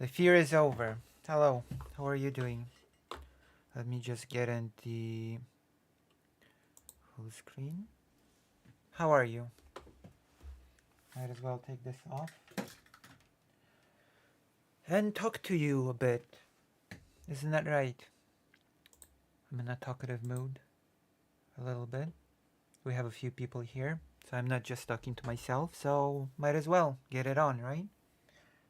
The fear is over. Hello, how are you doing? Let me just get in the full screen. How are you? Might as well take this off and talk to you a bit. Isn't that right? I'm in a talkative mood a little bit. We have a few people here, so I'm not just talking to myself, so might as well get it on, right?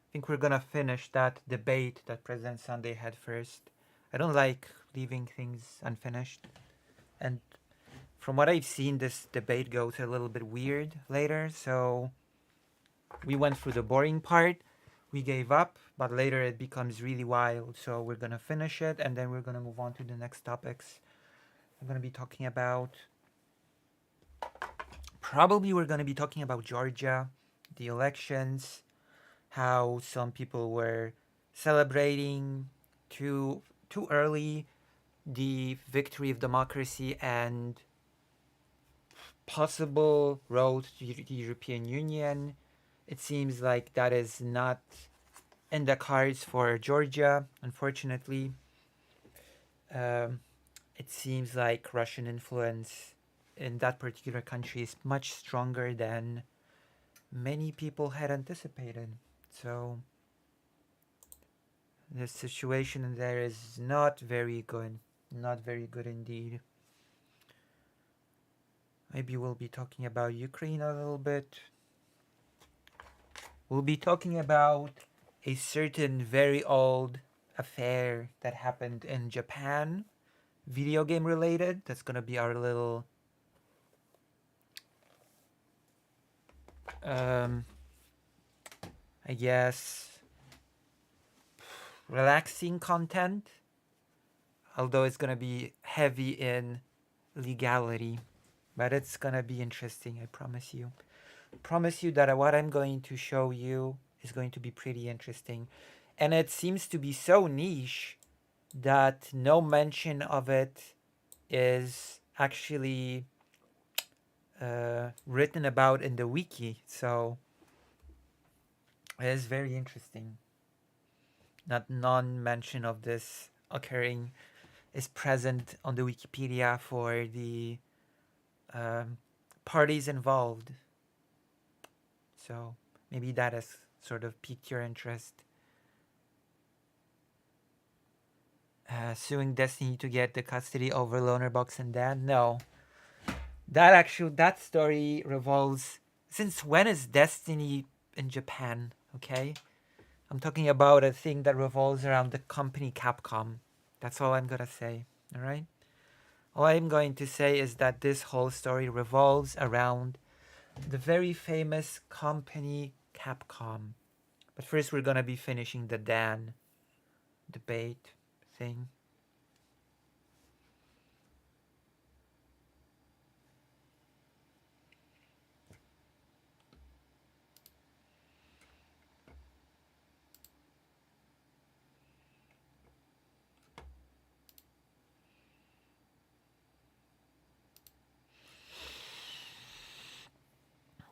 I think we're gonna finish that debate that President Sunday had first. I don't like leaving things unfinished. And from what I've seen, this debate goes a little bit weird later, so we went through the boring part, we gave up, but later it becomes really wild. So we're gonna finish it and then we're gonna move on to the next topics. I'm gonna be talking about probably we're gonna be talking about Georgia, the elections, how some people were celebrating too early the victory of democracy and possible road to the European Union. It seems like that is not in the cards for Georgia, unfortunately. Um, it seems like Russian influence in that particular country is much stronger than many people had anticipated. So the situation there is not very good. Not very good indeed. Maybe we'll be talking about Ukraine a little bit. We'll be talking about a certain very old affair that happened in Japan, video game related. That's gonna be our little um, I guess relaxing content, although it's gonna be heavy in legality, but it's gonna be interesting, I promise you. Promise you that what I'm going to show you is going to be pretty interesting. And it seems to be so niche that no mention of it is actually written about in the wiki. So it is very interesting. Not non-mention of this occurring is present on the Wikipedia for the um, parties involved. So maybe that has sort of piqued your interest. Suing Destiny to get the custody over Lonerbox and Dan? No. That story revolves. Since when is Destiny in Japan? Okay, I'm talking about a thing that revolves around the company Capcom. That's all I'm gonna say. All right. All I'm going to say is that this whole story revolves around the very famous company Capcom. But first, we're gonna be finishing the Dan debate thing.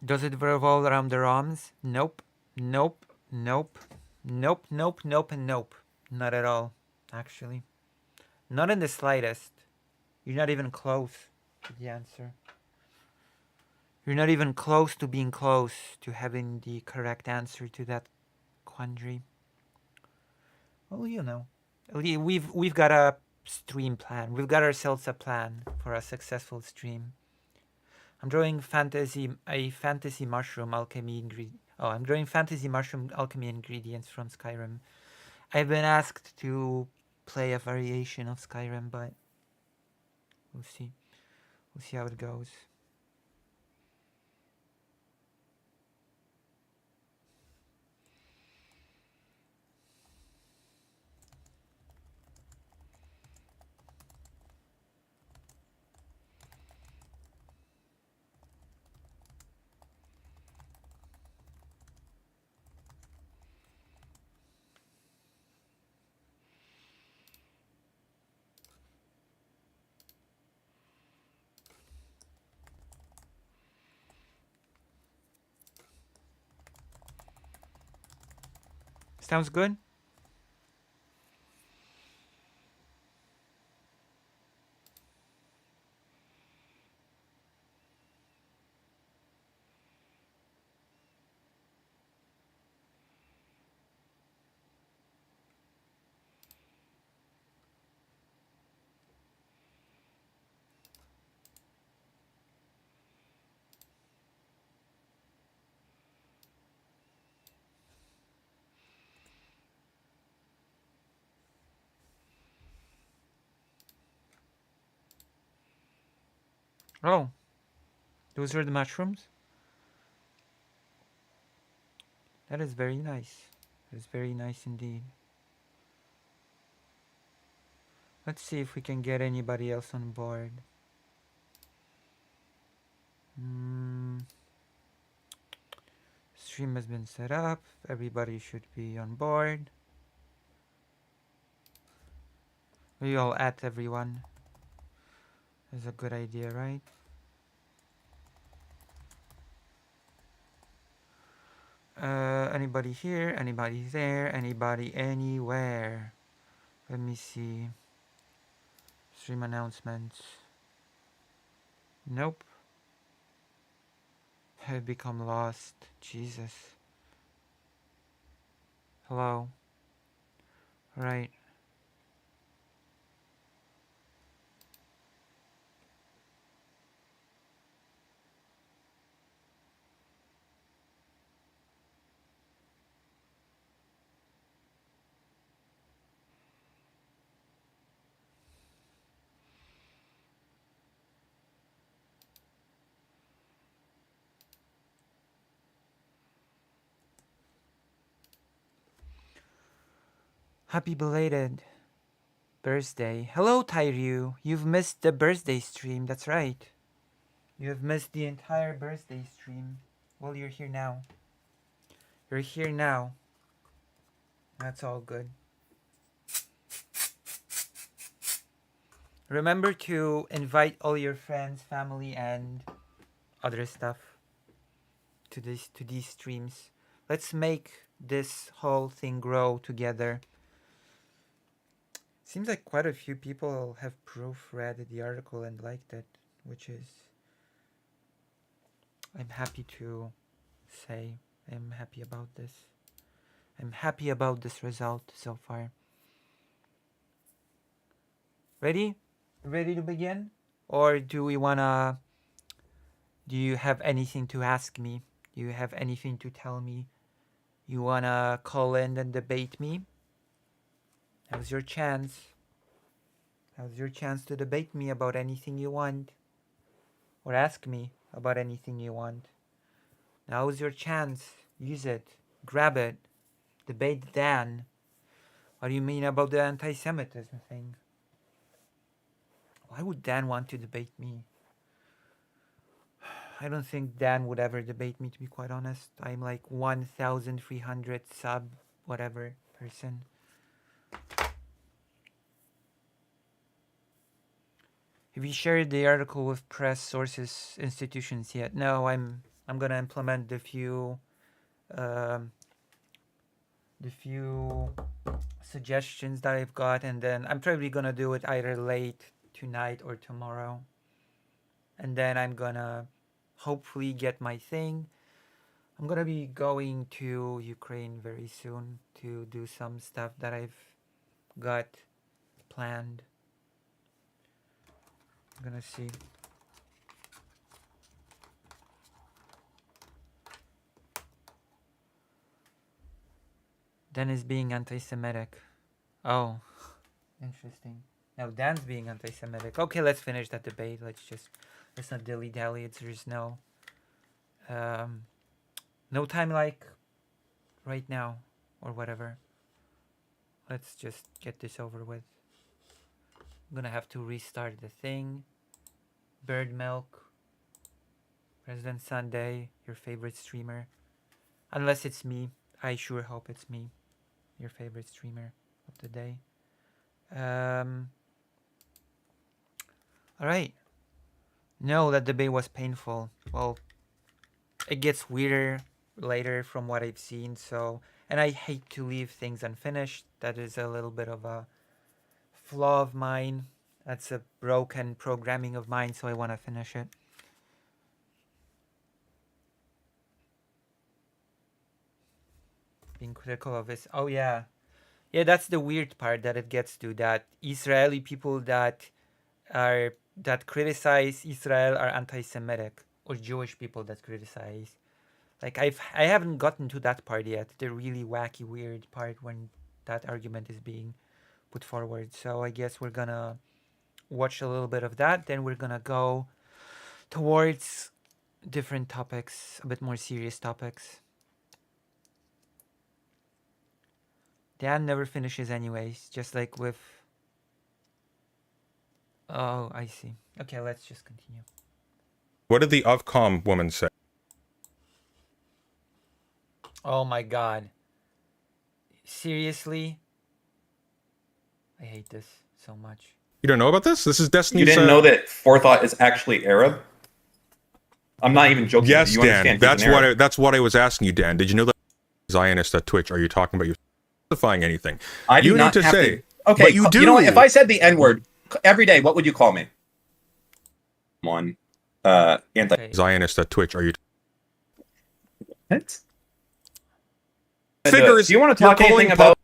Does it revolve around the ROMs? Nope. Nope. Nope. Nope. Nope. Nope. And nope. Not at all, actually. Not in the slightest. You're not even close to the answer. You're not even close to being close to having the correct answer to that quandary. Well, you know, we've got a stream plan. We've got ourselves a plan for a successful stream. I'm drawing a fantasy mushroom alchemy ingredient. Oh, I'm drawing fantasy mushroom alchemy ingredients from Skyrim. I've been asked to play a variation of Skyrim, but we'll see. We'll see how it goes. Sounds good? Oh, those are the mushrooms? That is very nice. That is very nice indeed. Let's see if we can get anybody else on board. Mm, stream has been set up. Everybody should be on board. We all at everyone. Is a good idea, right? Anybody here? Anybody there? Anybody anywhere? Let me see. Stream announcements. Nope. Have become lost. Jesus. Hello. Right. Happy belated birthday. Hello, Tyryu. You've missed the birthday stream. That's right. You have missed the entire birthday stream. Well, you're here now. You're here now. That's all good. Remember to invite all your friends, family, and other stuff to these streams. Let's make this whole thing grow together. Seems like quite a few people have proofread the article and liked it, which is I'm happy to say I'm happy about this. I'm happy about this result so far. Ready? Ready to begin? Or do you have anything to ask me? Do you have anything to tell me? You wanna call in and debate me? Now's your chance. Now's your chance to debate me about anything you want. Or ask me about anything you want. Now's your chance. Use it. Grab it. Debate Dan. What do you mean about the anti-Semitism thing? Why would Dan want to debate me? I don't think Dan would ever debate me, to be quite honest. I'm like 1,300 sub whatever person. Have you shared the article with press sources institutions yet? No, I'm gonna implement um, the few suggestions that I've got, and then I'm probably gonna do it either late tonight or tomorrow, and then I'm gonna hopefully get my thing. I'm gonna be going to Ukraine very soon to do some stuff that I've got planned. I'm gonna see. Dan is being anti-Semitic. Oh, interesting. Now Dan's being anti-Semitic. Okay, let's finish that debate. Let's not dilly-dally. There's no time like right now or whatever. Let's just get this over with. I'm gonna have to restart the thing. Bird Milk. President Sunday, your favorite streamer. Unless it's me. I sure hope it's me. Your favorite streamer of the day. Alright. No, that debate was painful. Well, it gets weirder later from what I've seen, so and I hate to leave things unfinished. That is a little bit of a flaw of mine. That's a broken programming of mine, so I want to finish it. Being critical of this. Oh yeah. Yeah, that's the weird part that it gets to, that Israeli people that criticize Israel are anti-Semitic, or Jewish people that criticize. Like I haven't gotten to that part yet. The really wacky, weird part when that argument is being put forward. So I guess we're gonna watch a little bit of that. Then we're gonna go towards different topics, a bit more serious topics. Dan never finishes anyways, just like with... Oh, I see. Okay, let's just continue. What did the Ofcom woman say? Oh my god. Seriously? I hate this so much. You don't know about this? This is Destiny's... You didn't know that Forethought is actually Arab? I'm not even joking. Yes, you Dan. understand That's what I was asking you, Dan. Did you know that Zionist at Twitch? Are you talking about you specifying anything? I do you not need to have say. To, okay, but you do. You know what? If I said the N-word every day, what would you call me? One. Anti. Okay. Zionist at Twitch. Are you... What? Figures. Do you want to talk anything about...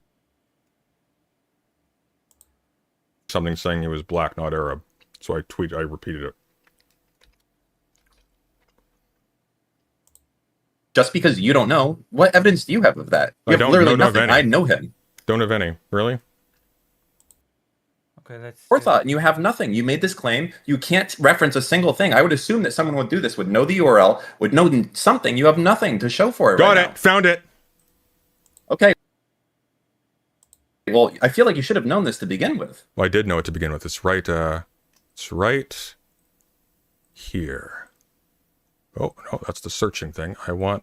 Something saying he was black, not Arab. So I repeated it. Just because you don't know, what evidence do you have of that? You I have don't literally know of nothing. any. I know him. Don't have any. Really? Okay, let's... Forethought, and you have nothing. You made this claim. You can't reference a single thing. I would assume that someone would do this, would know the URL, would know something. You have nothing to show for it. Got right it. now. Found it. Okay. Well, I feel like you should have known this to begin with. Well, I did know it to begin with. It's right here. Oh, no, that's the searching thing. I want...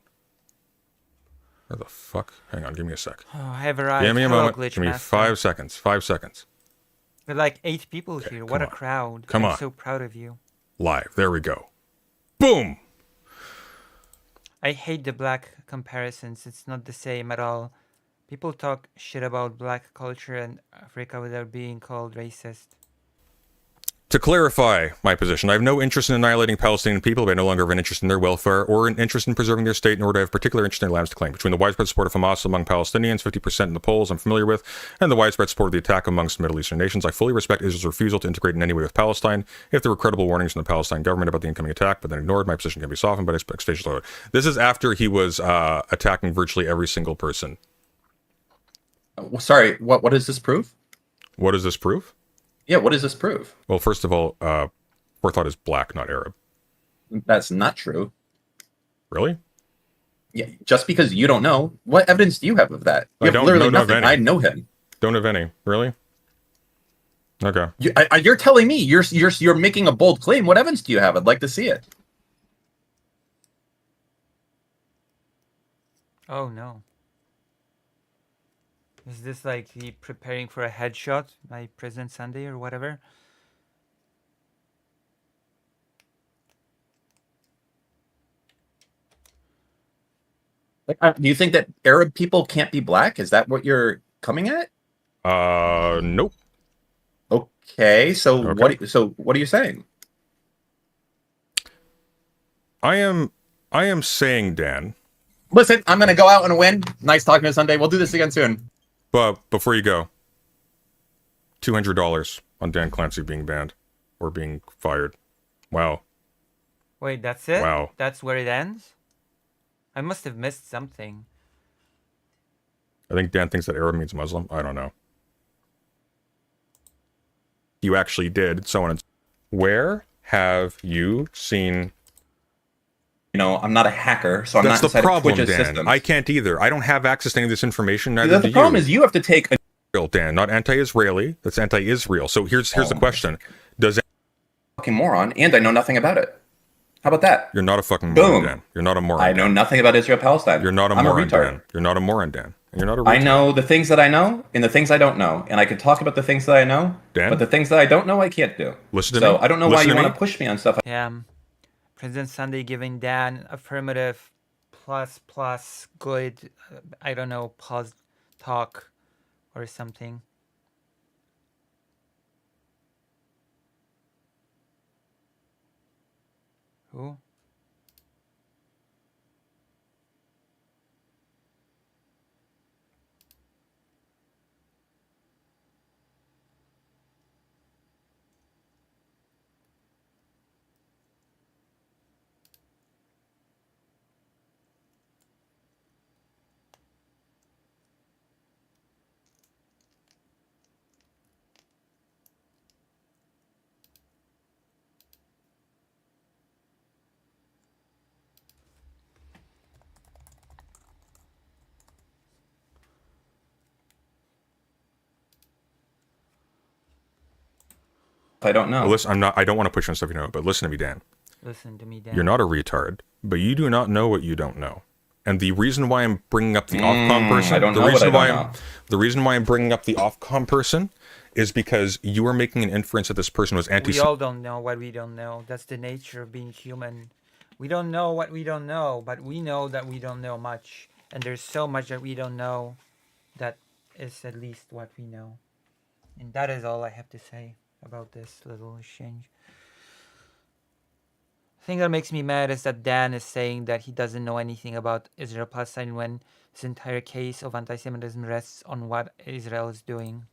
Where the fuck? Hang on, give me a sec. Oh, I have arrived. Give me a Hello, moment. Glitch Give me Master. 5 seconds. 5 seconds. We're like 8 people Okay, here. come What a on. crowd. Come I'm on. so proud of you. Live. There we go. Boom! I hate the black comparisons. It's not the same at all. People talk shit about black culture and Africa without being called racist. To clarify my position, I have no interest in annihilating Palestinian people, but I no longer have an interest in their welfare or an interest in preserving their state, nor do I have particular interest in their lands to claim. Between the widespread support of Hamas among Palestinians, 50% in the polls I'm familiar with, and the widespread support of the attack amongst Middle Eastern nations, I fully respect Israel's refusal to integrate in any way with Palestine. If there were credible warnings from the Palestine government about the incoming attack, but then ignored, my position can be softened, but I expect facial... This is after he was attacking virtually every single person. Sorry, what does this prove? What does this prove? Yeah, what does this prove? Well, first of all, Forethought is black, not Arab. That's not true. Really? Yeah, just because you don't know, what evidence do you have of that? You I have don't literally know of nothing. any. I know him. Don't have any. Really? Okay. You're telling me you're making a bold claim. What evidence do you have? I'd like to see it. Oh no. Is this like he preparing for a headshot by President Sunday or whatever? Do you think that Arab people can't be black? Is that what you're coming at? Nope. Okay, so Okay. what are you saying? I am saying, Dan, Listen, I'm gonna go out and win. Nice talking to Sunday. We'll do this again soon. but before you go, $200 on Dan Clancy being banned or being fired. Wow. Wait, that's it? Wow. That's where it ends? I must have missed something. I think Dan thinks that Arab means Muslim. I don't know. You actually did, so on and so. Where have you seen... You know, I'm not a hacker, so I'm That's not the inside problem, of Twitch's Dan. systems. I can't either. I don't have access to any of this information, neither The do problem you. is you have to take a Israel, Dan, not anti-Israeli. That's anti-Israel. So here's the question. Does... fucking moron, and I know nothing about it. How about that? You're not a fucking Boom. moron, Dan. You're not a moron. I know nothing about Israel-Palestine. You're not a I'm moron, a retard. Dan. You're not a moron, Dan. And you're not a retard. I know the things that I know and the things I don't know, and I can talk about the things that I know, Dan? but the things that I don't know, I can't do. Listen to so me. I don't know why Listen you to want me. to push me on stuff. Yeah. President Sunday giving Dan affirmative plus good, I don't know, pause talk or something. Who? I don't know. Well, listen, I don't want to push on stuff you know, but listen to me, Dan. Listen to me, Dan. You're not a retard, but you do not know what you don't know. And the reason why I'm bringing up the Ofcom person, I don't know what I don't know. the reason why I'm bringing up the Ofcom person is because you are making an inference that this person was We all don't know what we don't know. That's the nature of being human. We don't know what we don't know, but we know that we don't know much. And there's so much that we don't know that is at least what we know. And that is all I have to say about this little exchange. The thing that makes me mad is that Dan is saying that he doesn't know anything about Israel-Palestine when his entire case of anti-Semitism rests on what Israel is doing.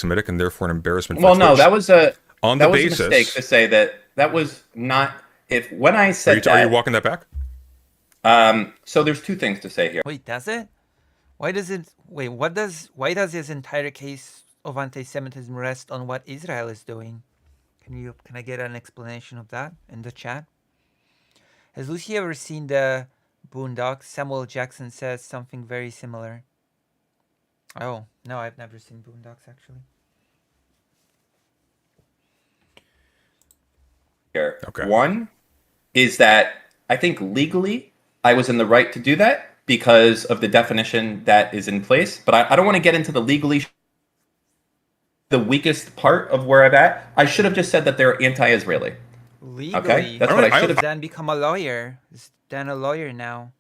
Semitic and therefore an embarrassment. Well, no, that was a basis, mistake to say that was not. If when I said are you walking that back? So there's two things to say here. Wait, does it? Why does his entire case of anti-Semitism rest on what Israel is doing? Can I get an explanation of that in the chat? Has Lucy ever seen the Boondocks? Samuel Jackson says something very similar. Oh, no, I've never seen Boondocks actually. Here. Okay. One is that I think legally I was in the right to do that because of the definition that is in place, but I don't want to get into the legally the weakest part of where I'm at. I should have just said that they're anti-Israeli. Legally? Okay, that's what I should have. Dan become a lawyer? Is Dan a lawyer now?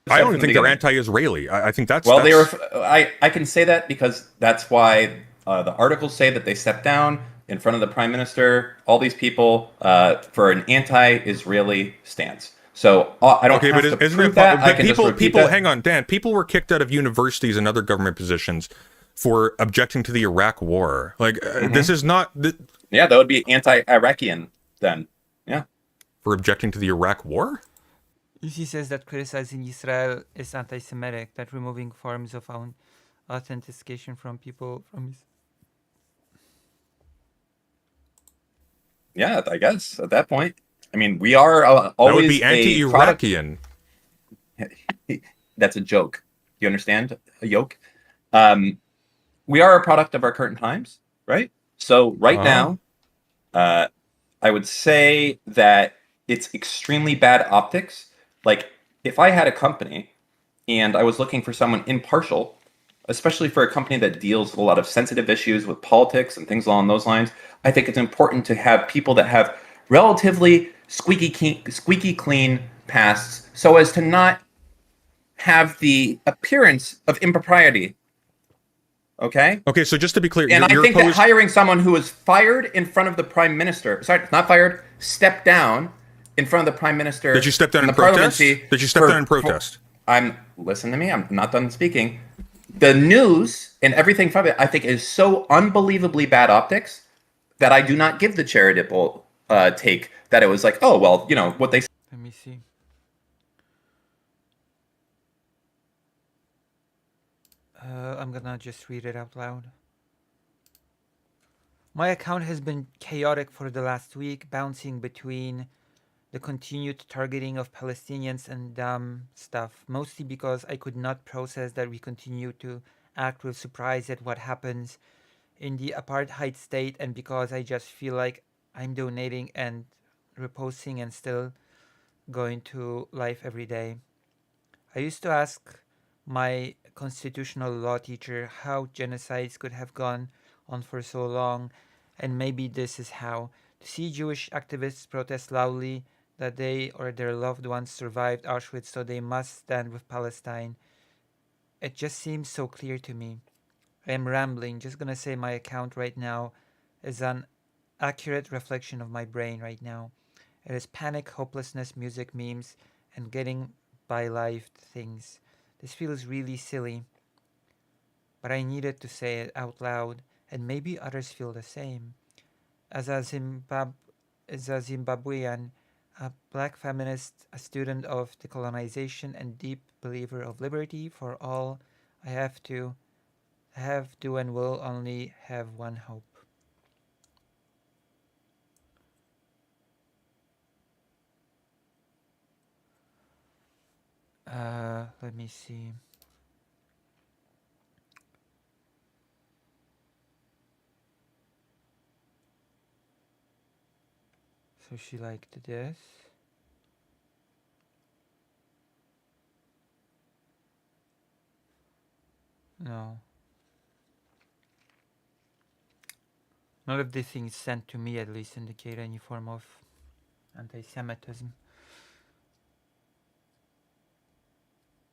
I don't think they're anti-Israeli. I think that's well. They were. I can say that because that's why the articles say that they stepped down in front of the prime minister. All these people for an anti-Israeli stance. So I don't have to prove that. But people, hang on, Dan. People were kicked out of universities and other government positions for objecting to the Iraq War. Like this is not. Yeah, that would be anti-Iraqian then. Yeah. For objecting to the Iraq War. He says that criticizing Israel is anti-Semitic, that removing forms of authentication from people from his... Yeah, I guess at that point. I mean, we are always that would be anti-Iraqian. That's a joke. You understand? A yoke. We are a product of our current times, right? So now, I would say that it's extremely bad optics. Like, if I had a company and I was looking for someone impartial, especially for a company that deals with a lot of sensitive issues with politics and things along those lines, I think it's important to have people that have relatively squeaky clean pasts so as to not have the appearance of impropriety. Okay? Okay, so just to be clear... And I think that hiring someone who was fired in front of the prime minister... Sorry, not fired, stepped down in front of the prime minister... Did you step down in protest? Did you step down in protest? Listen to me, I'm not done speaking. The news and everything from it, I think, is so unbelievably bad optics that I do not give the charitable take that it was like, oh, well, you know, what they... Let me see. I'm gonna just read it out loud. My account has been chaotic for the last week, bouncing between the continued targeting of Palestinians and dumb stuff, mostly because I could not process that we continue to act with surprise at what happens in the apartheid state, and because I just feel like I'm donating and reposting and still going to life every day. I used to ask my constitutional law teacher how genocides could have gone on for so long, and maybe this is how. To see Jewish activists protest loudly that they or their loved ones survived Auschwitz, so they must stand with Palestine. It just seems so clear to me. I am rambling, just gonna say my account right now is an accurate reflection of my brain right now. It is panic, hopelessness, music, memes, and getting by life things. This feels really silly, but I needed to say it out loud, and maybe others feel the same. As a Zimbabwean, a black feminist, a student of decolonization, and deep believer of liberty for all, I have to and will only have one hope. Let me see. So she liked this. No. None of these things sent to me at least indicate any form of anti-Semitism.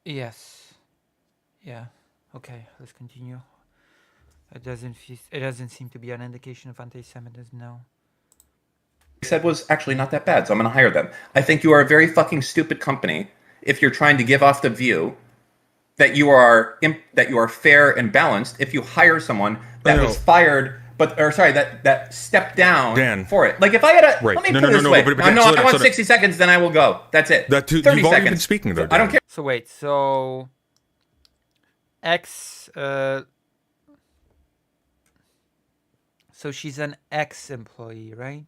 Yes. Yeah. Okay, let's continue. It doesn't seem to be an indication of anti-Semitism now. Said was actually not that bad, so I'm going to hire them. I think you are a very fucking stupid company if you're trying to give off the view that you are fair and balanced. If you hire someone that was fired, that stepped down Dan. for it. Like if I had a Right. let me No, put no, it this no, way. but I slow down, want slow down. 60 seconds, then I will go. That's it. 30 You've already seconds. been speaking though. I don't Dan. care. So wait, so so she's an ex-employee, right?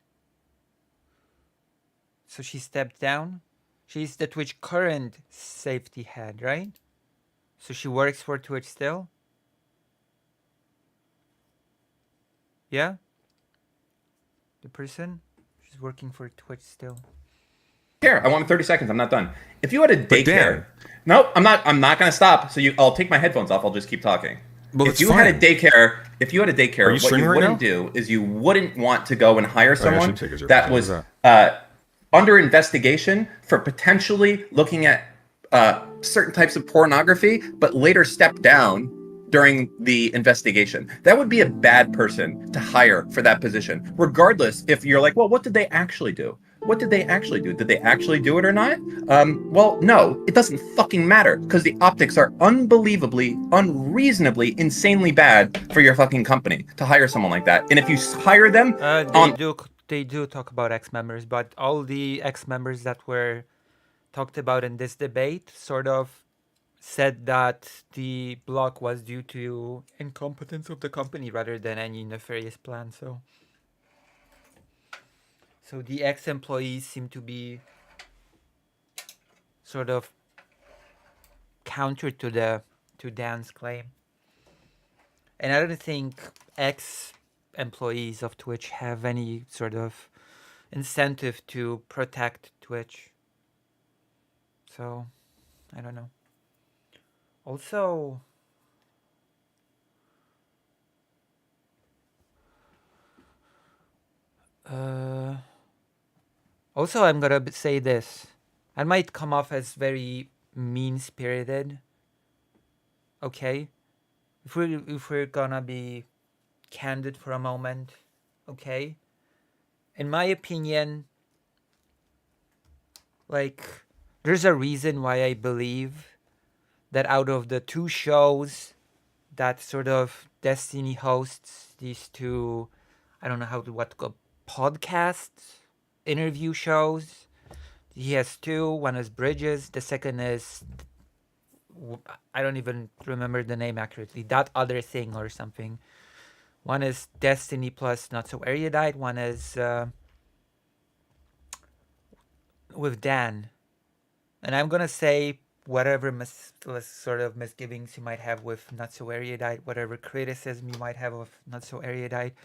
So she stepped down. She's the Twitch current safety head, right? So she works for Twitch still? Yeah? The person? She's working for Twitch still. I want 30 seconds. I'm not done. If you had a Dan. daycare, no, I'm not going to stop. So I'll take my headphones off. I'll just keep talking. Well, if it's you fine. had a daycare, Are you what streaming you right wouldn't now? do is you wouldn't want to go and hire someone take a that zero. was How's under investigation for potentially looking at certain types of pornography, but later stepped down during the investigation. That would be a bad person to hire for that position, regardless if you're like, well, what did they actually do? What did they actually do? Did they actually do it or not? Well, no, it doesn't fucking matter because the optics are unbelievably, unreasonably, insanely bad for your fucking company to hire someone like that. And if you hire them, They do talk about ex-members, but all the ex-members that were talked about in this debate sort of said that the block was due to incompetence of the company rather than any nefarious plan. So the ex-employees seem to be sort of counter to Dan's claim. And I don't think ex-employees of Twitch have any sort of incentive to protect Twitch. So, I don't know. Also, I'm gonna say this. I might come off as very mean-spirited. Okay? If we're gonna be candid for a moment, okay? In my opinion, like, there's a reason why I believe that out of the two shows that sort of Destiny hosts, these two, I don't know what to call podcasts, interview shows. He has two. One is Bridges. The second is, I don't even remember the name accurately. That Other Thing or something. One is Destiny plus Not So Erudite. One is with Dan. And I'm gonna say whatever sort of misgivings you might have with Not So Erudite, whatever criticism you might have of Not So Erudite,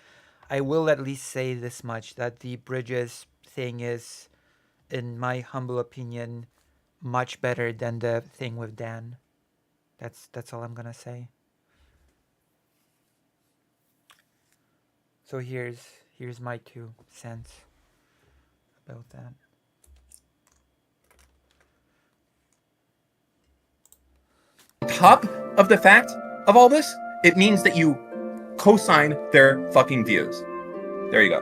I will at least say this much, that the Bridges thing is, in my humble opinion, much better than the thing with Dan. That's all I'm gonna say. So here's my 2 cents about that. top of the fact of all this, it means that you co-sign their fucking views. There you go.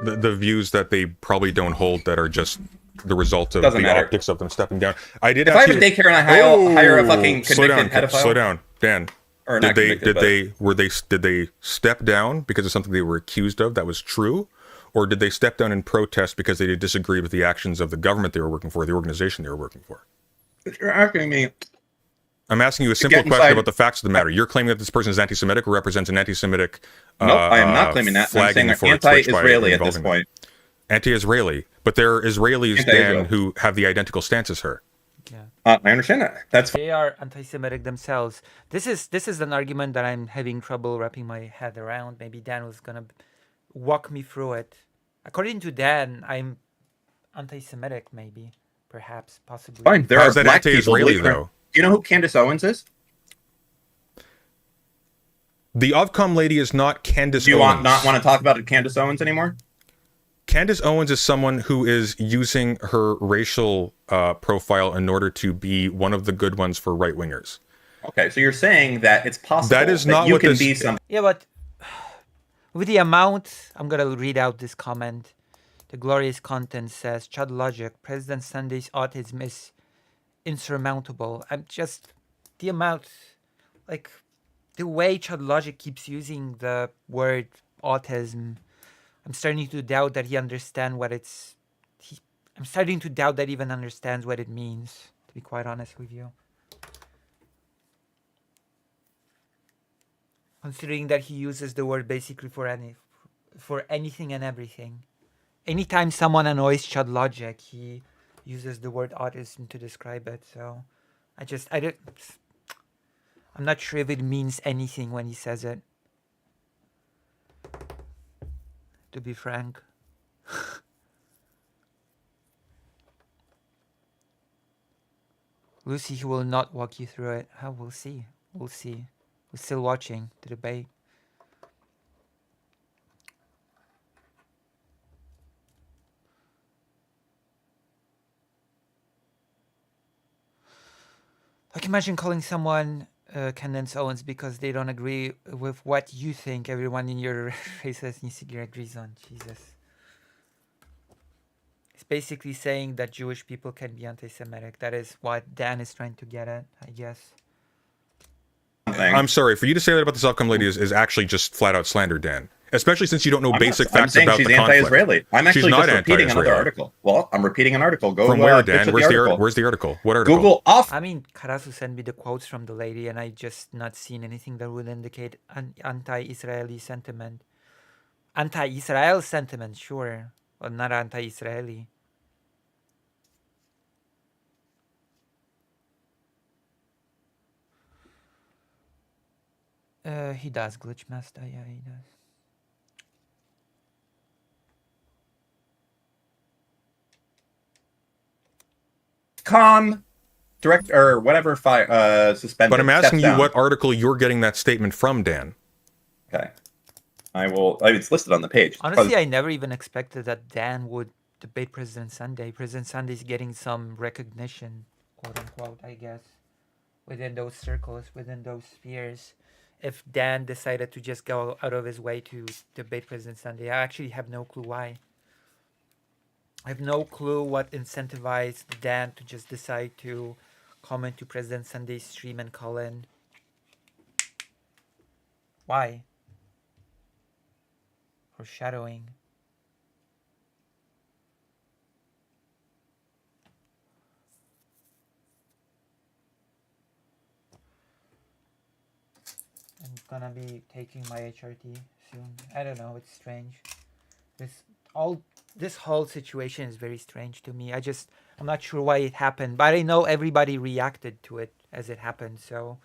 The views that they probably don't hold, that are just the result of Doesn't the matter. optics of them stepping down. I did. If I have a daycare and I hire a fucking slow convicted down, pedophile, slow down, Dan. or Did not they convicted, did they step down because of something they were accused of that was true, or did they step down in protest because they disagreed with the actions of the government they were working for, the organization they were working for? You're asking me I'm asking you a simple get question inside- about the facts of the matter. You're claiming that this person is anti-Semitic or represents an anti-Semitic. Nope, I am not claiming that. I'm saying flagging they're for Twitch by anti-Israeli at this involving them. point. Anti-Israeli, but there are Israelis, Anti-Israel. Dan, who have the identical stance as her. I understand that. That's fine. They are anti-Semitic themselves. This is an argument that I'm having trouble wrapping my head around. Maybe Dan was gonna walk me through it. According to Dan, I'm anti-Semitic. Maybe, perhaps, possibly. Fine. There How are is that black people. anti-Israeli, believe it or- though? Do you know who Candace Owens is? The Ofcom lady is not Candace Do you Owens. not want to talk about Candace Owens anymore? Candace Owens is someone who is using her racial profile in order to be one of the good ones for right-wingers. Okay, so you're saying that it's possible That is not you what can this- be some. Yeah, but with the amount, I'm gonna read out this comment. The glorious content says, Chad Logic, President Sunday's autism is insurmountable. I'm just, the amount, like, the way Chad Logic keeps using the word autism, I'm starting to doubt that he understands what it's, I'm starting to doubt that he even understands what it means, to be quite honest with you. Considering that he uses the word basically for anything and everything. Anytime someone annoys Chad Logic, he uses the word autism to describe it. So I'm not sure if it means anything when he says it. To be frank. Lucy, he will not walk you through it. We'll see. We'll see. We're still watching the debate. Like, imagine calling someone Candace Owens because they don't agree with what you think everyone in your race ethnicity agrees on. Jesus. It's basically saying that Jewish people can be anti-Semitic. That is what Dan is trying to get at, I guess. I'm sorry, for you to say that about the Ofcom lady is actually just flat-out slander, Dan. Especially since you don't know I'm basic I'm facts saying about she's the conflict. anti-Israeli. I'm actually She's not just repeating another anti-Israeli. article. Well, I'm repeating an article. Go From where, get Dan? to Where's the article. where's the article? What article? Google off. I mean, Karasu sent me the quotes from the lady, and I just not seen anything that would indicate an anti-Israeli sentiment. Anti-Israel sentiment, sure, but not anti-Israeli. He does, Glitchmaster, yeah, he does. Direct or whatever suspended. But I'm asking steps you down. what article you're getting that statement from, Dan. Okay. I will. It's listed on the page. Honestly, I never even expected that Dan would debate President Sunday. President Sunday's getting some recognition, quote unquote, I guess, within those circles, within those spheres. If Dan decided to just go out of his way to debate President Sunday, I actually have no clue why. I have no clue what incentivized Dan to just decide to comment to President Sunday's stream and call in. Why? Foreshadowing. I'm gonna be taking my HRT soon. I don't know, it's strange. This whole situation is very strange to me. I'm not sure why it happened, but I know everybody reacted to it as it happened, so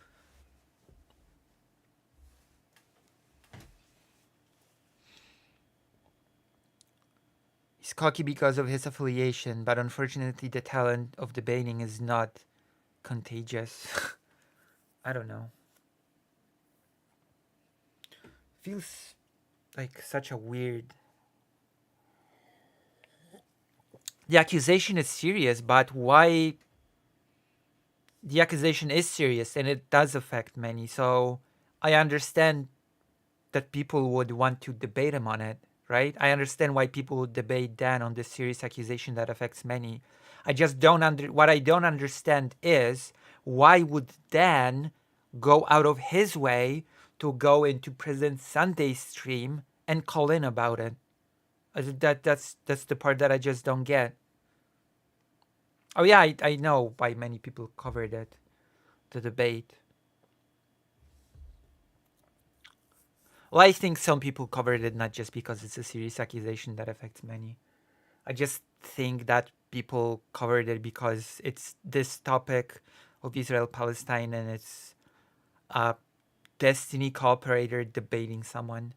he's cocky because of his affiliation, but unfortunately the talent of debating is not contagious. I don't know. Feels like such a weird... The accusation is serious, but why... The accusation is serious and it does affect many, so I understand that people would want to debate him on it, right? I understand why people would debate Dan on this serious accusation that affects many. I just don't what I don't understand is why would Dan go out of his way to go into President Sunday's stream and call in about it? That's the part that I just don't get. Oh yeah, I know why many people covered it. the debate. Well, I think some people covered it not just because it's a serious accusation that affects many. I just think that people covered it because it's this topic of Israel-Palestine and it's a Destiny cooperator debating someone.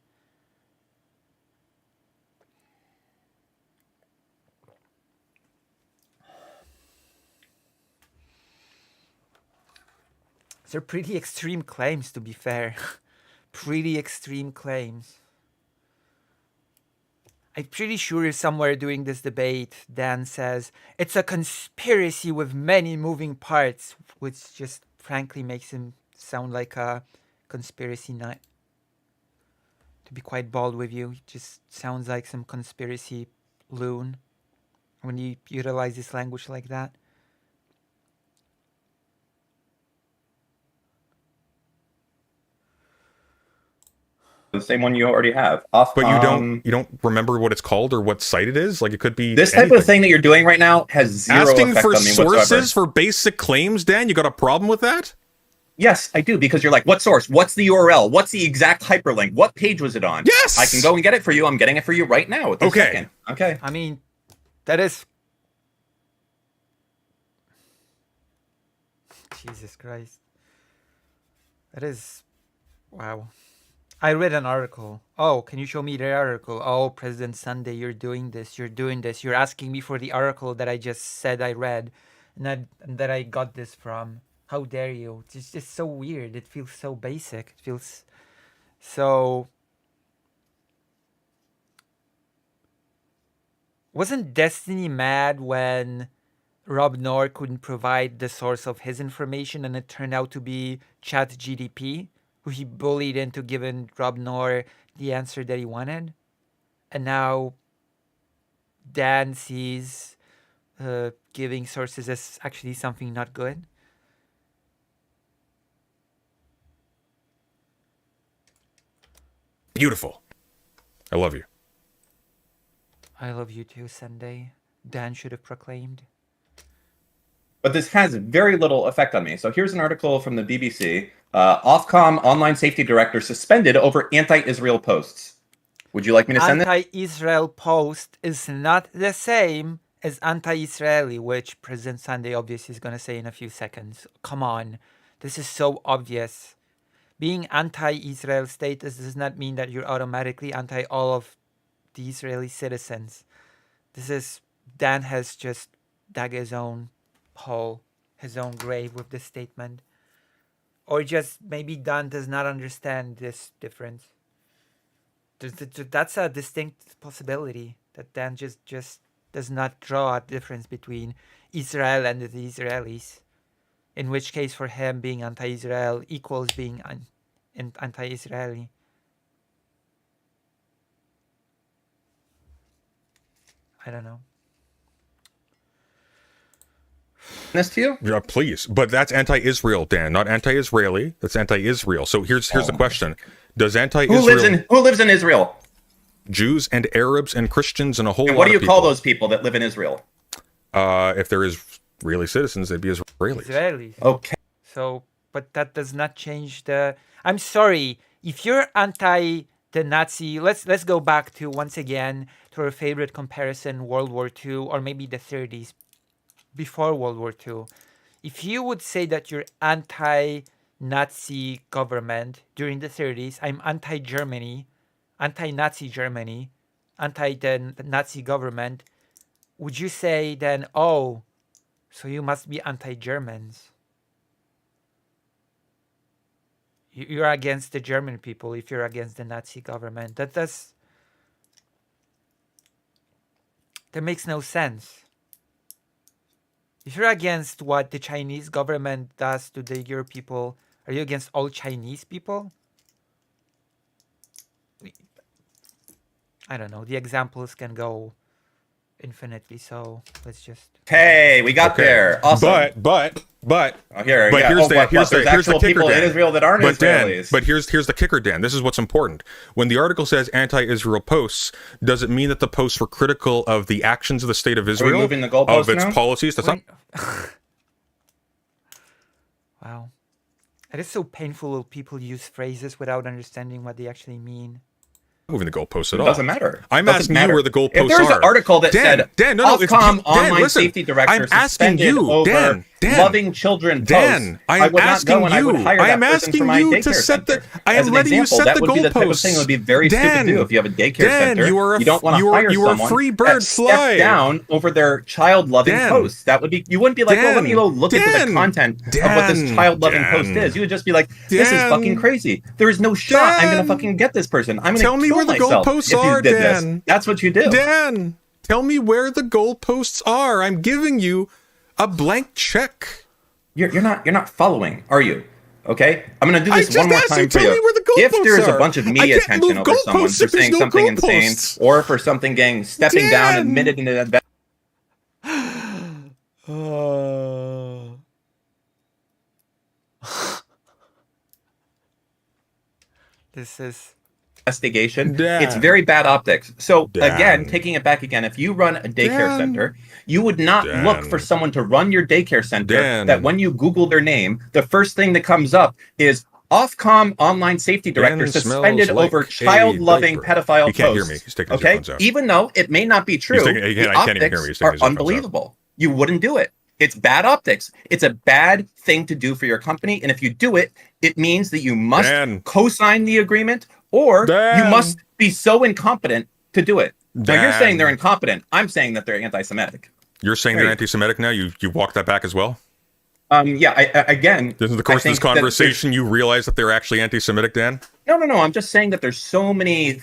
They're pretty extreme claims, to be fair. Pretty extreme claims. I'm pretty sure somewhere during this debate, Dan says, it's a conspiracy with many moving parts, which just frankly makes him sound like a conspiracy nut. To be quite bold with you, it just sounds like some conspiracy loon when you utilize this language like that. The same one you already have. But you don't remember what it's called or what site it is? Like it could be This type anything. of thing that you're doing right now has zero Asking effect for on me sources whatsoever. for basic claims, Dan? You got a problem with that? Yes, I do, because you're like, what source? What's the URL? What's the exact hyperlink? What page was it on? Yes! I can go and get it for you. I'm getting it for you right now. At this Okay. second. Okay. I mean, that is... Jesus Christ. That is... Wow. I read an article. Oh, can you show me the article? Oh, President Sunday, you're doing this. You're doing this. You're asking me for the article that I just said I read and that I got this from. How dare you? It's just so weird. It feels so basic. It feels so... Wasn't Destiny mad when Rob Noor couldn't provide the source of his information and it turned out to be ChatGPT, who he bullied into giving Rob Noor the answer that he wanted? And now Dan sees giving sources as actually something not good? Beautiful. I love you. I love you too, Sunday. Dan should have proclaimed. But this has very little effect on me. So here's an article from the BBC. Ofcom online safety director suspended over anti-Israel posts. Would you like me to send this? Anti-Israel post is not the same as anti-Israeli, which President Sunday obviously is going to say in a few seconds. Come on. This is so obvious. Being anti-Israel state does not mean that you're automatically anti all of the Israeli citizens. This is... Dan has just dug his own hole, his own grave with this statement. Or just maybe Dan does not understand this difference. That's a distinct possibility, that Dan just does not draw a difference between Israel and the Israelis. In which case, for him, being anti-Israel equals being anti-Israeli. I don't know. This to you? Yeah, please. But that's anti-Israel, Dan, not anti-Israeli. That's anti-Israel. So here's the question. Does anti-Israel... Who lives in Israel? Jews and Arabs and Christians and a whole And lot what do you of people. call those people that live in Israel? If there is Israeli citizens, they'd be Israelis. Israelis. Okay. So, but that does not change the... I'm sorry, if you're anti the Nazi... Let's go back to, once again, to our favorite comparison, World War II, or maybe the 30s, before World War II. If you would say that you're anti-Nazi government during the 30s, I'm anti-Germany, anti-Nazi Germany, anti-the Nazi government, would you say then, oh, so you must be anti-Germans? You're against the German people if you're against the Nazi government. That makes no sense. If you're against what the Chinese government does to the Uyghur people, are you against all Chinese people? I don't know. The examples can go infinitely, so let's just... Hey, we got there. Awesome. But Oh, here, But yeah. here's the There's actual kicker, people in Dan. Israel that aren't But Dan, Israelis. but here's the kicker, Dan. This is what's important. When the article says anti-Israel posts, does it mean that the posts were critical of the actions of the state of Israel, moving the goalpost of its now? policies? That's not. Wow. It is so painful when people use phrases without understanding what they actually mean. Moving the goalposts at It all. doesn't matter. I'm Doesn't asking matter. you where the goalposts If there's are. an article that Dan, said Dan, no, it's Ofcom Dan, online listen, safety director I'm asking suspended you, over Dan, loving children Dan, posts, I I am would not asking go and I would you. hire I that am person asking for my you daycare to set the. center. I As am an letting you example, set that the would be the type of thing that goalposts. would be very stupid to do if you have a daycare center. you are a don't want to hire you are a someone free that bird. step Fly down over their child-loving Dan. posts. That would be, you wouldn't be like, well, let me go look into the Dan. content of what this Dan. child-loving post Dan. is. You would just be like, this is Dan. fucking crazy. There is no shot I'm Dan. going to fucking get this person. I'm going to Tell me kill where the myself goalposts if you are, did Dan. this. That's what you do. Dan, tell me where the goalposts are. I'm giving you a blank check. You're not following, are you? Okay, I'm gonna do I this just one more asked time you, for tell me you. where the If goalposts there's are. a bunch of I media can't attention move over someone goalposts for if there's saying no something insane, goalposts. or for something stepping down, Dan. admitted into that This is investigation, Dan. it's very bad optics. So Dan. again, taking it back again, if you run a daycare Dan. center, you would not Dan. look for someone to run your daycare center Dan. that when you Google their name, the first thing that comes up is Ofcom online safety director Dan suspended smells like over a child-loving diaper. pedophile He can't hear posts. me. He's taking his Okay, earphones out. even though it may not be true, taking- the I can't even hear optics me. He's taking are his headphones out. unbelievable. You wouldn't do it. It's bad optics. It's a bad thing to do for your company, and if you do it, it means that you must Dan. co-sign the agreement, or Dan. you must be so incompetent to do it. Now you're Dan. saying they're incompetent. I'm saying that they're anti-Semitic. You're saying they're Right. anti-Semitic now? You walked that back as well? Yeah. I again. In the I course of think this that conversation, you realize that they're actually anti-Semitic, Dan? No. I'm just saying that there's so many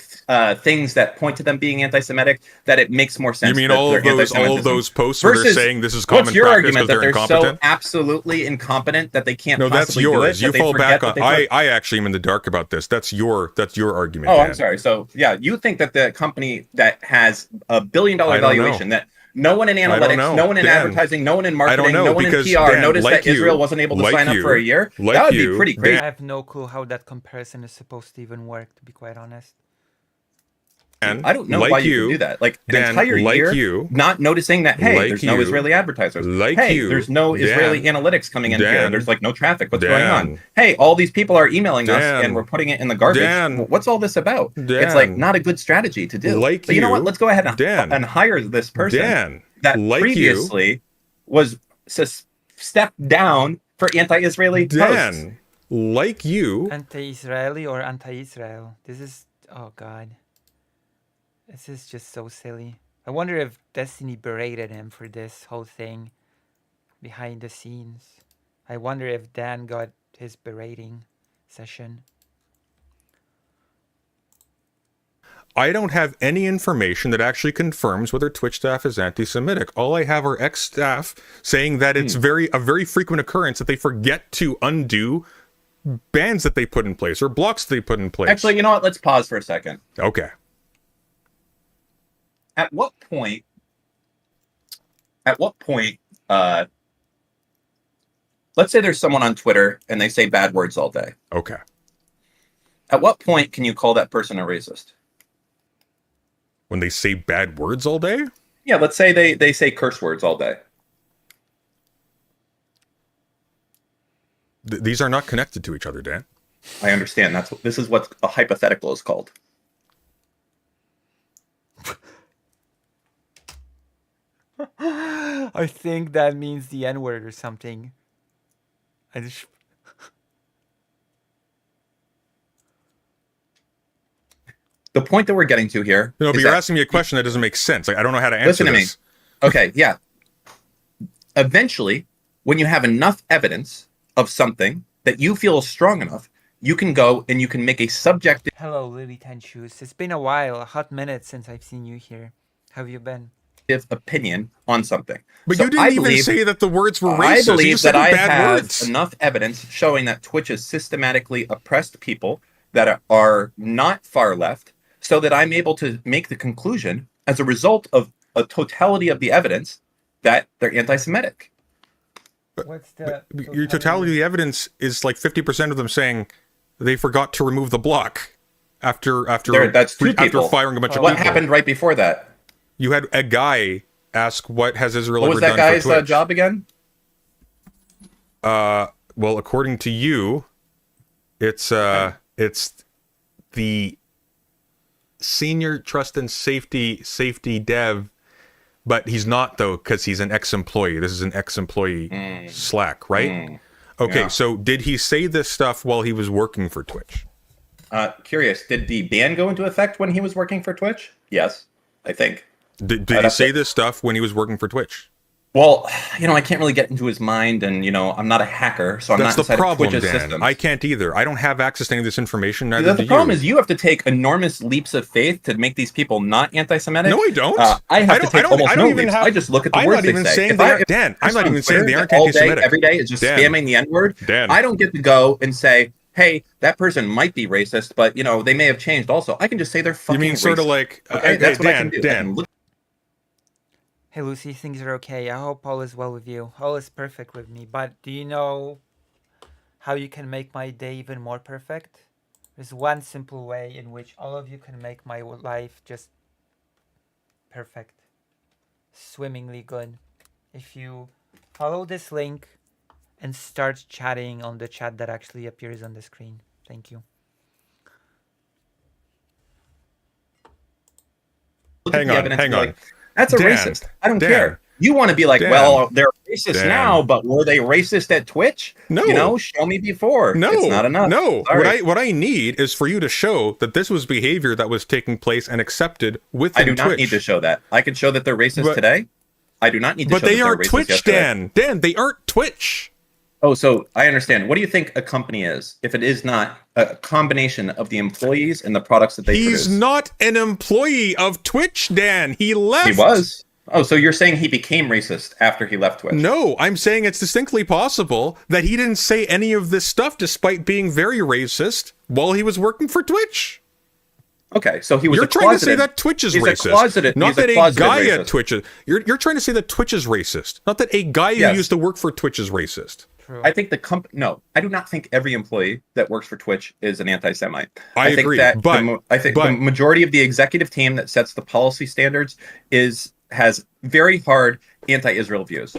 things that point to them being anti-Semitic that it makes more sense. You mean that all of they're those anti-Semitism. posts where they're Versus, saying this is common what's your practice argument because that they're they're so incompetent? absolutely incompetent that they can't No, that's possibly do it? yours. that You they fall forget back that on. they work? I actually am in the dark about this. That's your argument. Oh, Dan. I'm sorry. So yeah, you think that the company that has $1 billion I don't valuation, know. that no one in don't analytics, know. no one in Dan, advertising, no one in I marketing, don't know no one in because, PR Dan, noticed like that Israel you, wasn't able to like sign up you, for a year? like That would you, be pretty crazy. I have no clue how that comparison is supposed to even work, to be quite honest. Dan, I don't know like why you can do that. Like an Dan, entire like year, you, not noticing that, hey, like there's no you, Israeli advertisers. like hey, you, there's no Israeli Dan, analytics coming in here. Dan, There's like no traffic. What's going on? Dan, Hey, all these people are emailing us Dan, and we're putting it in the garbage. Dan, What's all this about? It's Dan, like not a good strategy to do. like but you know what? you, Let's go ahead and, Dan, and hire this person Dan, that like you, previously was stepped down for anti-Israeli posts. Dan, like you, Anti-Israeli or anti-Israel? This is... Oh, God. This is just so silly. I wonder if Destiny berated him for this whole thing behind the scenes. I wonder if Dan got his berating session. I don't have any information that actually confirms whether Twitch staff is anti-Semitic. All I have are ex-staff saying that it's a very frequent occurrence that they forget to undo bans that they put in place or blocks they put in place. Actually, you know what? Let's pause for a second. Okay. At what point, let's say there's someone on Twitter and they say bad words all day. Okay. At what point can you call that person a racist? When they say bad words all day? Yeah, let's say they say curse words all day. These are not connected to each other, Dan. I understand. This is what a hypothetical is called. I think that means the N-word or something. I just... The point that we're getting to here. No, but is you're that- asking me a question that doesn't make sense. Like, I don't know how to answer Listen to me. this. Okay, yeah. Eventually, when you have enough evidence of something that you feel is strong enough, you can go and you can make a subjective Hello, Lily Ten Shoes. It's been a while, a hot minute since I've seen you here. How have you been? opinion on something. But So you didn't I even believe- say that the words were racist. I You believe just said that I bad have words. enough evidence showing that Twitch has systematically oppressed people that are not far left, so that I'm able to make the conclusion as a result of a totality of the evidence that they're anti-Semitic. What's the... Your totality of the evidence is like 50% of them saying they forgot to remove the block after That's two people. firing a bunch of What people. happened right before that? You had a guy ask, "What has Israel What ever was that done guy's for Twitch?" job again? Well, according to you, It's the senior trust and safety dev, but he's not though because he's an ex-employee. This is an ex-employee Slack, right? Okay, Yeah. so did he say this stuff while he was working for Twitch? Curious, did the ban go into effect when he was working for Twitch? Yes, I think. Did I'd he have say to- this stuff when he was working for Twitch? Well, I can't really get into his mind, and I'm not a hacker, so I'm That's not the inside problem, of Twitch's Dan. systems. I can't either. I don't have access to any of this information. Neither do The problem you. is you have to take enormous leaps of faith to make these people not anti-Semitic. No, I don't. I have to take almost no leaps. have- I just look at the I'm words not they even say. saying If they I- are, if Dan. I'm I'm not on even saying they Twitter aren't all day, anti-Semitic. every day is just Dan. spamming the N-word. Dan. I don't get to go and say, "Hey, that person might be racist, but they may have changed." Also, I can just say they're You fucking. mean sort of racist. like Okay, that's what I can Dan? do. I can Dan, look Hey Lucy, things are okay. I hope all is well with you. All is perfect with me. But do you know how you can make my day even more perfect? There's one simple way in which all of you can make my life just perfect. Swimmingly good. If you follow this link and start chatting on the chat that actually appears on the screen. Thank you. at Hang the on, evidence hang and be on. like, that's a Dan, racist. I don't Dan, care. You want to be like, Dan, well, they're racist Dan. now, but were they racist at Twitch? No. Show me before. No, It's not enough. No, Sorry. what I need is for you to show that this was behavior that was taking place and accepted within I do not Twitch. need to show that. I can show that they're racist But- today. I do not need to But show they that they're aren't racist Twitch, yesterday. Dan. Dan, they aren't Twitch. Oh, so I understand. What do you think a company is if it is not a combination of the employees and the products that they He's produce? not an employee of Twitch, Dan. He left. He was. Oh, so you're saying he became racist after he left Twitch? No, I'm saying it's distinctly possible that he didn't say any of this stuff despite being very racist while he was working for Twitch. Okay, so he was. You're a trying to say closeted- that Twitch is he's a racist. closeted- not he's a that a closeted guy racist. at Twitch is. You're trying to say that Twitch is racist. Not that a guy who Yes. used to work for Twitch is racist. True. I think the No, I do not think every employee that works for Twitch is an anti-Semite. I think agree, that but- I think but- the majority of the executive team that sets the policy standards has very hard anti-Israel views.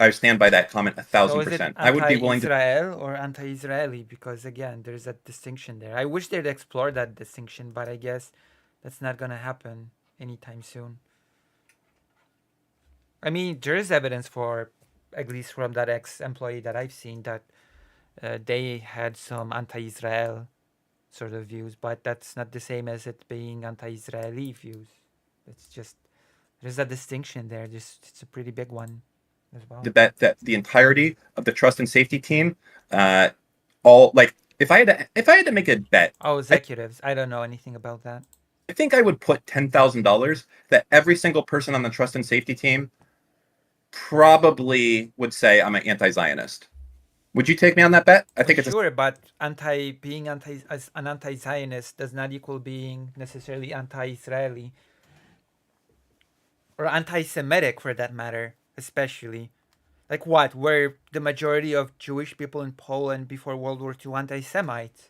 I stand by that comment 1,000%. I would be willing to. Anti-Israel or anti-Israeli? Because again, there's a distinction there. I wish they'd explore that distinction, but I guess that's not gonna happen anytime soon. I mean, there is evidence for, at least from that ex-employee that I've seen, that they had some anti-Israel sort of views, but that's not the same as it being anti-Israeli views. It's just there's a distinction there. It's a pretty big one as well. To bet that the entirety of the trust and safety team, all like if I had to make a bet, Oh, executives. I don't know anything about that. I think I would put $10,000 that every single person on the trust and safety team probably would say I'm an anti-Zionist. Would you take me on that bet? I think it's Sure, but being as an anti-Zionist does not equal being necessarily anti-Israeli or anti-Semitic for that matter, especially. Like what? Were the majority of Jewish people in Poland before World War II anti-Semites?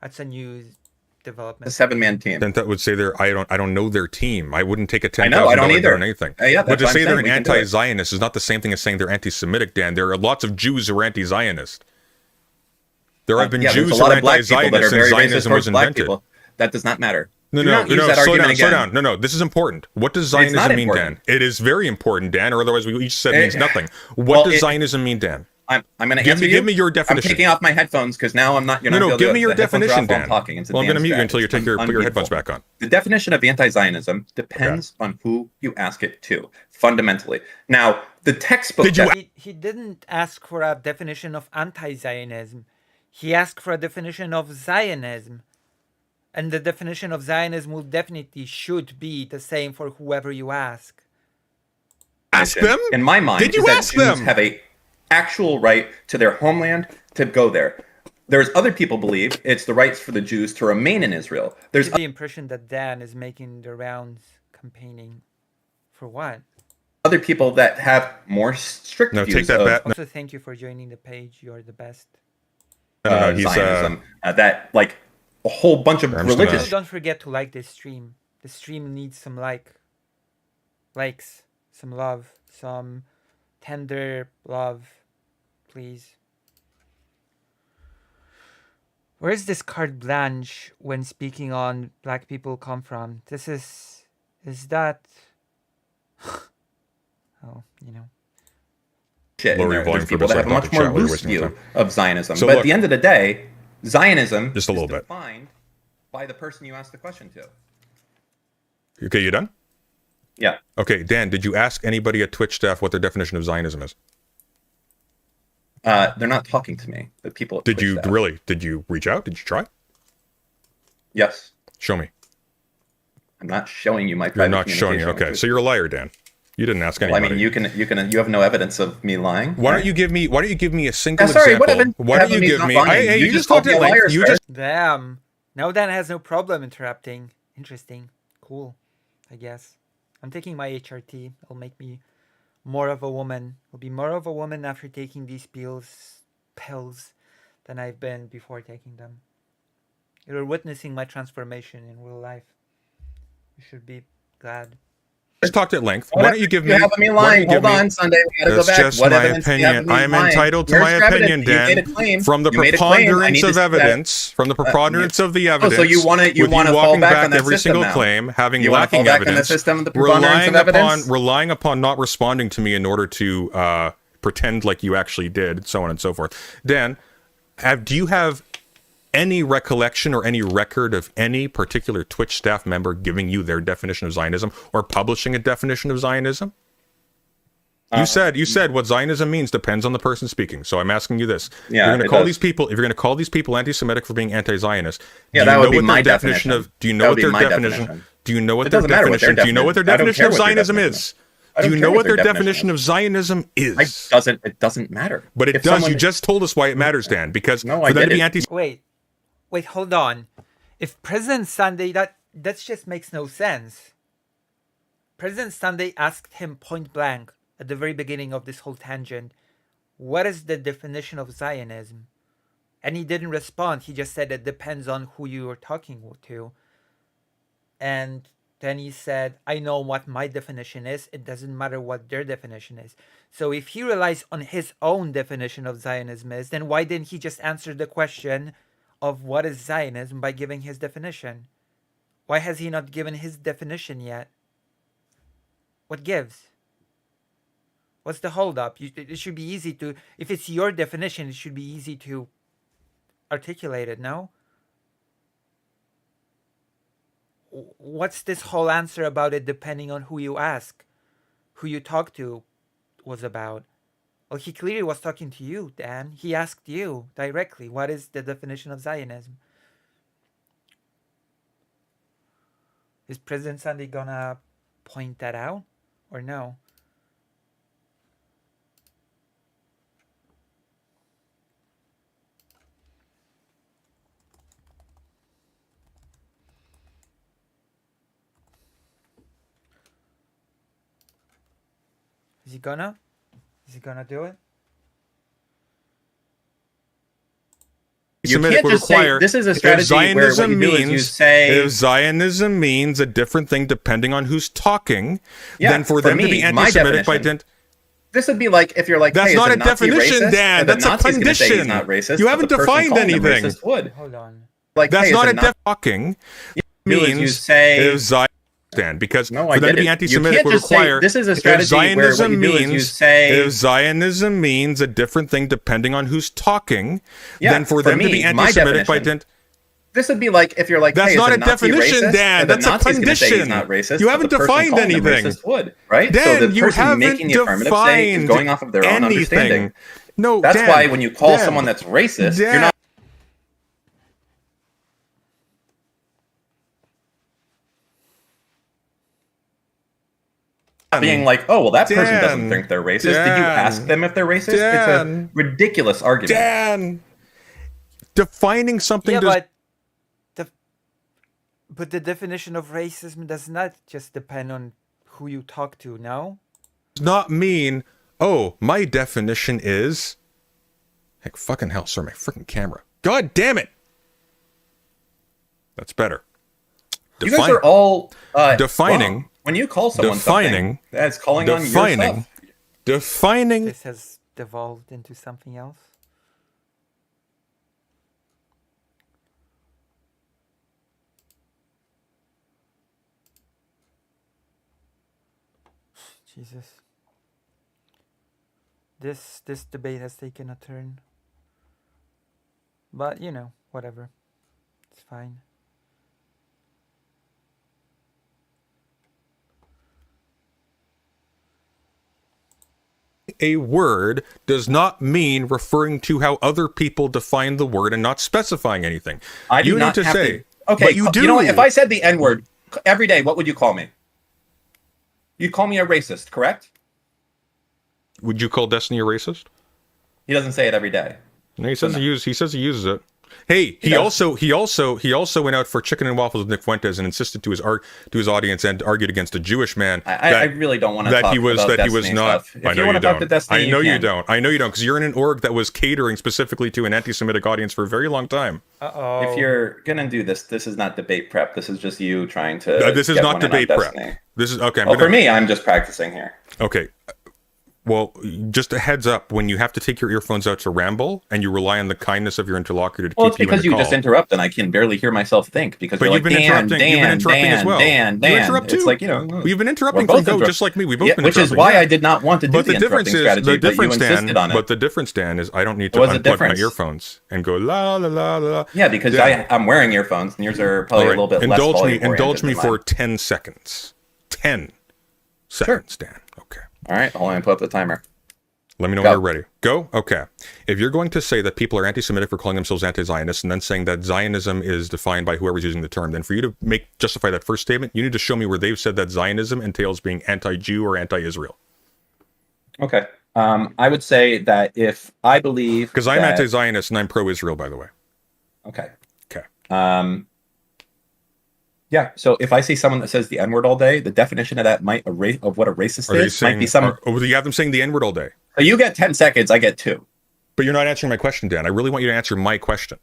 That's a new a development. 7-man team. Then that would say I don't know their team. I wouldn't take a I $10,000 know, I don't either. on anything. Yeah, But that's to what say I'm they're saying. an We can do it. anti-Zionist is not the same thing as saying they're anti-Semitic, Dan. There are lots of Jews who are anti-Zionist. There have been Yeah, there's Jews a who lot are of black people that anti-Zionist are since very racist Zionism was towards black invented. people. That does not matter. No, Do not use that slow argument down, slow again. down. No, this is important. What does not Zionism mean, important. Dan? It is very important, Dan, or otherwise we each said Eh, means nothing. What well, does it- Zionism mean, Dan? I'm going to Give answer me- you. give me your I'm definition. taking off my headphones because now I'm not. You're No, not. no, give me your the headphones are definition, off while Dan. I'm talking. It's Well, I'm going to advanced mute you until you strategy. put your Unmutable. headphones back on. The definition of anti-Zionism depends on who you ask it to, fundamentally. Now, the textbook. Did you that- He didn't ask for a definition of anti-Zionism. He asked for a definition of Zionism. And the definition of Zionism will definitely should be the same for whoever you ask. Ask them? In my mind, Did you is that ask Jews them? have a actual right to their homeland to go there. There's other people believe it's the rights for the Jews to remain in Israel. I There's get the impression that Dan is making the rounds campaigning. For what? other people that have more strict No, views take that of back. Also, thank you for joining the page. You're the best. No, he's Zionism. That like a whole bunch of I'm just religious. Also, don't forget to like this stream. The stream needs some likes, some love, some tender love, please. Where's this carte blanche when speaking on black people come from? This is that? Oh, you know. Shit in Lower there. your volume There's for people this, that have a I much thought the more chat, we were loose wasting your view time. of Zionism. So But look- at the end of the day, Zionism Just a little is bit. defined by the person you ask the question to. Okay, you done? Yeah. Okay, Dan, did you ask anybody at Twitch staff what their definition of Zionism is? They're not talking to me. The people. At Did Twitch you staff. really? Did you reach out? Did you try? Yes. Show me. I'm not showing you my You're private not showing you. communication with Okay, Twitch. so you're a liar, Dan. You didn't ask Well, I anybody. mean, you have no evidence of me lying. Why right? don't you give me? Why don't you give me a single Sorry, what example? evidence do Why you don't have you of me give not me? lying? Hey, You you just just called called it me a length. liar, You sir. just Damn. Now Dan has no problem interrupting. Interesting. Cool. I guess. I'm taking my HRT. It'll make me more of a woman. I'll be more of a woman after taking these pills than I've been before taking them. You're witnessing my transformation in real life. You should be glad. just talked at length. What Why don't you give me? have me why don't lying? you give Hold me- on, Sunday. We gotta That's go back. just What my evidence do you have opinion. of me I am lying? entitled to Where's my your evidence? opinion, You Dan. made a claim. From the You made a claim. I preponderance need to of see that. evidence, from the preponderance of the evidence. so you wanna- you with wanna fall walking back back on that every system single now? claim, having You wanna lacking fall back on the evidence, system of the preponderance of evidence? relying upon not responding to me in order to pretend like you actually did, so on and so forth. Dan, do you have any recollection or any record of any particular Twitch staff member giving you their definition of Zionism or publishing a definition of Zionism? You said what Zionism means depends on the person speaking. So I'm asking you this: Yeah, you're going to it call does. these people. If you're going to call these people anti-Semitic for being anti-Zionist, Yeah, do that you would know be what my their definition definition. of? Do you That know would what be their my definition? definition. Do you know what It their doesn't matter what their definition? Do you know what their definition is. I definition don't of care what their Zionism definition is? I Do don't you care know what what their their definition definition of Zionism is? It doesn't matter. But it If does. someone- You just told us why it matters, Dan. Because No, for I them to be didn't. anti, Wait, hold on. If President Sunday, that just makes no sense. President Sunday asked him point blank at the very beginning of this whole tangent, what is the definition of Zionism? And he didn't respond. He just said it depends on who you are talking to. And then he said, I know what my definition is. It doesn't matter what their definition is. So if he relies on his own definition of Zionism is, then why didn't he just answer the question of what is Zionism by giving his definition? Why has he not given his definition yet? What gives? What's the holdup? It should be easy to, if it's your definition, it should be easy to articulate it, no? What's this whole answer about it depending on who you ask, who you talk to was about? Well, he clearly was talking to you, Dan. He asked you directly, what is the definition of Zionism? Is President Sunday gonna point that out or no? Is he gonna? Is he gonna do it? You Semitic can't would just say require this is a if strategy where what Zionism you do is you means say if Zionism means a different thing depending on who's talking, Yeah, then for for them to me, be my anti-Semitic by definition- dent. this would be like if you're like, That's hey, not is a Nazi definition, racist? Dan. And the That's a Nazi's gonna say he's condition. not racist, You but haven't the person defined calling him anything. racist would. Hold on. Like, That's hey, not is a Nazi- talking. It do is you means say- if Zionism stand because No, for I them to be didn't. anti-Semitic You can't would just say- require this is a if strategy where what Zionism you do is you means say- if Zionism means a different thing depending on who's talking, Yeah, then for for them to me, be my anti-Semitic by definition- dent. This would be like if you're like, That's hey, not is a Nazi definition, racist? Dan. And the That's a Nazi's gonna say he's condition. not racist, You but haven't the person defined calling him anything. racist would, right? Dan, so the you person haven't making the affirmative say is defined going off of their own understanding. anything. No, That's Dan, why when you call Dan, someone that's racist, Dan, you're not being like, oh, well, that person doesn't Dan, think they're racist. Did you Dan, ask them if they're racist? It's Dan, a ridiculous argument. Dan, defining something Yeah, does but the definition of racism does not just depend on who you talk to, no? not mean, oh, my definition is. Heck, fucking hell, sir, my freaking camera. God damn it! That's better. You guys are all defining- wrong. When you call someone defining- something, that's calling on your defining, stuff. defining. This has devolved into something else. Jesus. This debate has taken a turn. But you know, whatever. It's fine. A word does not mean referring to how other people define the word and not specifying anything. I do You not need to have say, okay, but you do. You know what? If I said the N word every day, what would you call me? You'd call me a racist, correct? Would you call Destiny a racist? He doesn't say it every day. No, he says no. he says he uses it. Hey, he does. also went out for chicken and waffles with Nick Fuentes and insisted to his audience and argued against a Jewish man. I really don't want to that talk he was about that he was Destiny not. stuff. If I know you want you to talk to don't. Destiny, I know you can. don't. I know you don't because you're in an org that was catering specifically to an anti-Semitic audience for a very long time. Uh-oh. If you're gonna do this, this is not debate prep. This is just you trying to. This is get not one in on debate prep. Destiny. This is okay. Well, for me, I'm just practicing here. Okay. Well, just a heads up, when you have to take your earphones out to ramble and you rely on the kindness of your interlocutor to Well, it's keep you in because the you call. just interrupt and I can barely hear myself think because But you're you've like, been Dan, interrupting. Dan, You've been interrupting Dan, as well. Dan, You Dan. interrupt too. It's like, We've been interrupting we're from both go, interrupt- just like me. We've both yeah, been which is interrupting. why Yeah. I did not want to do But the the difference interrupting is strategy, but you insisted on it. But the difference, Dan, is I don't need to What's the unplug my difference? earphones and go la la la la la. Yeah, because Yeah. I'm wearing earphones and yours are probably All a little bit less indulge me. volume Indulge me oriented than for mine. 10 seconds. 10 seconds, Dan. Okay. All right, hold on, put up the timer. Let me know Go. when you're ready. Go? Okay. If you're going to say that people are anti-Semitic for calling themselves anti-Zionists and then saying that Zionism is defined by whoever's using the term, then for you to justify that first statement, you need to show me where they've said that Zionism entails being anti-Jew or anti-Israel. Okay. I would say that if I believe Because I'm that- anti-Zionist and I'm pro-Israel, by the way. Okay. Okay. Yeah. So if I see someone that says the N word all day, the definition of that of what a racist Are they is might saying? be some. Do you have them saying the N-word all day? So you get 10 seconds, I get 2. But you're not answering my question, Dan. I really want you to answer my question.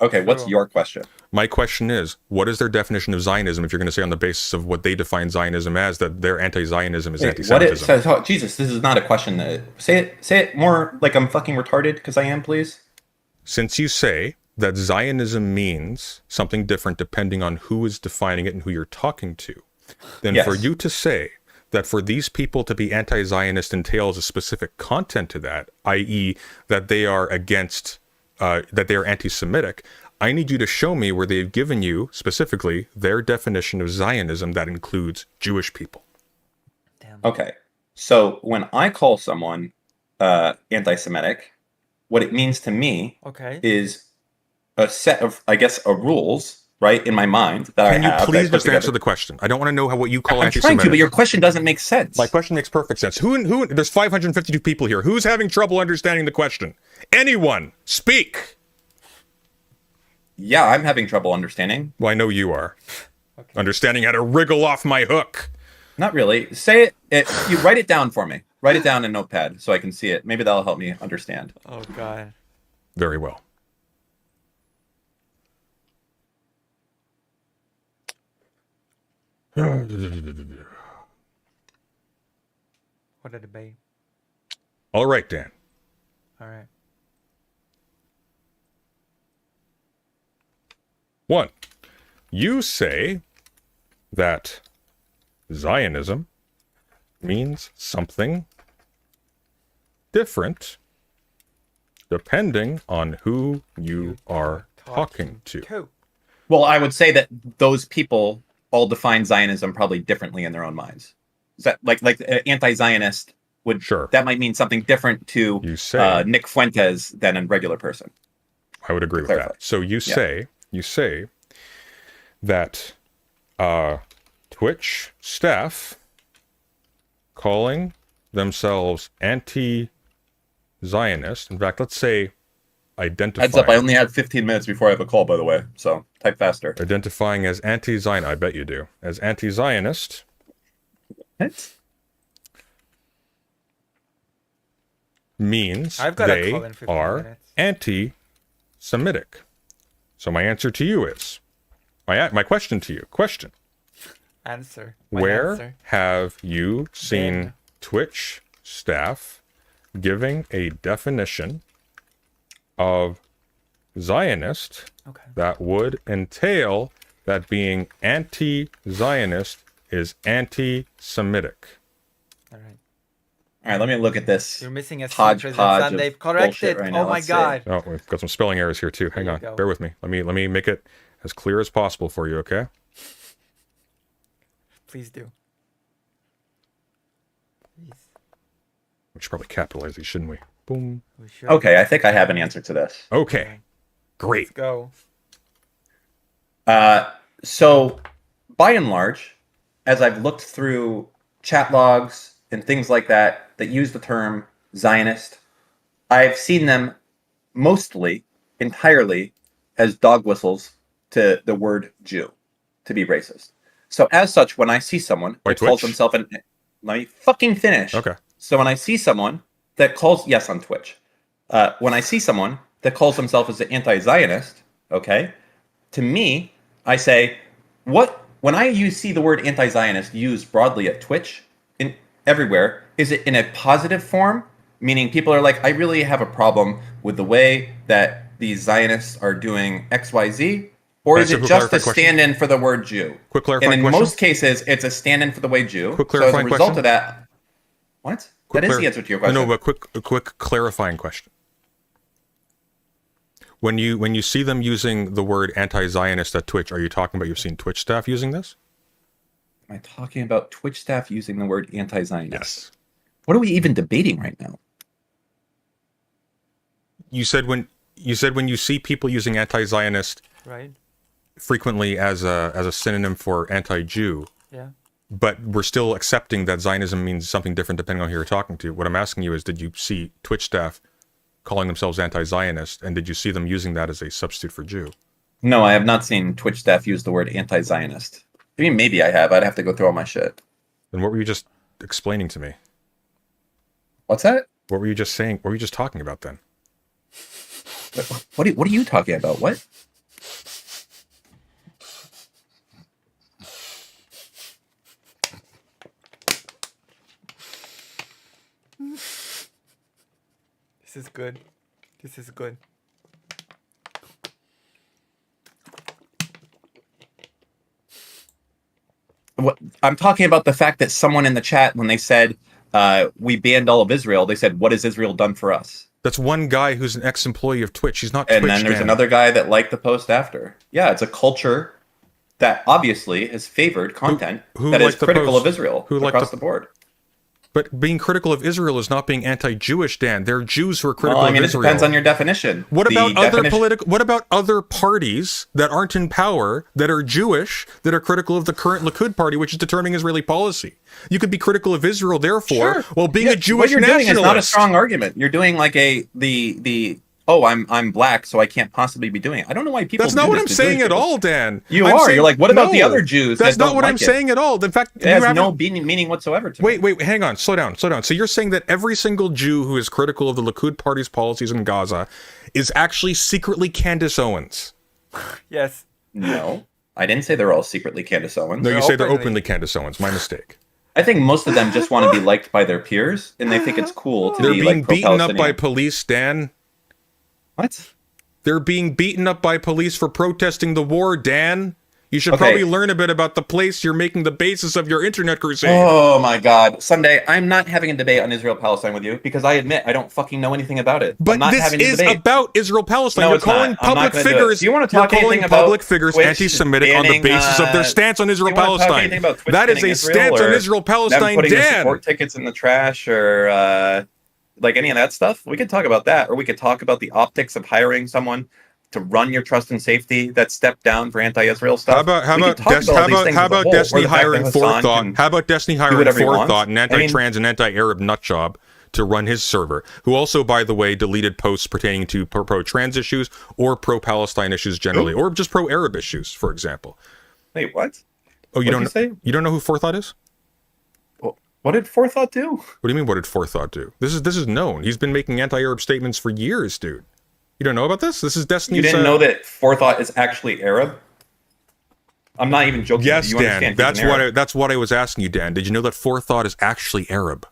Okay. What's Sure. your question? My question is, what is their definition of Zionism if you're going to say on the basis of what they define Zionism as, that their anti-Zionism is Wait, anti-Semitism? what it says? Oh, Jesus, this is not a question. Say it more like I'm fucking retarded because I am, please. Since you say that Zionism means something different depending on who is defining it and who you're talking to, then Yes. for you to say that for these people to be anti-Zionist entails a specific content to that, i.e. that they are against, that they are anti-Semitic, I need you to show me where they've given you, specifically, their definition of Zionism that includes Jewish people. Damn. Okay. So when I call someone anti-Semitic, what it means to me Okay. is a set of, I guess, rules, right, in my mind that Can I you have. that I please put just answer together. the question? I don't want to know what you call I'm trying anti-Semitic. to, but your question doesn't make sense. My question makes perfect sense. Who? There's 552 people here. Who's having trouble understanding the question? Anyone? Speak. Yeah, I'm having trouble understanding. Well, I know you are. Okay. Understanding how to wriggle off my hook. Not really. Say it. You write it down for me. Write it down in Notepad so I can see it. Maybe that'll help me understand. Oh God. Very well. What a debate. All right, Dan. All right. 1. You say that Zionism means something different depending on who you are talking to. Well, I would say that those people all define Zionism probably differently in their own minds. Is that like anti-Zionist would Sure. that might mean something different to You say Nick Fuentes than a regular person. I would agree with clarify. that. So you say that Twitch staff calling themselves anti-Zionist. In fact, let's say Heads up, I only had 15 minutes before I have a call, by the way, so type faster. identifying as anti-Zionist. I bet you do. As anti-Zionist means I've got a they call in 15 are minutes. anti-Semitic. So my answer to you is, my question to you, Answer. where Answer. have you seen Ben. Twitch staff giving a definition of Zionist Okay. that would entail that being anti-Zionist is anti-Semitic? All right. All right, let me look at this. You're missing a C, Hodgepodge President of Sunday. bullshit Corrected. right now. Oh my Let's see. God. Oh, we've got some spelling errors here too. Hang There you on, go. bear with me. Let me make it as clear as possible for you. Okay. Please do. Please. We should probably capitalize these, shouldn't we? Boom. We should. Okay, I think I have an answer to this. Okay. Great. Let's go. So, by and large, as I've looked through chat logs and things like that that use the term Zionist, I've seen them mostly, entirely, as dog whistles to the word Jew, to be racist. So, as such, when I see someone Why that calls Twitch? himself an... Let me fucking finish. Okay. So when I see someone that calls... Yes, on Twitch. When I see someone that calls himself as an anti-Zionist, okay, to me, I say, what... When see the word anti-Zionist used broadly at Twitch, in everywhere, is it in a positive form? Meaning people are like, I really have a problem with the way that these Zionists are doing XYZ? Or is That's a it quick just a clarifying question. stand-in for the word Jew? Quick And clarifying in question. most cases, it's a stand-in for the way Jew. Quick So as a clarifying result question. of that... What? Quick That is clar- the answer to your question. No, but a quick clarifying question. When you see them using the word anti-Zionist at Twitch, are you talking about you've seen Twitch staff using this? Am I talking about Twitch staff using the word anti-Zionist? Yes. What are we even debating right now? You said when you see people using anti-Zionist Right? frequently as a synonym for anti-Jew, Yeah. but we're still accepting that Zionism means something different depending on who you're talking to. What I'm asking you is, did you see Twitch staff calling themselves anti-Zionist, and did you see them using that as a substitute for Jew? No, I have not seen Twitch staff use the word anti-Zionist. I mean, maybe I have. I'd have to go through all my shit. Then what were you just explaining to me? What's that? What were you just saying? What were you just talking about then? What are you talking about? What? This is good. This is good. What? I'm talking about the fact that someone in the chat, when they said we banned all of Israel, they said, "What has Israel done for us?" That's one guy who's an ex-employee of Twitch. He's not And Twitch. then there's Dan. another guy that liked the post after. Yeah, it's a culture that obviously has favored content who that is liked the critical post? of Israel Who liked across the- the board. But being critical of Israel is not being anti-Jewish, Dan. There are Jews who are critical Well, I mean, of it Israel. depends on your definition. What The about other definition- political? What about other parties that aren't in power that are Jewish that are critical of the current Likud party, which is determining Israeli policy? You could be critical of Israel, therefore, while being a Jewish what you're nationalist. doing is not a strong argument. You're doing like I'm black, so I can't possibly be doing it. I don't know why people. That's not do what this I'm to saying Jewish at people. all, Dan. You I'm are. saying- You're like, what about the No, other Jews? That's that not don't what I'm like it? saying at all. In fact, It has you haven't- no meaning whatsoever to me. Wait, hang on, slow down. So you're saying that every single Jew who is critical of the Likud party's policies in Gaza is actually secretly Candace Owens? Yes. No, I didn't say they're all secretly Candace Owens. No, you They're say they're openly- openly Candace Owens. My mistake. I think most of them just want to be liked by their peers, and they think it's cool to They're be being like beaten up by pro-Palestinian. police, Dan. What? They're being beaten up by police for protesting the war, Dan. You should Okay. probably learn a bit about the place you're making the basis of your internet crusade. Oh my God, Sunday! I'm not having a debate on Israel-Palestine with you because I admit I don't fucking know anything about it. I'm But not this having a is debate. about Israel-Palestine. No, You're it's not. calling I'm not public gonna do it. figures. Do you wanna talk you're calling anything about public figures Twitch anti-Semitic on the banning, basis of their stance on you wanna talk Israel-Palestine. anything about Twitch That is banning a Israel stance on or Israel-Palestine, them putting their Dan. support tickets in the trash or like any of that stuff? We could talk about that, or we could talk about the optics of hiring someone to run your trust and safety that stepped down for anti-Israel stuff. How about We could talk all these things as a whole, or Destiny the fact that hiring Hassan forethought? can How about Destiny hiring whatever he wants? forethought, an I mean- anti-trans and anti-Arab nutjob to run his server, who also, by the way, deleted posts pertaining to pro-trans issues or pro-Palestine issues generally, or just pro-Arab issues, for example. Wait, what? Oh, you What'd don't you say? you don't know who forethought is? What did forethought do? What do you mean? What did forethought do? This is known. He's been making anti-Arab statements for years, dude. You don't know about this? This is Destiny's. You didn't know that forethought is actually Arab? I'm not even joking. Yes, you Dan. understand he's an Arab. That's what I was asking you, Dan. Did you know that forethought is actually Arab?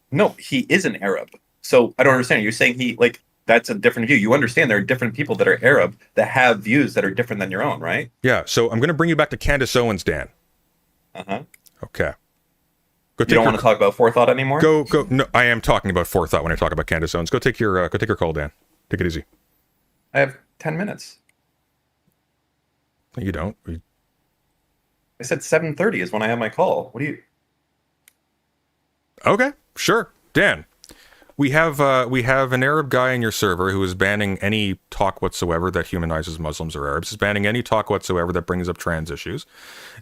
No, he is an Arab. So I don't understand. You're saying that's a different view. You understand there are different people that are Arab that have views that are different than your own, right? Yeah. So I'm going to bring you back to Candace Owens, Dan. Uh-huh. Okay. You don't want to talk about forethought anymore? Go. No, I am talking about forethought when I talk about Candace Owens. Go take your call, Dan. Take it easy. I have 10 minutes. You don't. I said 7:30 is when I have my call. What do you... Okay, sure. Dan, we have an Arab guy in your server who is banning any talk whatsoever that humanizes Muslims or Arabs. He's banning any talk whatsoever that brings up trans issues.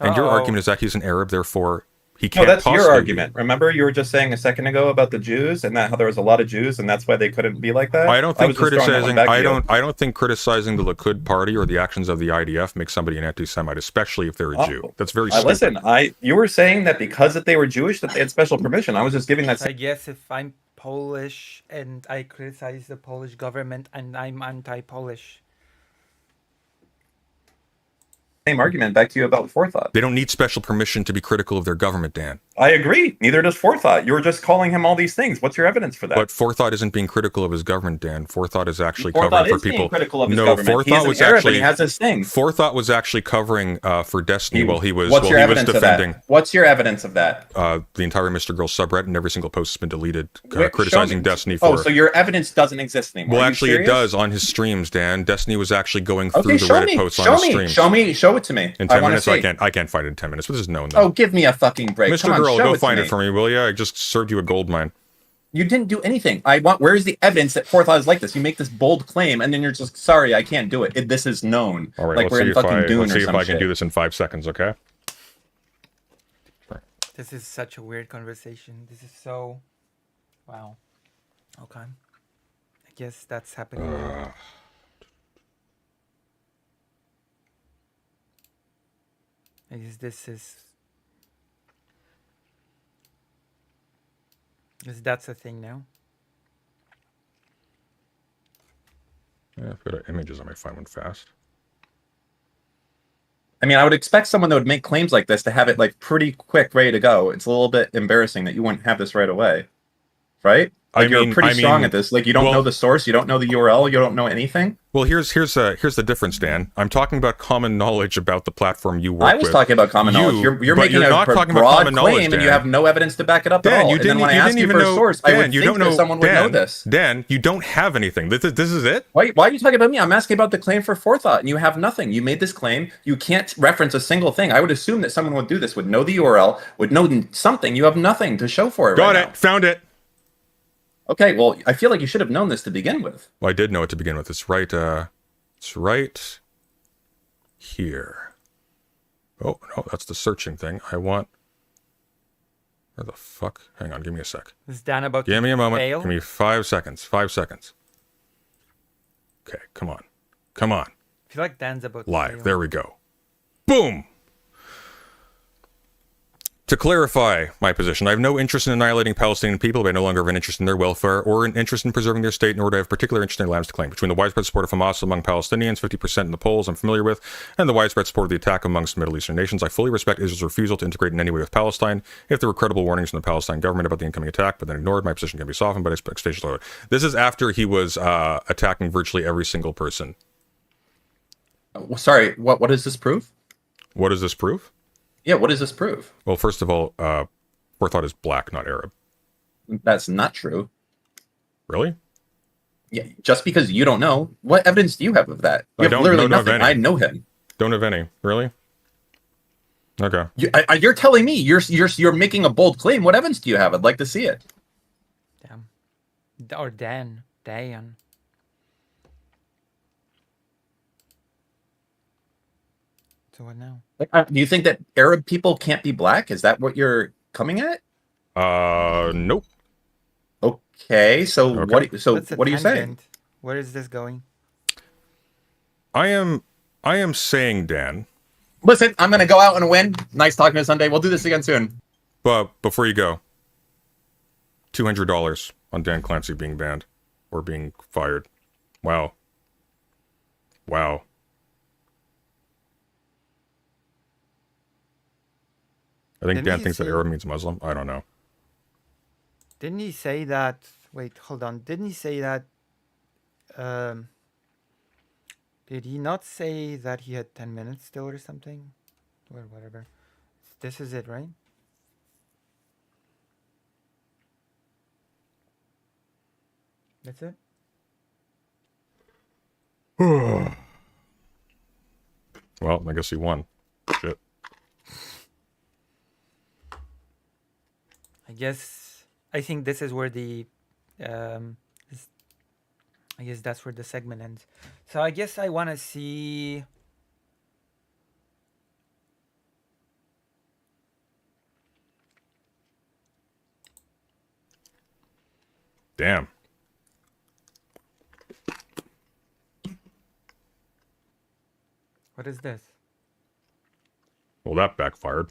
And your argument is that he's an Arab, therefore he can't. No, that's your possibly argument. Remember, you were just saying a second ago about the Jews and that how there was a lot of Jews and that's why they couldn't be like that. I don't think criticizing. I don't. don't think criticizing the Likud party or the actions of the IDF makes somebody an anti-Semite, especially if they're a Jew. That's very stupid. Listen, you were saying that because that they were Jewish that they had special permission. I was just giving that. I guess if I'm Polish and I criticize the Polish government and I'm anti-Polish. Same argument back to you about forethought. They don't need special permission to be critical of their government, Dan. I agree. Neither does forethought. You were just calling him all these things. What's your evidence for that? But forethought isn't being critical of his government, Dan. Forethought is actually Forethought covering is for people. being critical of his No, government. forethought He's was an Arab actually and he has this thing. Forethought was actually covering for Destiny while he was What's your he was evidence defending. of that? What's your evidence of that? The entire Mr. Girl subreddit and every single post has been deleted, Wait, criticizing show me. Destiny for. Oh, so your evidence doesn't exist anymore. Well, Are you actually, it serious? does on his streams, Dan. Destiny was actually going through Okay, the show Reddit me. posts on Show his me. streams. Show it to me. In I 10 want to minutes, see. I can't find it in 10 minutes, but this is known. Oh, give me a fucking break. Mr. Come on, Girl, show go it to find me. it for me, will you? I just served you a gold mine. You didn't do anything. Where's the evidence that forethought is like this? You make this bold claim, and then you're just sorry, I can't do it. This is known. All right, like let's we're see in if fucking Dune let's see or if some I can shit. do this in 5 seconds, okay? This is such a weird conversation. This is so... Wow. Okay. I guess that's happening now. I guess this is... That's a thing now. Yeah, I've got images. I might find one fast. I mean, I would expect someone that would make claims like this to have it like pretty quick, ready to go. It's a little bit embarrassing that you wouldn't have this right away, right? Like you're pretty strong at this. Like you don't know the source, you don't know the URL, you don't know anything. Well, here's the difference, Dan. I'm talking about common knowledge about the platform you work with. I was talking about common knowledge. You're making a not talking about broad common claim, knowledge, and you have no evidence to back it up at Dan, all. you And didn't, then when I you ask didn't you even for know. a source, Dan, I would you think don't know. that someone would know this. Dan, you don't have anything. This is it. Why are you talking about me? I'm asking about the claim for forethought, and you have nothing. You made this claim. You can't reference a single thing. I would assume that someone would do this, would know the URL, would know something. You have nothing to show for it. Got right it. now. Found it. Okay, well, I feel like you should have known this to begin with. Well, I did know it to begin with. It's right. It's right here. Oh no, that's the searching thing. I want. Where the fuck? Hang on. Give me a sec. Is Dan about Give to me a moment. fail? Give me 5 seconds. 5 seconds. Okay, come on. Come on. I feel like Dan's about to Live. fail. There we go. Boom! To clarify my position, I have no interest in annihilating Palestinian people, but I no longer have an interest in their welfare or an interest in preserving their state, nor do I have particular interest in their lands to claim. Between the widespread support of Hamas among Palestinians, 50% in the polls I'm familiar with, and the widespread support of the attack amongst Middle Eastern nations, I fully respect Israel's refusal to integrate in any way with Palestine. If there were credible warnings from the Palestine government about the incoming attack, but then ignored, my position can be softened, but I expect stages lower. This is after he was attacking virtually every single person. Sorry, what does this prove? What does this prove? Yeah, what does this prove? Well, first of all, forethought is black, not Arab. That's not true. Really? Yeah, just because you don't know, what evidence do you have of that? You I have don't literally know of nothing. any. I know him. Don't have any. Really? Okay. You're telling me you're making a bold claim. What evidence do you have? I'd like to see it. Damn. Or Dan. So what now? Do you think that Arab people can't be black? Is that what you're coming at? Nope. Okay, so Okay. what are you saying? tangent. Where is this going? I am saying, Dan, Listen, I'm gonna go out and win. Nice talking to you Sunday. We'll do this again soon. but before you go, $200 on Dan Clancy being banned or being fired. Wow. Wow. I think Didn't Dan he thinks that say- Arab means Muslim. I don't know. Didn't he say that? Wait, hold on. Didn't he say that? Did he not say that he had 10 minutes still or something? Or whatever. This is it, right? That's it. Well, I guess he won. Shit. I think this is where the I guess that's where the segment ends. So I guess I want to see. Damn. What is this? Well, that backfired.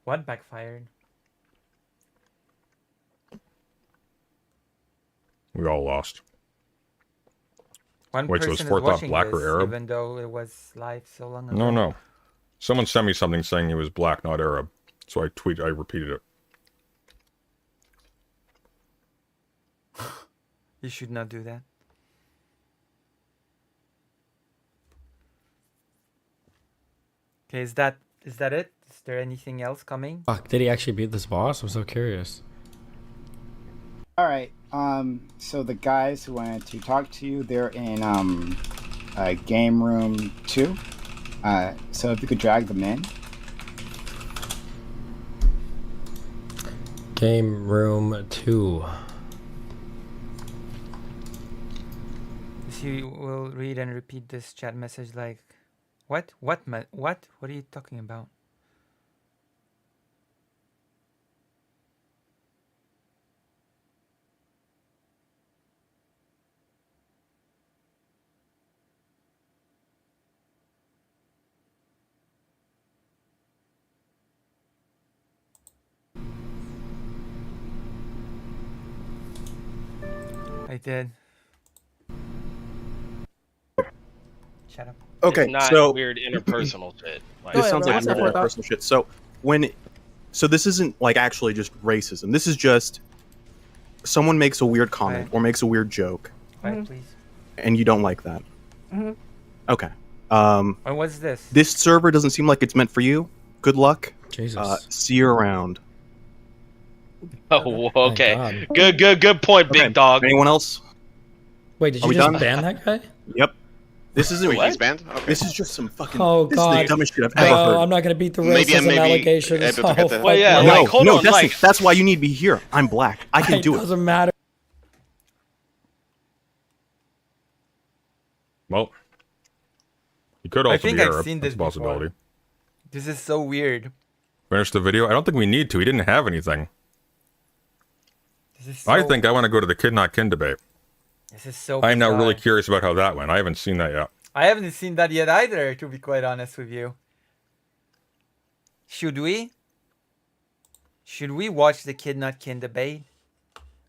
What backfired? We all lost. One Wait, so person it's is fourth off watching black or this, Arab? even though it was live so long ago. No, no. Someone sent me something saying he was black, not Arab. So I repeated it. You should not do that. Okay, is that it? Is there anything else coming? Fuck, did he actually beat this boss? I'm so curious. All right. So the guys who wanted to talk to you, they're in game room 2. So if you could drag them in. Game room 2. You will read and repeat this chat message like, what? What? What are you talking about? I did. Shut up. Okay, It's not so weird interpersonal shit. Like, this ahead, sounds like Ross, weird I thought- interpersonal shit. So this isn't like actually just racism. This is just someone makes a weird comment Right. or makes a weird joke, Quiet, please. and you don't like that. Mhm. Okay. And what's this? This server doesn't seem like it's meant for you. Good luck. Jesus. See you around. oh, okay. God. Good point, Okay, big dog. Anyone else? Wait, did Are you we just done? ban that guy? Yep. This isn't. Wait, he's banned? Okay. This is just some fucking. Oh, this is God. the dumbest shit I've ever No, heard. I'm not gonna beat the Maybe I'm racism allegations. able to get that. Well, yeah, No, like, hold no, on, Destiny, like- that's why you need to be here. I'm black. I can do It it. doesn't matter. Well, he could I also think be I've Arab. seen That's this a possibility. before. This is so weird. Finish the video? I don't think we need to. He didn't have anything. This is so, I think I want to go to the kid not kin debate. this is so I'm now really bizarre. curious about how that went. I haven't seen that yet. I haven't seen that yet either, to be quite honest with you. Should we? Should we watch the Kid Not Kin debate?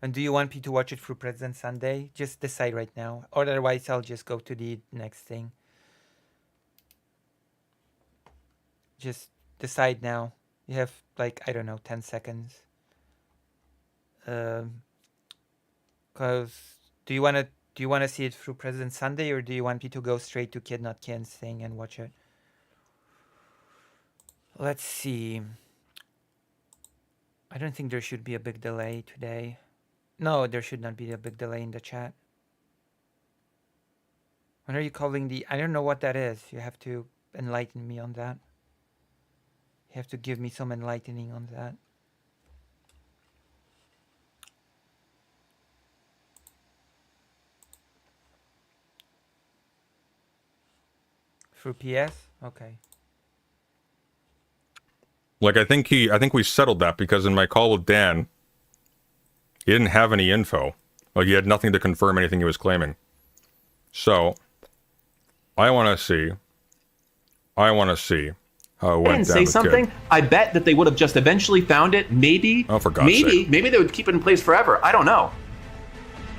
And do you want me to watch it through President Sunday? Just decide right now. Otherwise, I'll just go to the next thing. Just decide now. You have, like, I don't know, 10 seconds. Cause do you wanna see it through President Sunday, or do you want me to go straight to Kid Not Kin's thing and watch it? Let's see. I don't think there should be a big delay today. No, there should not be a big delay in the chat. When are you calling the... I don't know what that is. You have to enlighten me on that. You have to give me some enlightening on that. Through PS? Okay. Like I think we settled that because in my call with Dan, he didn't have any info. Like he had nothing to confirm anything he was claiming. So I want to see how it went And down say with something. Kid. I bet that they would have just eventually found it. Maybe. Oh, for God's sake. Maybe they would keep it in place forever. I don't know.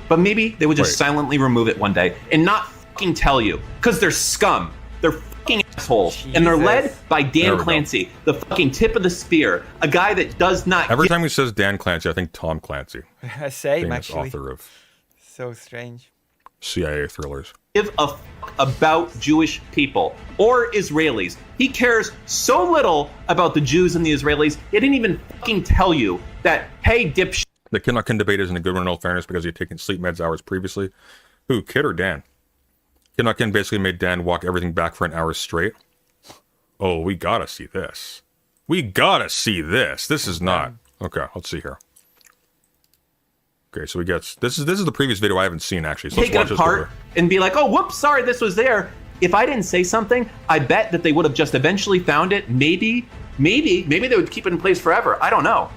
But maybe they would just Wait. silently remove it one day and not fucking tell you, because they're scum. They're fucking assholes, and they're led Jesus. by There Dan we go. Clancy, the fucking tip of the spear, a guy that does not Every time he says Dan Clancy, I think Tom Clancy, Same, famous actually. author of So strange. CIA thrillers. give a fuck about Jewish people or Israelis. He cares so little about the Jews and the Israelis, he didn't even fucking tell you that, hey, dipshit, The Kinlock debate isn't a good one in all fairness because he had taken sleep meds hours previously. Who, Kid or Dan? Kinlock basically made Dan walk everything back for an hour straight. Oh, we gotta see this. We gotta see this. This is not... Okay, let's see here. Okay, so we get... This is the previous video I haven't seen, actually. So Take it apart and be like, oh, whoops, sorry, this was there. If I didn't say something, I bet that they would have just eventually found it. Maybe they would keep it in place forever. I don't know.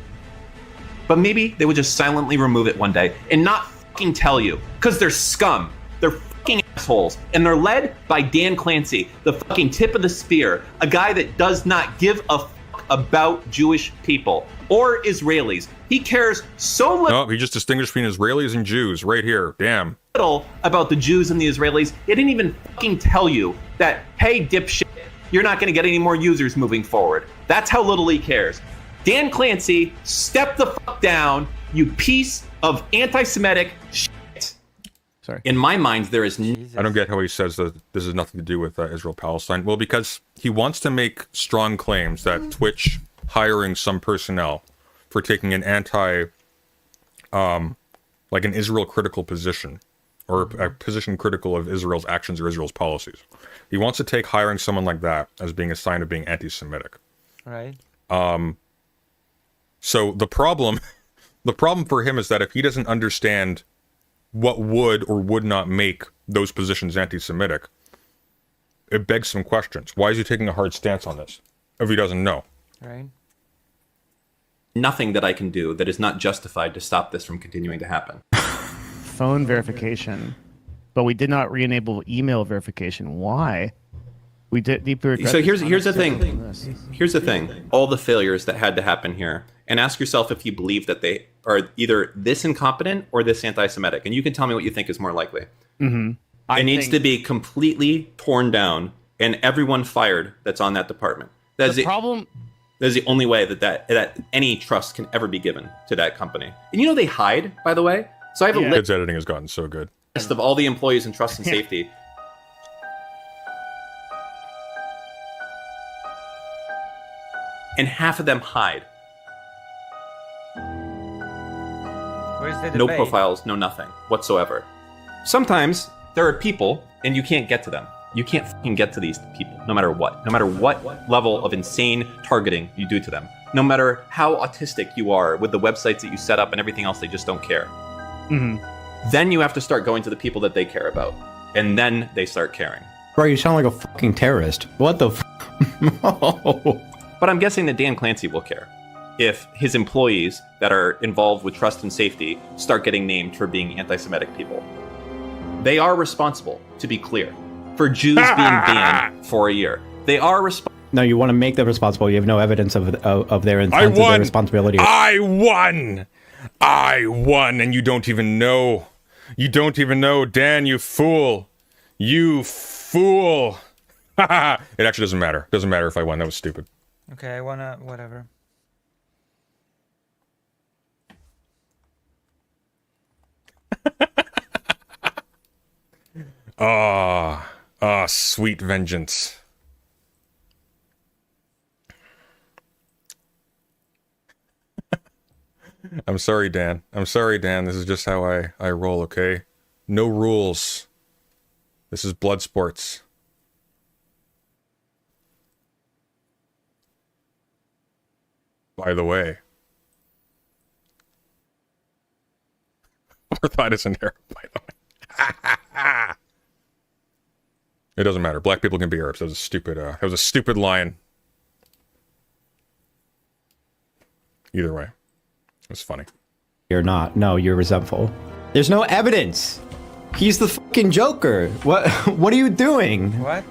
But maybe they would just silently remove it one day and not fucking tell you. Because they're scum. They're fucking assholes. And they're led by Dan Clancy, the fucking tip of the spear. A guy that does not give a fuck about Jewish people or Israelis. He cares so little. No, he just distinguished between Israelis and Jews right here. Damn. About the Jews and the Israelis. It didn't even fucking tell you that, hey, dipshit, you're not going to get any more users moving forward. That's how little he cares. Dan Clancy, step the fuck down, you piece of anti-Semitic shit. Sorry. In my mind, there is I don't get how he says that this has nothing to do with Israel-Palestine. Well, because he wants to make strong claims that Twitch hiring some personnel for taking an like an Israel-critical position, or a position critical of Israel's actions or Israel's policies. He wants to take hiring someone like that as being a sign of being anti-Semitic. Right. So the problem for him is that if he doesn't understand what would or would not make those positions anti-Semitic, it begs some questions. Why is he taking a hard stance on this if he doesn't know? Right. nothing that I can do that is not justified to stop this from continuing to happen. Phone verification, but we did not re-enable email verification. Why? We did deeply regret. So here's the thing. Here's the thing. All the failures that had to happen here, and ask yourself if you believe that they are either this incompetent or this anti-Semitic, and you can tell me what you think is more likely. Mm-hmm. It needs to be completely torn down and everyone fired that's on that department. That's the problem. That's the only way that any trust can ever be given to that company. And you know they hide, by the way. So I have a Kids editing has gotten so good. list of all the employees in trust and safety. And half of them hide. Where's the No debate? profiles, no nothing whatsoever. Sometimes there are people and you can't get to them. You can't fucking get to these people, no matter what level of insane targeting you do to them. No matter how autistic you are with the websites that you set up and everything else, they just don't care. Mm-hmm. Then you have to start going to the people that they care about. And then they start caring. Bro, you sound like a fucking terrorist. What the But I'm guessing that Dan Clancy will care if his employees that are involved with trust and safety start getting named for being anti-Semitic people. They are responsible, to be clear, for Jews being banned for a year. They are responsible. No, you want to make them responsible. You have no evidence of their intent of their responsibility. I won, and you don't even know. You don't even know, Dan. You fool. You fool. It actually doesn't matter. Doesn't matter if I won. That was stupid. Okay, I wanna whatever. Sweet vengeance. I'm sorry, Dan. I'm sorry, Dan. This is just how I roll, okay? No rules. This is blood sports. By the way. Or thought it's an Arab, by the way. It doesn't matter. Black people can be Arabs. That was a stupid line. Either way. It was funny. You're not. No, you're resentful. There's no evidence. He's the fucking Joker. What are you doing? What?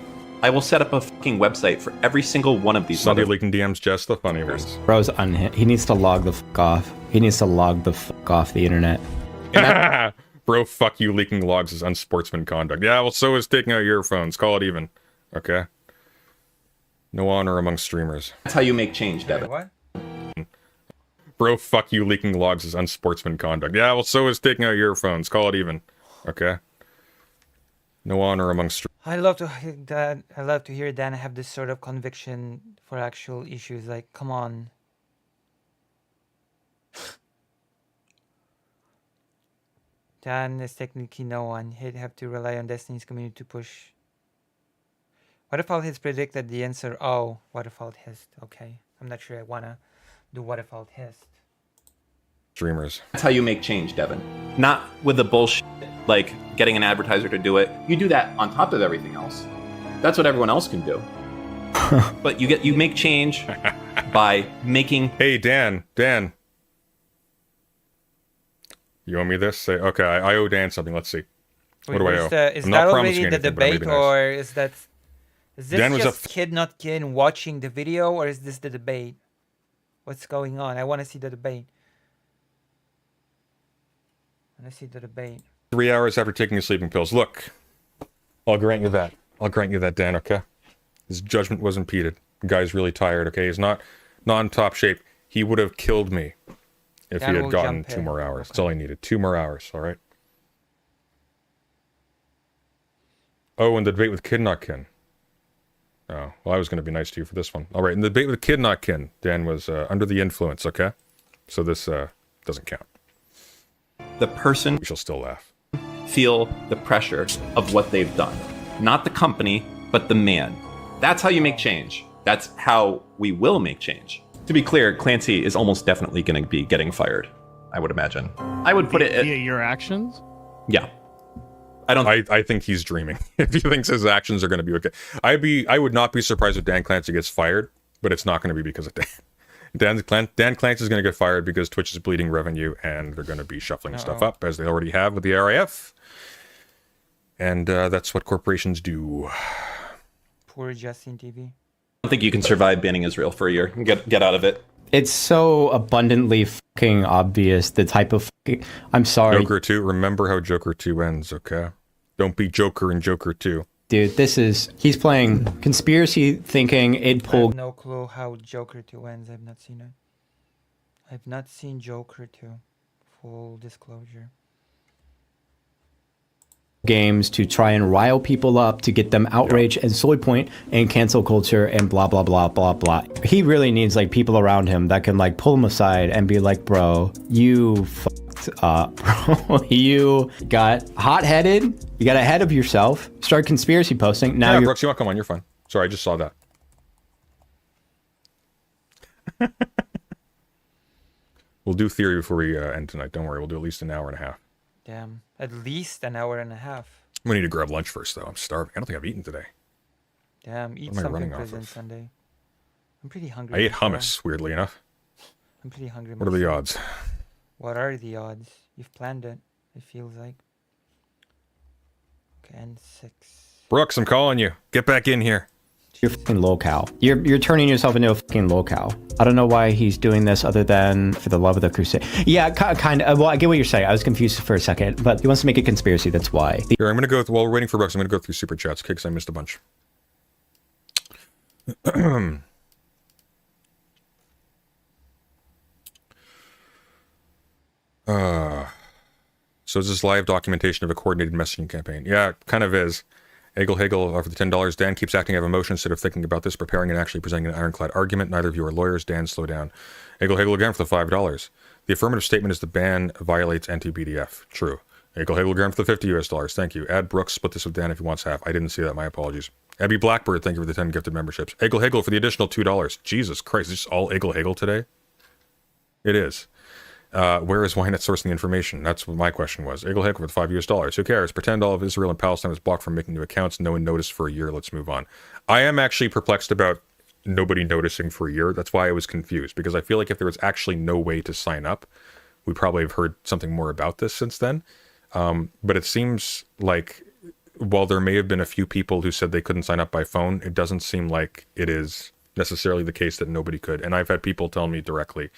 I will set up a fucking website for every single one of these. Sunday leaking DMs, just the funny ones. Bro's unhit. He needs to log the fuck off. He needs to log the fuck off the internet. Bro, fuck you, leaking logs is unsportsman conduct. Yeah, well, so is taking out earphones. Call it even. Okay? No honor among streamers. That's how you make change, Devin. What? Bro, fuck you, leaking logs is unsportsman conduct. Yeah, well, so is taking out earphones. Call it even. Okay? No honor among streamers. I love to hear that. I love to hear Dan have this sort of conviction for actual issues. Like, come on. Dan is technically no one. He'd have to rely on Destiny's community to push. Waterfall Hist predicted the answer. Oh, Waterfall Hist. Okay. I'm not sure I wanna do Waterfall Hist. Streamers. That's how you make change, Devin. Not with the bullshit like getting an advertiser to do it. You do that on top of everything else. That's what everyone else can do. But you make change by making. Hey, Dan. You owe me this? Say, okay, I owe Dan something. Let's see. What do I owe? Is I'm that not already promising the anything, but I'm debate, being nice. or is this Dan was just Kid Not Kid watching the video, or is this the debate? What's going on? I want to see the debate. I want to see the debate. 3 hours after taking his sleeping pills. Look, I'll grant you that. Dan, okay? His judgment was impeded. The guy's really tired, okay? He's not in top shape. He would have killed me if Dan he will had gotten jump 2 in. more hours. Okay. That's all I needed. 2 more hours, all right? Oh, and the debate with Kid Not Kin. Oh, well, I was going to be nice to you for this one. All right, in the debate with Kid Not Kin, Dan was under the influence, okay? So this doesn't count. The person We shall still laugh. feel the pressure of what they've done. Not the company, but the man. That's how you make change. That's how we will make change. To be clear, Clancy is almost definitely going to be getting fired, I would imagine. I would put it Via your actions? yeah. I think he's dreaming. If he thinks his actions are going to be okay, I would not be surprised if Dan Clancy gets fired, but it's not going to be because of Dan. Dan Clancy is going to get fired because Twitch is bleeding revenue, and they're going to be shuffling stuff up as they already have with the RIF, and that's what corporations do. Poor Justin TV. I don't think you can survive banning Israel for a year and get out of it. It's so abundantly fucking obvious the type of I'm sorry, Joker 2. Remember how Joker 2 ends, okay? Don't be Joker in Joker 2. dude. He's playing conspiracy thinking. It I have pulled no clue how Joker 2 ends. I've not seen it. I've not seen Joker 2. Full disclosure. games to try and rile people up to get them outraged and soy point and cancel culture and blah blah blah blah blah. He really needs like people around him that can like pull him aside and be like, bro, you fucked up, bro. You got hot-headed. You got ahead of yourself. Start conspiracy posting. Now Yeah, you're Brooks, you want to come on? You're fine. Sorry, I just saw that. We'll do theory before we end tonight. Don't worry. We'll do at least an hour and a half. Damn. At least an hour and a half. I'm going to need to grab lunch first, though. I'm starving. I don't think I've eaten today. Damn. Eat What am I something running off Prison of? Sunday. I'm pretty hungry. I ate myself. hummus, weirdly enough. I'm pretty hungry. What are the myself. odds? What are the odds? You've planned it. It feels like. Okay, and 6. Brooks, I'm calling you. Get back in here. You're fucking lolcow. You're turning yourself into a fucking lolcow. I don't know why he's doing this other than for the love of the crusade. Yeah, kind of. Well, I get what you're saying. I was confused for a second, but he wants to make a conspiracy. That's why. Here, I'm going to go, while we're waiting for Brooks, I'm going to go through Super Chats, because I missed a bunch. So is this live documentation of a coordinated messaging campaign? Yeah, it kind of is. Egil Hagel for the $10. Dan keeps acting out of emotion instead of thinking about this, preparing and actually presenting an ironclad argument. Neither of you are lawyers. Dan, slow down. Egil Hagel again for the $5. The affirmative statement is the ban violates anti-BDF. True. Egil Hagel again for the $50 US. Thank you. Add Brooks. Split this with Dan if he wants half. I didn't see that. My apologies. Abby Blackbird, thank you for the 10 gifted memberships. Egil Hagel for the additional $2. Jesus Christ, is this all Egil Hagel today? It is. Where is Ynet sourcing the information? That's what my question was. Egil Hagel for the $5 US. Who cares? Pretend all of Israel and Palestine was blocked from making new accounts. No one noticed for a year. Let's move on. I am actually perplexed about nobody noticing for a year. That's why I was confused, because I feel like if there was actually no way to sign up, we probably have heard something more about this since then. But it seems like while there may have been a few people who said they couldn't sign up by phone, it doesn't seem like it is necessarily the case that nobody could. And I've had people tell me directly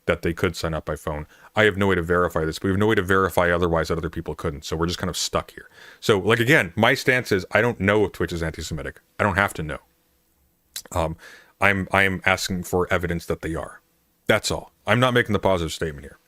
that they could sign up by phone. I have no way to verify this, but we have no way to verify otherwise that other people couldn't. So we're just kind of stuck here. So, like, again, my stance is I don't know if Twitch is anti-Semitic. I don't have to know. I'm asking for evidence that they are. That's all. I'm not making the positive statement here.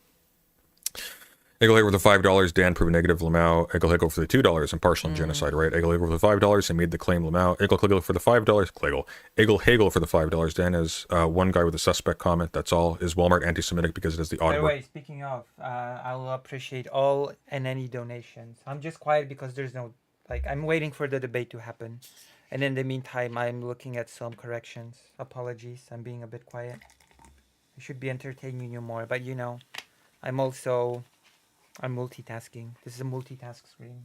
Eggle Hegel for the $5, Dan proved negative, Lamau. Eggle Hegel for the $2 and partial in genocide, right? Eggle Hegel for the $5 and made the claim, Lamau. Eggle Hegel for the $5, Klegel. Eggle Hegel for the $5, Dan is one guy with a suspect comment, that's all. Is Walmart anti-Semitic because it is the By odd the word? way, speaking of, I'll appreciate all and any donations. I'm just quiet because there's no, like, I'm waiting for the debate to happen. And in the meantime, I'm looking at some corrections. Apologies, I'm being a bit quiet. I should be entertaining you more, but you know, I'm multitasking. This is a multitask screen.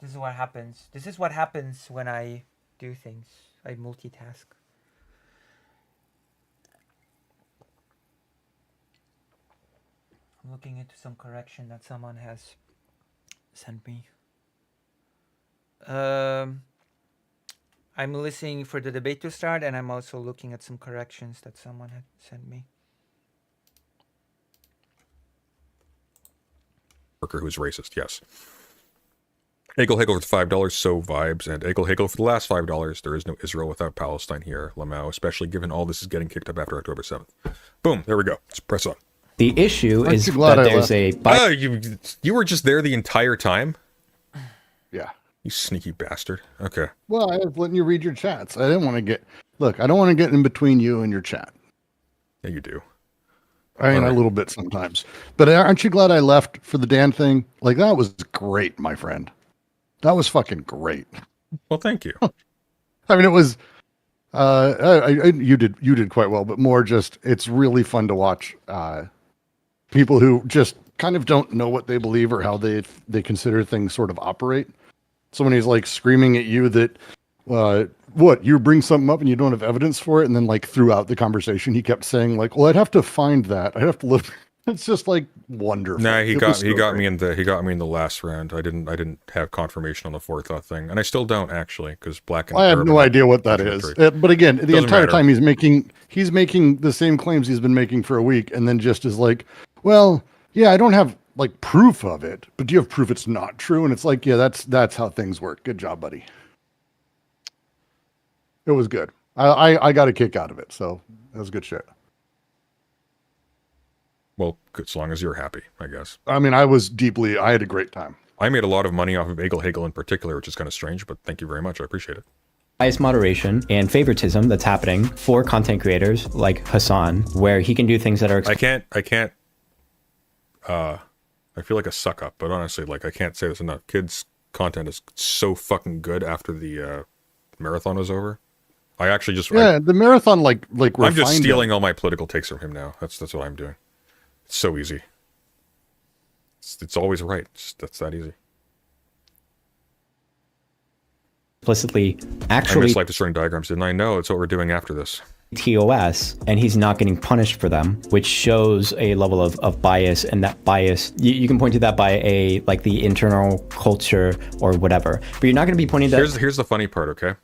This is what happens. This is what happens when I do things. I multitask. I'm looking into some correction that someone has sent me. I'm listening for the debate to start, and I'm also looking at some corrections that someone had sent me. Worker who's racist, yes. Eggle Hegel for the $5, so vibes, and Eggle Hegel for the last $5. There is no Israel without Palestine here, Lamau, especially given all this is getting kicked up after October 7th. Boom, there we go. Let's press on. The issue Aren't is you glad that I there's left? a You were just there the entire time? Yeah. You sneaky bastard. Okay. Well, I was letting you read your chats. I didn't want to get. Look, I don't want to get in between you and your chat. Yeah, you do. I mean, All right. a little bit sometimes. But aren't you glad I left for the Dan thing? Like, that was great, my friend. That was fucking great. Well, thank you. I mean, it was. You did quite well, but more just it's really fun to watch people who just kind of don't know what they believe or how they consider things sort of operate. So when he's like screaming at you that what you bring something up and you don't have evidence for it, and then like throughout the conversation he kept saying like, well, I'd have to find that, I'd have to look. It's just like wonderful. Nah, he It got was so me great. in the last round. I didn't have confirmation on the forethought thing, and I still don't actually, because Black and I have Arab no are idea what that is. contradictory. But again, the Doesn't entire matter. time he's making the same claims he's been making for a week, and then just is like, well, yeah, I don't have like proof of it, but do you have proof it's not true? And it's like, yeah, that's how things work. Good job, buddy. It was good. I got a kick out of it, so it was good shit. Well, as long as you're happy, I guess. I mean, I had a great time. I made a lot of money off of Eggle Hegel in particular, which is kind of strange, but thank you very much. I appreciate it. bias moderation and favoritism that's happening for content creators like Hassan, where he can do things that are. I feel like a suck up, but honestly, like, I can't say this enough. Kids' content is so fucking good after the marathon was over. I actually just the marathon like I'm just refined stealing it. all my political takes from him now. That's what I'm doing. It's so easy. It's always right. That's that easy. Explicitly I actually missed life destroying diagrams, didn't I? No, it's what we're doing after this. TOS, and he's not getting punished for them, which shows a level of bias, and that bias you can point to that by the internal culture or whatever, but you're not going to be pointing that. Here's the funny part, okay?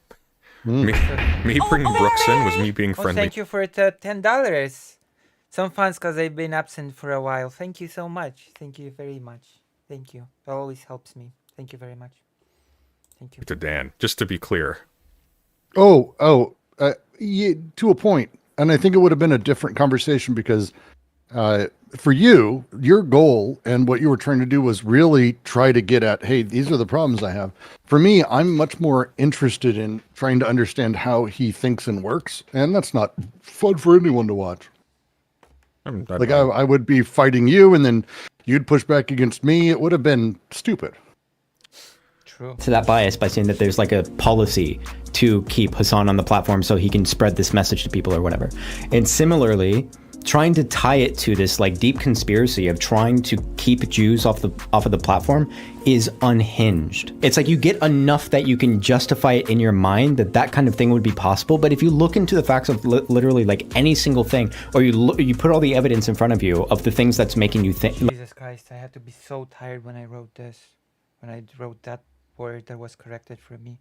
Me bringing Brooks in was me being friendly. Thank you for the $10. Some fans because I've been absent for a while. Thank you so much. Thank you very much. Thank you. That always helps me. Thank you very much. Thank you. To Dan, just to be clear. Yeah, to a point. And I think it would have been a different conversation because for you, your goal and what you were trying to do was really try to get at, hey, these are the problems I have. For me, I'm much more interested in trying to understand how he thinks and works. And that's not fun for anyone to watch. I would be fighting you and then you'd push back against me. It would have been stupid. True. To that bias by saying that there's like a policy to keep Hassan on the platform so he can spread this message to people or whatever. And similarly, trying to tie it to this like deep conspiracy of trying to keep Jews off of the platform is unhinged. It's like you get enough that you can justify it in your mind that kind of thing would be possible. But if you look into the facts of literally like any single thing, or you put all the evidence in front of you of the things that's making you think. Jesus Christ, I had to be so tired when I wrote this. When I wrote that word that was corrected for me.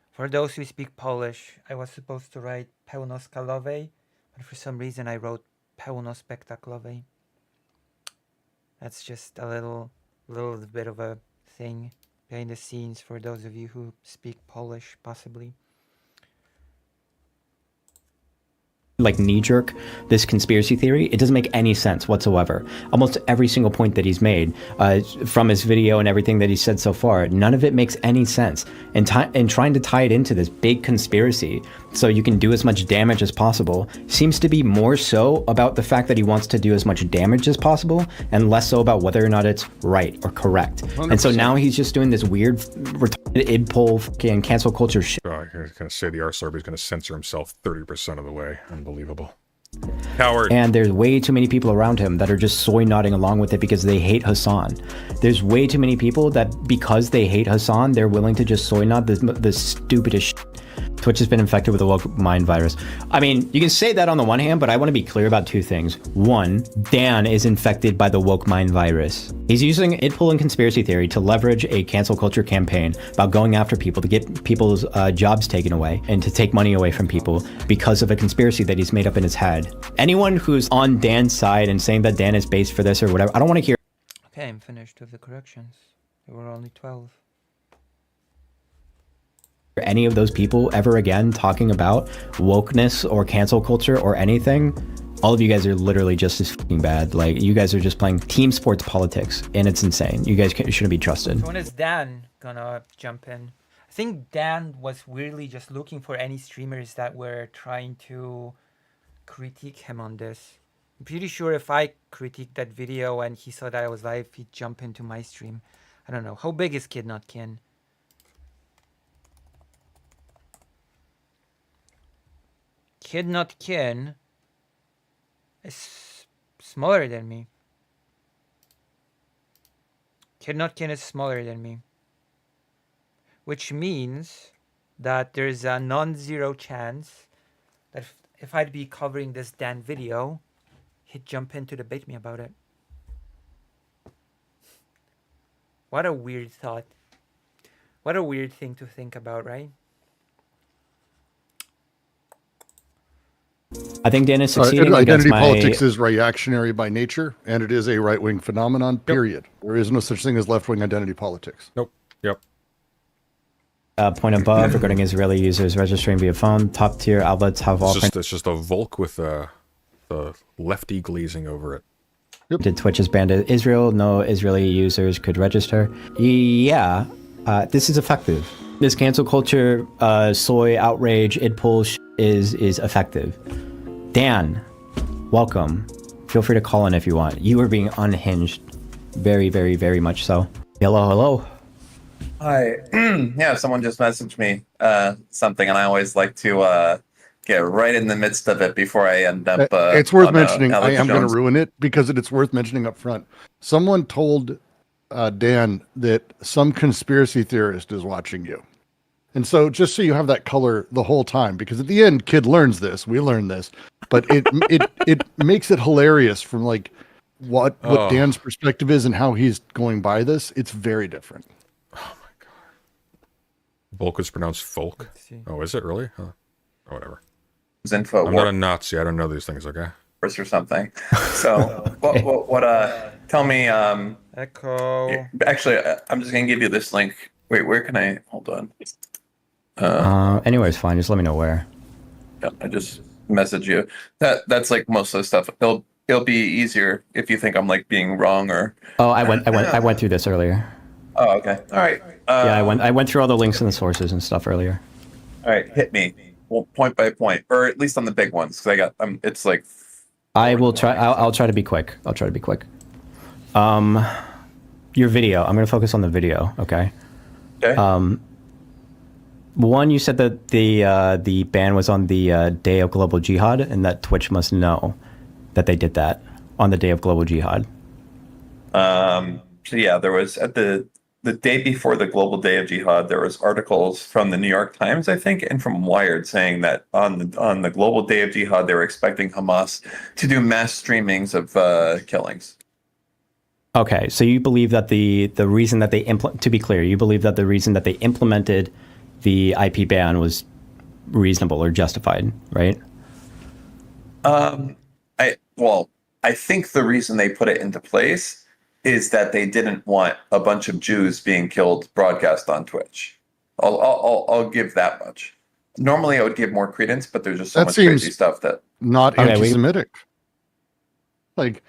For those who speak Polish, I was supposed to write pełnoskalowej, but for some reason I wrote pełnospektaklowej. That's just a little bit of a thing behind the scenes for those of you who speak Polish, possibly. like knee jerk this conspiracy theory. It doesn't make any sense whatsoever. Almost every single point that he's made from his video and everything that he said so far, none of it makes any sense. And trying to tie it into this big conspiracy so you can do as much damage as possible seems to be more so about the fact that he wants to do as much damage as possible and less so about whether or not it's right or correct. 100%. And so now he's just doing this weird retarded id poll fucking cancel culture shit. I was going to say the RSRB is going to censor himself 30% of the way. Unbelievable. Coward. And there's way too many people around him that are just soy nodding along with it because they hate Hassan. There's way too many people that because they hate Hassan, they're willing to just soy nod the stupidest shit. Twitch has been infected with the woke mind virus. I mean, you can say that on the one hand, but I want to be clear about two things. One, Dan is infected by the woke mind virus. He's using idpoll and conspiracy theory to leverage a cancel culture campaign about going after people to get people's jobs taken away and to take money away from people because of a conspiracy that he's made up in his head. Anyone who's on Dan's side and saying that Dan is based for this or whatever, I don't want to hear. Okay, I'm finished with the corrections. There were only 12. Any of those people ever again talking about wokeness or cancel culture or anything. All of you guys are literally just as fucking bad. Like, you guys are just playing team sports politics, and it's insane. You guys shouldn't be trusted. So when is Dan gonna jump in? I think Dan was weirdly just looking for any streamers that were trying to critique him on this. I'm pretty sure if I critiqued that video and he saw that I was live, he'd jump into my stream. I don't know. How big is Kid Not Kin? Kid Not Kin is smaller than me. Kid Not Kin is smaller than me. Which means that there's a non-zero chance that if I'd be covering this Dan video, he'd jump in to debate me about it. What a weird thought. What a weird thing to think about, right? I think Dan is succeeding. Identity against politics is reactionary by nature, and it is a right-wing phenomenon, period. There is no such thing as left-wing identity politics. Nope. Yep. Point above regarding Israeli users registering via phone. Top tier outlets have all It's just a Volk with the lefty glazing over it. Did Twitch has banned Israel? No Israeli users could register. Yeah, this is effective. This cancel culture, soy outrage, idpoll is effective. Dan, welcome. Feel free to call in if you want. You are being unhinged, very, very, very much so. Hello, hello. Hi. Yeah, someone just messaged me something, and I always like to get right in the midst of it before I end up. It's worth on, mentioning. I Alex am going Jones. to ruin it because it's worth mentioning up front. Someone told Dan that some conspiracy theorist is watching you. And so just so you have that color the whole time, because at the end, Kid learns this, we learn this, but it makes it hilarious from like what Dan's perspective is and how he's going by this. It's very different. Oh my god. Volk is pronounced folk. Oh, is it really? Huh. Oh, whatever. Info I'm not a Nazi. I don't know these things. Okay. or something. So what? Tell me. Echo. Actually, I'm just gonna give you this link. Wait, where can I? Hold on. Anywhere's fine. Just let me know where. Yeah, I just message you. That's like most of the stuff. It'll be easier if you think I'm like being wrong or. Oh, I went through this earlier. Oh, okay. All right. Yeah, I went through all the links and the sources and stuff earlier. All right, hit me. Well, point by point, or at least on the big ones, because I got. It's like. I will try. I'll try to be quick. I'll try to be quick. Your video. I'm gonna focus on the video. Okay. Okay. One, you said that the ban was on the day of global jihad, and that Twitch must know that they did that on the day of global jihad. So yeah, there was at the day before the global day of jihad, there was articles from the New York Times, I think, and from Wired saying that on the global day of jihad, they were expecting Hamas to do mass streamings of killings. Okay, so you believe that the reason that they to be clear, you believe that the reason that they implemented the IP ban was reasonable or justified, right? I think the reason they put it into place is that they didn't want a bunch of Jews being killed broadcast on Twitch. I'll give that much. Normally, I would give more credence, but there's just so That much seems- crazy stuff that. Not Okay, we- anti-Semitic. Like,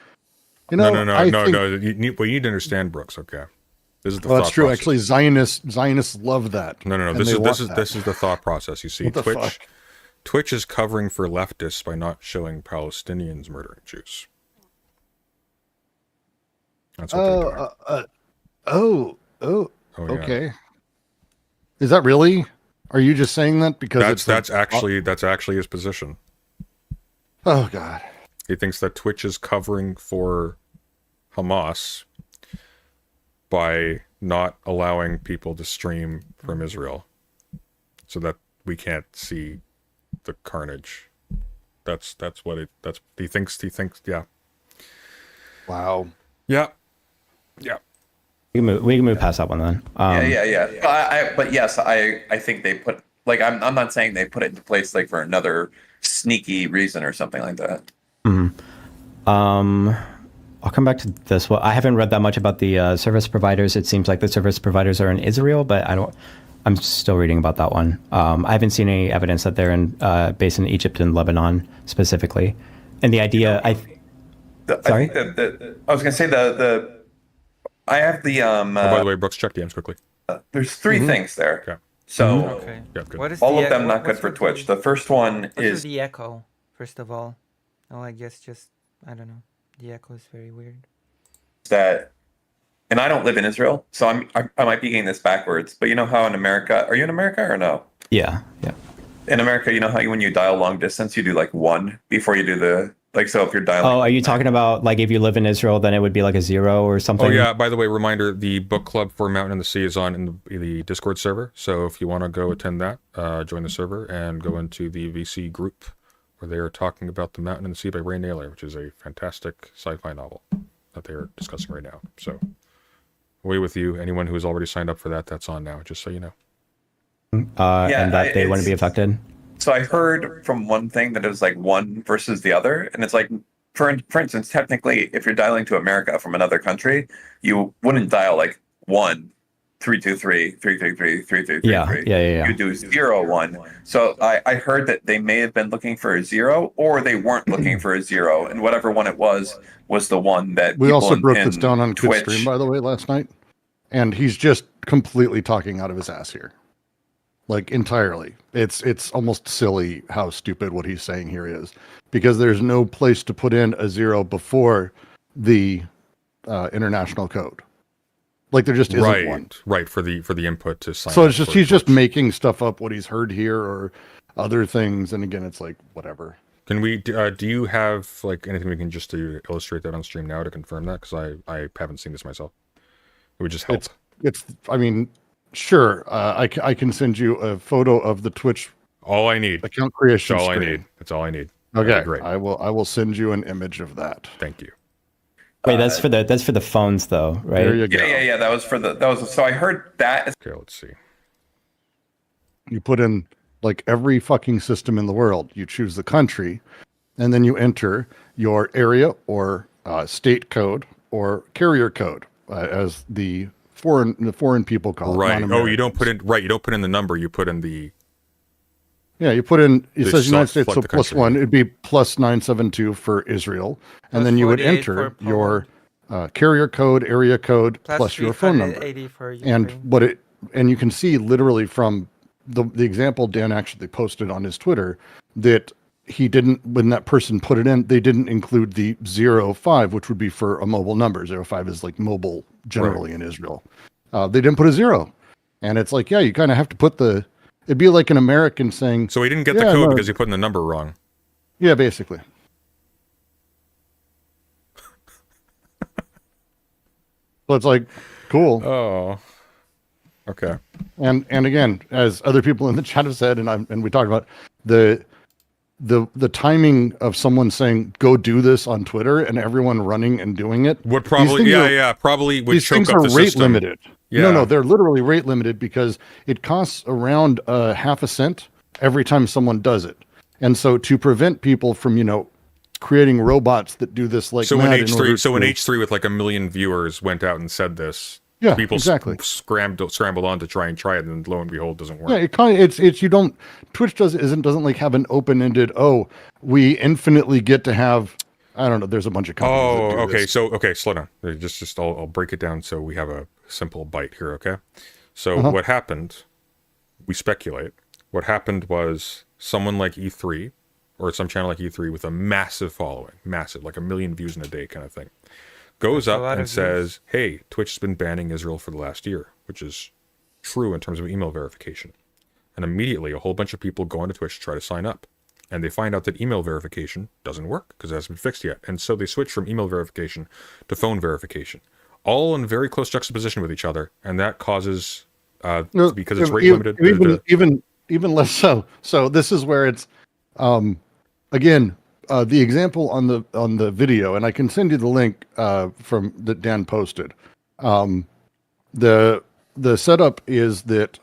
you know, no. I think, You need to understand, Brooks. Okay, this is the. well, that's thought true. process. Actually, Zionists love that. No. and This they is want that. this is the thought process. You see, What the Twitch. fuck? Twitch is covering for leftists by not showing Palestinians murdering Jews. That's what they're doing. Oh, Oh, yeah. okay. Is that really? Are you just saying that because That's actually his position. Oh God. He thinks that Twitch is covering for Hamas by not allowing people to stream from Israel, so that we can't see the carnage. That's what he thinks. Yeah. Wow. Yeah. We can move past that one then. Yeah. But yes, I think they put like I'm not saying they put it into place like for another sneaky reason or something like that. I'll come back to this. Well, I haven't read that much about the service providers. It seems like the service providers are in Israel, but I'm still reading about that one. I haven't seen any evidence that they're based in Egypt and Lebanon specifically. And the idea, sorry? I was gonna say I have the Oh, by the way, Brooks, check DMs quickly. there's 3 things there. Okay. So Okay. Yeah, good. What is all the of them echo? not good What's for with Twitch. the- The first one What's with is the echo? First of all, I guess just I don't know. The echo is very weird. that, and I don't live in Israel, so I might be getting this backwards. But you know how in America, are you in America or no? Yeah. In America, you know how when you dial long distance, you do like 1 before you do the like. So if you're dialing, Oh, are you talking about like if you live in Israel, then it would be like a 0 or something? Oh yeah. By the way, reminder: the book club for Mountain and the Sea is on in the Discord server. So if you want to go attend that, join the server and go into the VC group where they are talking about The Mountain and the Sea by Ray Naylor, which is a fantastic sci-fi novel that they are discussing right now. So away with you. Anyone who has already signed up for that, that's on now. Just so you know. And that they wouldn't be affected. So I heard from one thing that it was like 1 versus the other, and it's like, for instance, technically, if you're dialing to America from another country, you wouldn't dial like 1 323 333 333. Yeah. You do 0 1. So I heard that they may have been looking for a 0, or they weren't looking for a 0, and whatever one it was the one that We people also broke in this down on Twitch Twitch. stream, by the way, last night, and he's just completely talking out of his ass here, like entirely. It's almost silly how stupid what he's saying here is, because there's no place to put in a 0 before the international code. Like there just isn't one. Right for the input to sign. So up it's just for he's just Twitch. making stuff up what he's heard here or other things, and again, it's like whatever. Can we? Do you have like anything we can just to illustrate that on stream now to confirm that? Because I haven't seen this myself. It would just help. It's. I mean, sure. I can send you a photo of the Twitch all I need. account creation. That's all I screen. need. That's all I need. That'd Okay, be great. I will send you an image of that. Thank you. Wait, that's for the phones though, right? There you go. Yeah. That was so I heard that. Okay, let's see. You put in like every fucking system in the world. You choose the country, and then you enter your area or state code or carrier code, as the foreign people call it. Right. Oh, you non-Americans. don't put in You don't put in the number. You put in the. Yeah, you put in. It They says United select States, so the plus country. 1. It'd be plus 972 for Israel, Plus and then you would 48 enter for your carrier code, area code, plus your phone number. 380 for And Ukraine. and you can see literally from the example Dan actually posted on his Twitter that he didn't, when that person put it in, they didn't include the 05, which would be for a mobile number. 05 is like mobile generally in Israel. They didn't put a 0, and it's like, yeah, you kind of have to put it'd be like an American saying, So he didn't get the Yeah, code no. because he put in the number wrong. yeah, basically. So it's like, cool. Oh. Okay. And again, as other people in the chat have said, and we talked about the timing of someone saying go do this on Twitter and everyone running and doing it Would these probably things probably would these choke things up are the rate system. limited. Yeah. No, they're literally rate limited because it costs around half a cent every time someone does it. And so to prevent people from creating robots that do this like So when mad in order H3 to- H3 with like 1 million viewers went out and said this. Yeah, people exactly. scrambled on to try it, and lo and behold, doesn't work. Yeah, it kind of it's you don't Twitch doesn't like have an open ended. Oh, we infinitely get to have. I don't know. There's a bunch of companies. Oh, that do okay. this. So, slow down. I'll break it down so we have a simple bite here. Okay. So Uh-huh. what happened? We speculate. What happened was someone like E3 or some channel like E3 with a massive following, massive, like 1 million views in a day kind of thing, goes That's a up lot and of says, "Hey, Twitch has been banning Israel for the last year," which is true in terms of email verification. And immediately, a whole bunch of people go onto Twitch to try to sign up. And they find out that email verification doesn't work because it hasn't been fixed yet. And so they switch from email verification to phone verification, all in very close juxtaposition with each other. And that causes, No, because it's rate e- limited. even less so. So this is where it's, again, the example on the video, and I can send you the link from that Dan posted. The setup is that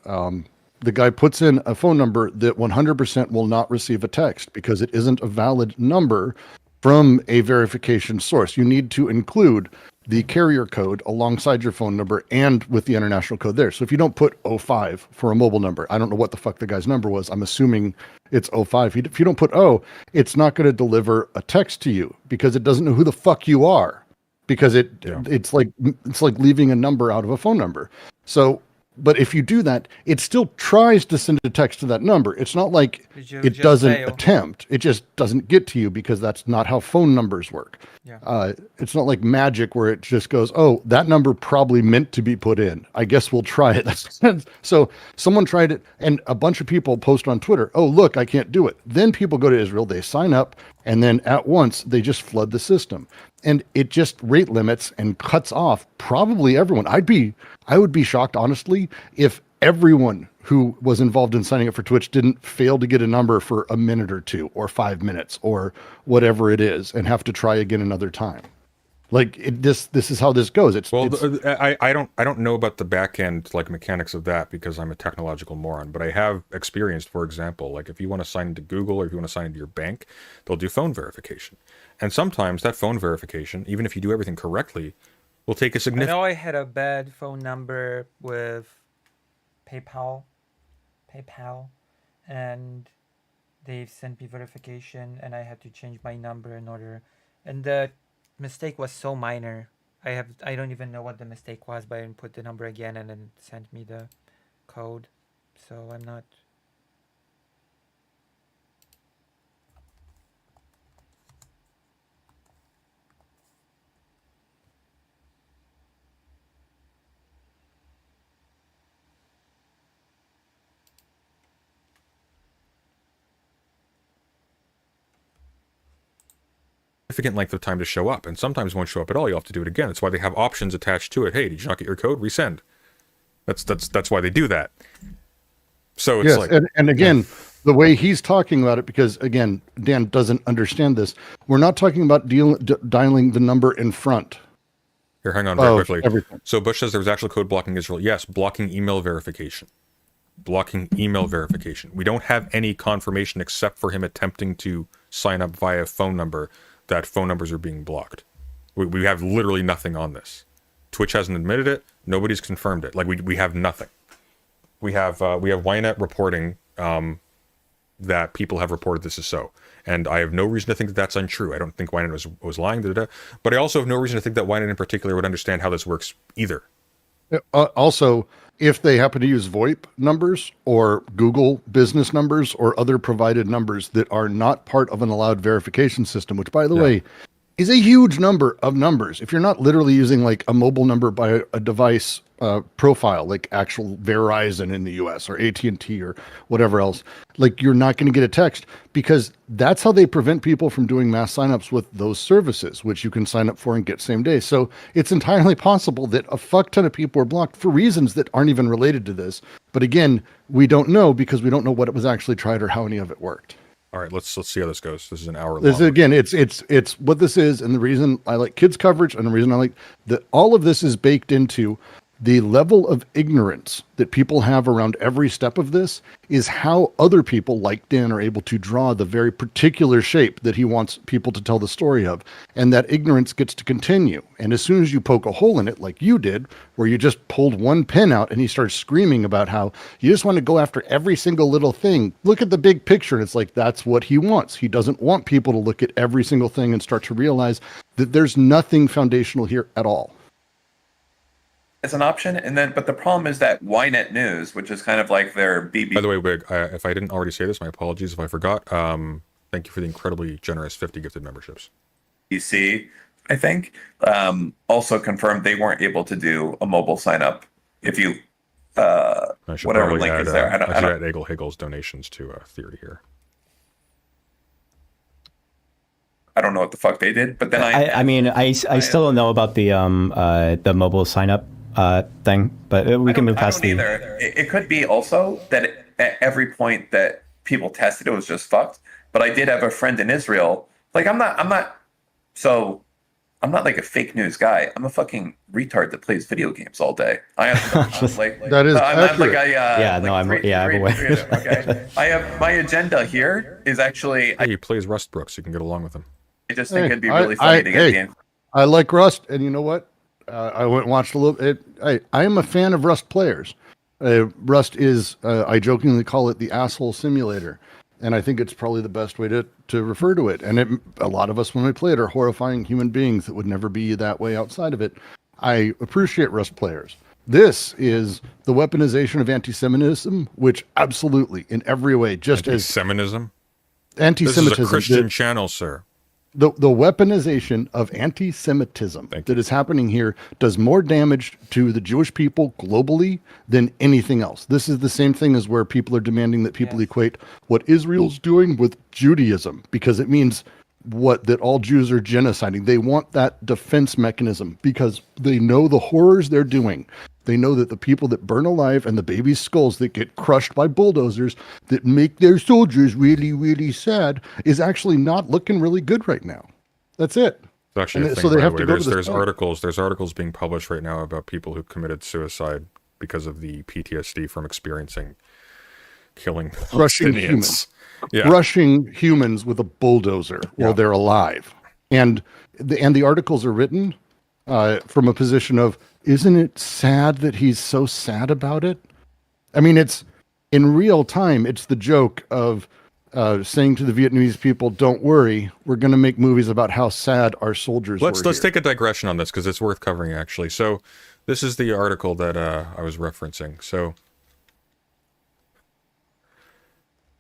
the guy puts in a phone number that 100% will not receive a text because it isn't a valid number from a verification source. You need to include the carrier code alongside your phone number and with the international code there. So if you don't put 05 for a mobile number, I don't know what the fuck the guy's number was. I'm assuming it's 05. If you don't put O, it's not going to deliver a text to you because it doesn't know who the fuck you are, because it's like leaving a number out of a phone number. So, but if you do that, it still tries to send a text to that number. It's not like it doesn't attempt. It just doesn't get to you because that's not how phone numbers work. Yeah. It's not like magic where it just goes, oh, that number probably meant to be put in. I guess we'll try it. So someone tried it, and a bunch of people post on Twitter, oh, look, I can't do it. Then people go to Israel, they sign up, and then at once they just flood the system. And it just rate limits and cuts off probably everyone. I would be shocked, honestly, if everyone who was involved in signing up for Twitch didn't fail to get a number for a minute or two or 5 minutes or whatever it is and have to try again another time. Like this is how this goes. I don't know about the back end like mechanics of that because I'm a technological moron, but I have experienced, for example, like if you want to sign into Google or if you want to sign into your bank, they'll do phone verification. And sometimes that phone verification, even if you do everything correctly, will take a I significant... know I had a bad phone number with PayPal, and they sent me verification, and I had to change my number in order. And the mistake was so minor. I don't even know what the mistake was, but I didn't put the number again, and then it sent me the code. So I'm not. significant length of time to show up, and sometimes won't show up at all. You'll have to do it again. That's why they have options attached to it. Hey, did you not get your code? Resend. That's why they do that. So it's yes, like, and again, the way he's talking about it, because again, Dan doesn't understand this. We're not talking about dialing the number in front. Here, hang on very quickly. Everything. So Bush says there was actual code blocking Israel. Yes, blocking email verification. Blocking email verification. We don't have any confirmation except for him attempting to sign up via phone number that phone numbers are being blocked. We have literally nothing on this. Twitch hasn't admitted it. Nobody's confirmed it. Like we have nothing. We have Ynet reporting that people have reported this is so, and I have no reason to think that that's untrue. I don't think Ynet was lying, but I also have no reason to think that Ynet in particular would understand how this works either. Also, if they happen to use VoIP numbers or Google business numbers or other provided numbers that are not part of an allowed verification system, which, by the way, is a huge number of numbers. If you're not literally using like a mobile number by a device profile, like actual Verizon in the US or AT&T or whatever else, like you're not going to get a text, because that's how they prevent people from doing mass signups with those services, which you can sign up for and get same day. So it's entirely possible that a fuck ton of people were blocked for reasons that aren't even related to this. But again, we don't know because we don't know what it was actually tried or how any of it worked. All right, let's see how this goes. This is an hour long. This is, again, it's what this is, and the reason I like kids coverage, and the reason I like that all of this is baked into The level of ignorance that people have around every step of this is how other people like Dan are able to draw the very particular shape that he wants people to tell the story of. And that ignorance gets to continue. And as soon as you poke a hole in it, like you did, where you just pulled one pin out and he starts screaming about how you just want to go after every single little thing. Look at the big picture. And it's like, that's what he wants. He doesn't want people to look at every single thing and start to realize that there's nothing foundational here at all. As an option, and then but the problem is that Ynet News, which is kind of like their BB. By the way, Wig, if I didn't already say this, my apologies if I forgot. Thank you for the incredibly generous 50 gifted memberships. PC, I think, also confirmed they weren't able to do a mobile sign up. If you whatever link is there, I should add Egil Higgle's donations to Theory here. I don't know what the fuck they did, but then I still don't know about the mobile sign up thing, but we can move past the. It could be also that at every point that people tested it was just fucked. But I did have a friend in Israel. Like I'm not like a fake news guy. I'm a fucking retard that plays video games all day. I have that is accurate. I'm aware. Okay, I have my agenda here is actually. He plays Rust Brooks. You can get along with him. I just think it'd be really funny to get the. I like Rust, and you know what? I went and watched a little. I am a fan of Rust players. Rust is, I jokingly call it the asshole simulator, and I think it's probably the best way to refer to it. And a lot of us, when we play it, are horrifying human beings that would never be that way outside of it. I appreciate Rust players. This is the weaponization of anti-Semitism, which absolutely, in every way, just anti-Semitism? Anti-Semitism. This is a Christian channel, sir. The weaponization of anti-Semitism that is happening here does more damage to the Jewish people globally than anything else. This is the same thing as where people are demanding that people equate what Israel's doing with Judaism, because it means that all Jews are genociding. They want that defense mechanism because they know the horrors they're doing. They know that the people that burn alive and the babies' skulls that get crushed by bulldozers that make their soldiers really, really sad is actually not looking really good right now. That's it. It's actually a thing, so they have to go to there's articles being published right now about people who committed suicide because of the PTSD from experiencing killing Rushing humans. Yeah. Rushing humans with a bulldozer while they're alive. And the articles are written from a position of, isn't it sad that he's so sad about it? I mean, it's in real time, it's the joke of saying to the Vietnamese people, don't worry, we're going to make movies about how sad our soldiers were. Let's take a digression on this because it's worth covering, actually. So this is the article that I was referencing. So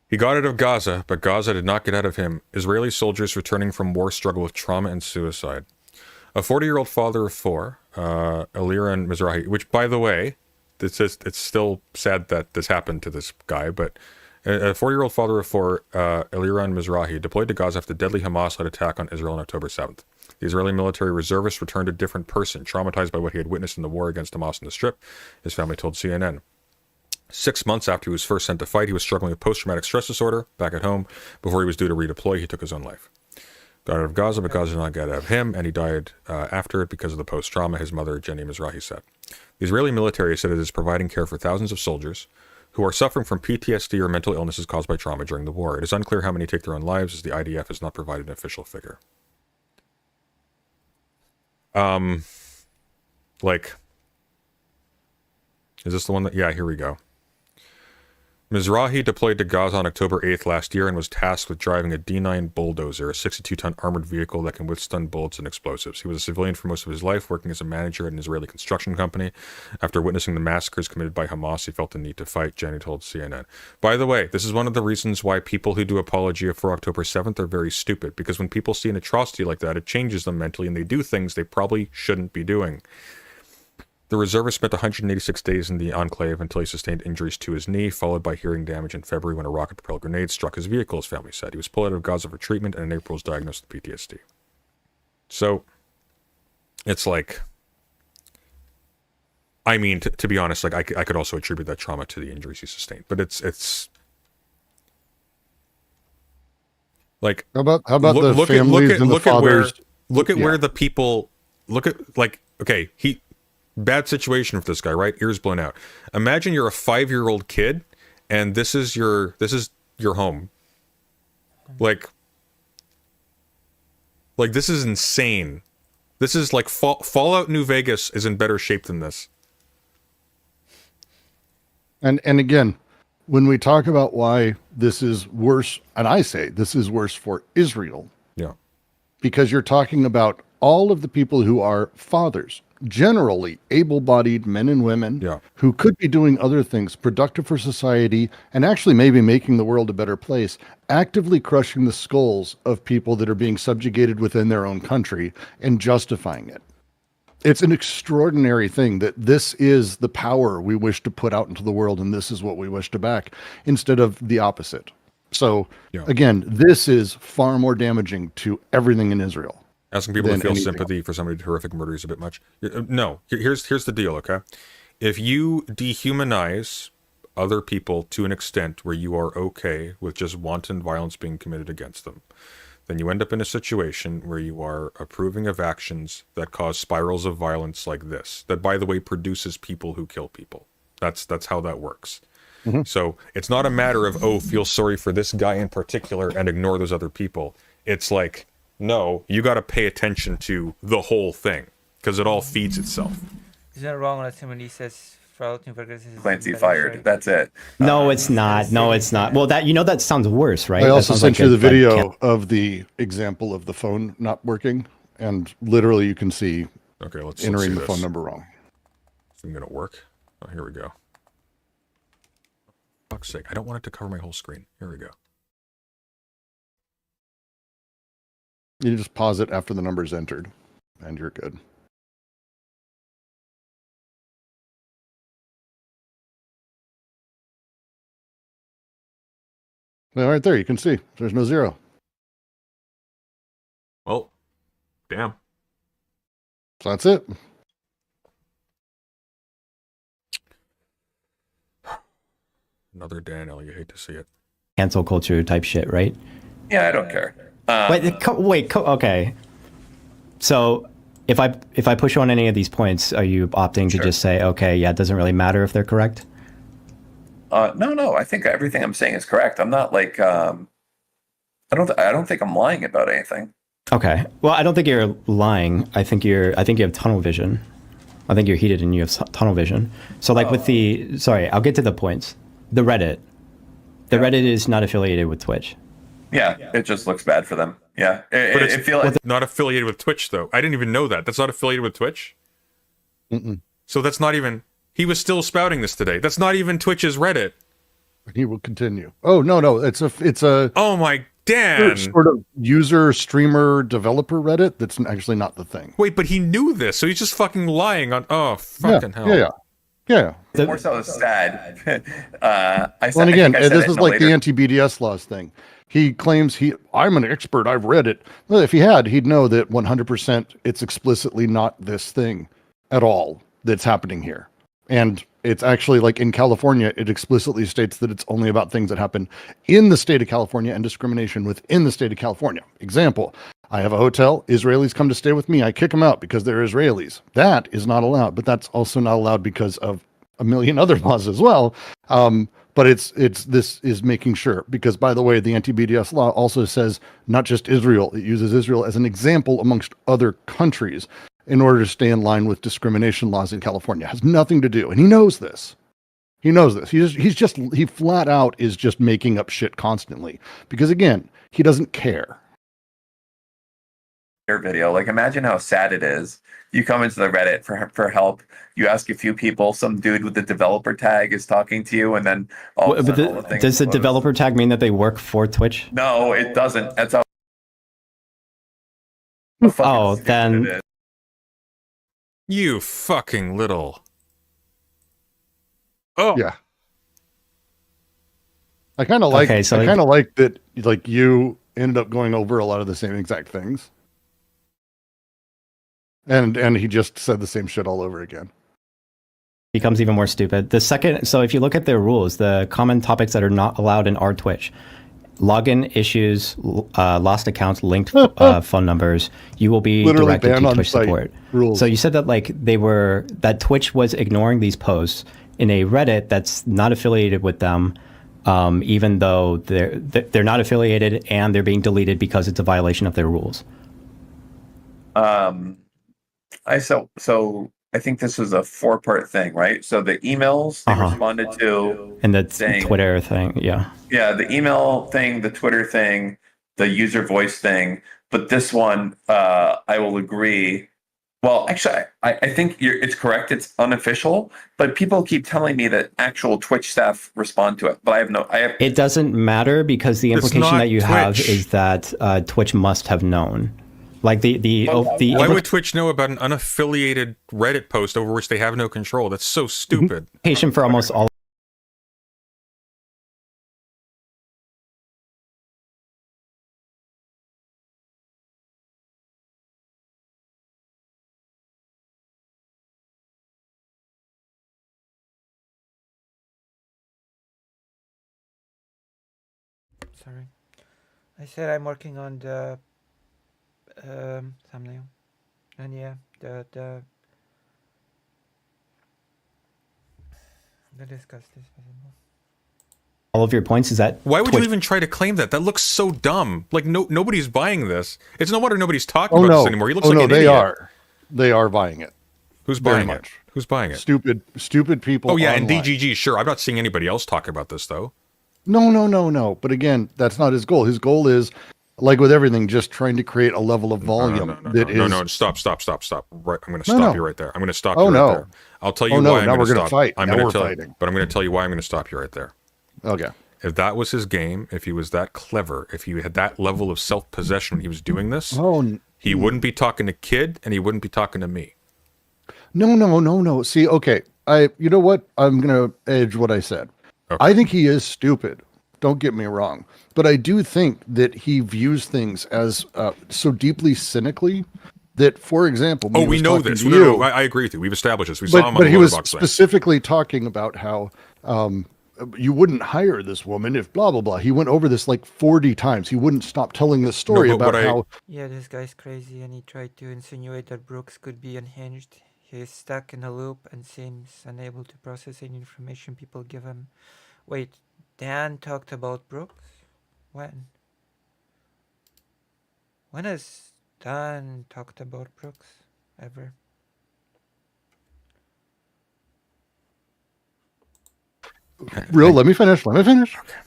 he got out of Gaza, but Gaza did not get out of him. Israeli soldiers returning from war struggle with trauma and suicide. A 40-year-old father of four, Eliran Mizrahi, which, by the way, it's still sad that this happened to this guy, but a 40-year-old father of four, Eliran Mizrahi, deployed to Gaza after the deadly Hamas-led attack on Israel on October 7th. The Israeli military reservist returned a different person, traumatized by what he had witnessed in the war against Hamas in the Strip, his family told CNN. 6 months after he was first sent to fight, he was struggling with post-traumatic stress disorder back at home. Before he was due to redeploy, he took his own life. Got out of Gaza, but Gaza did not get out of him, and he died after it because of the post-trauma, his mother, Jenny Mizrahi, said. The Israeli military said it is providing care for thousands of soldiers who are suffering from PTSD or mental illnesses caused by trauma during the war. It is unclear how many take their own lives, as the IDF has not provided an official figure. Is this the one that... Yeah, here we go. Mizrahi deployed to Gaza on October 8th last year and was tasked with driving a D9 bulldozer, a 62-ton armored vehicle that can withstand bullets and explosives. He was a civilian for most of his life, working as a manager at an Israeli construction company. After witnessing the massacres committed by Hamas, he felt the need to fight, Jenny told CNN. By the way, this is one of the reasons why people who do apologia for October 7th are very stupid, because when people see an atrocity like that, it changes them mentally and they do things they probably shouldn't be doing. The reservist spent 186 days in the enclave until he sustained injuries to his knee, followed by hearing damage in February when a rocket-propelled grenade struck his vehicle, his family said. He was pulled out of Gaza for treatment and in April was diagnosed with PTSD. So, it's like... I mean, to be honest, like I could also attribute that trauma to the injuries he sustained. But it's... Like... How about the families and the fathers? Look at where the people... Look at, like... Okay, bad situation for this guy, right? Ears blown out. Imagine you're a 5-year-old kid, and this is your home. Like this is insane. This is like Fallout New Vegas is in better shape than this. And again, when we talk about why this is worse, and I say this is worse for Israel, Yeah. because you're talking about all of the people who are fathers, generally able-bodied men and women, Yeah. who could be doing other things productive for society and actually maybe making the world a better place, actively crushing the skulls of people that are being subjugated within their own country and justifying it. It's an extraordinary thing that this is the power we wish to put out into the world, and this is what we wish to back, instead of the opposite. So, Yeah. again, this is far more damaging to everything in Israel. Asking people to than feel anything sympathy for somebody with horrific murder is a bit much. No, here's the deal, okay? If you dehumanize other people to an extent where you are okay with just wanton violence being committed against them, then you end up in a situation where you are approving of actions that cause spirals of violence like this. That, by the way, produces people who kill people. That's how that works. Mm-hmm. So it's not a matter of, oh, feel sorry for this guy in particular and ignore those other people. It's like, no, you got to pay attention to the whole thing because it all feeds itself. Isn't it wrong when somebody says Fallout New Vegas is Clancy better fired. shape? That's it. No, it's not. No, it's not. Well, that sounds worse, right? I That also sounds sent like you a- the like video camp- of the example of the phone not working, and literally you can see Okay, let's entering see the this. phone number wrong. Is it going to work? Oh, here we go. Fuck's sake, I don't want it to cover my whole screen. Here we go. You just pause it after the number's entered, and you're good. Well, right there, you can see there's no zero. Well, damn. So that's it. Another Daniel, you hate to see it. cancel culture type shit, right? Yeah, I don't care. Okay. So if I push on any of these points, are you opting to Sure. just say, okay, yeah, it doesn't really matter if they're correct? No. I think everything I'm saying is correct. I'm not like I don't think I'm lying about anything. Okay. Well, I don't think you're lying. I think you have tunnel vision. I think you're heated and you have tunnel vision. So like sorry, I'll get to the points. The Reddit. The Reddit is not affiliated with Twitch. Yeah, it just looks bad for them. Yeah, But it's it feel like not affiliated with Twitch, though. I didn't even know that. That's not affiliated with Twitch? Mm-mm. So that's not even... He was still spouting this today. That's not even Twitch's Reddit. He will continue. Oh no, it's a Oh my Dan! sort of user, streamer, developer Reddit. That's actually not the thing. Wait, but he knew this, so he's just fucking lying on... Oh, fucking hell. Yeah. more so sad. I said, Well, and again, I think I said this it is in a like the later- anti-BDS laws thing. He claims I'm an expert. I've read it. Well, if he had, he'd know that 100% it's explicitly not this thing at all that's happening here. And it's actually like in California, it explicitly states that it's only about things that happen in the state of California and discrimination within the state of California. Example, I have a hotel. Israelis come to stay with me. I kick them out because they're Israelis. That is not allowed, but that's also not allowed because of a million other laws as well. But this is making sure, because by the way, the anti-BDS law also says not just Israel, it uses Israel as an example amongst other countries in order to stay in line with discrimination laws in California. It has nothing to do, and he knows this. He knows this. He flat out is just making up shit constantly because again, he doesn't care. video. Like, imagine how sad it is. You come into the Reddit for help. You ask a few people. Some dude with the developer tag is talking to you, and then all of a sudden, all the things Does the close. developer tag mean that they work for Twitch? No, it doesn't. That's how. Oh, then You fucking little... Oh! Yeah. I kind of like. Okay, so I kind of like that. Like you ended up going over a lot of the same exact things, and he just said the same shit all over again. becomes even more stupid. So if you look at their rules, the common topics that are not allowed in our Twitch, login issues, lost accounts, linked phone numbers, you will be Literally directed banned to on Twitch site support. rules. So you said that that Twitch was ignoring these posts in a Reddit that's not affiliated with them, even though they're not affiliated and they're being deleted because it's a violation of their rules. I think this was a 4-part thing, right? So the emails they responded to, And the saying, Twitter thing, yeah. Yeah, the email thing, the Twitter thing, the user voice thing. But this one, I will agree. Well, actually, I think it's correct. It's unofficial, but people keep telling me that actual Twitch staff respond to it. But It doesn't matter because the implication that you have is that Twitch must have known. Like Why would Twitch know about an unaffiliated Reddit post over which they have no control? That's so stupid. Patient for almost all. Sorry. I said I'm working on the thumbnail. And yeah, the discuss this. All of your points is that Why would Twitch you even try to claim that? That looks so dumb. Like nobody's buying this. It's no wonder nobody's talking about this anymore. He looks like an they idiot. are. They are buying it. Who's Very buying it? much. Who's buying it? Stupid people. Oh yeah, online. and DGG. Sure, I'm not seeing anybody else talk about this though. No. But again, that's not his goal. His goal is, like with everything, just trying to create a level of volume No, stop. Right, I'm going to stop you right there. I'm going to stop you right there. I'll tell you no, why I'm now going we're to gonna stop. fight. I'm Now going we're to tell fighting. but I'm going to tell you why I'm going to stop you right there. Okay. If that was his game, if he was that clever, if he had that level of self-possession when he was doing this, he wouldn't be talking to Kid and he wouldn't be talking to me. No. See, okay. You know what? I'm going to edge what I said. Okay. I think he is stupid. Don't get me wrong. But I do think that he views things as so deeply cynically that, for example, when Oh, he we was know talking this. to No, you, I agree with you. We've established this. We saw him on but the he was Loaderbox thing. specifically talking about how you wouldn't hire this woman if blah, blah, blah. He went over this like 40 times. He wouldn't stop telling this story about how... Yeah, this guy's crazy, and he tried to insinuate that Brooks could be unhinged. He is stuck in a loop and seems unable to process any information people give him. Wait, Dan talked about Brooks? When? When has Dan talked about Brooks? Ever? Let me finish.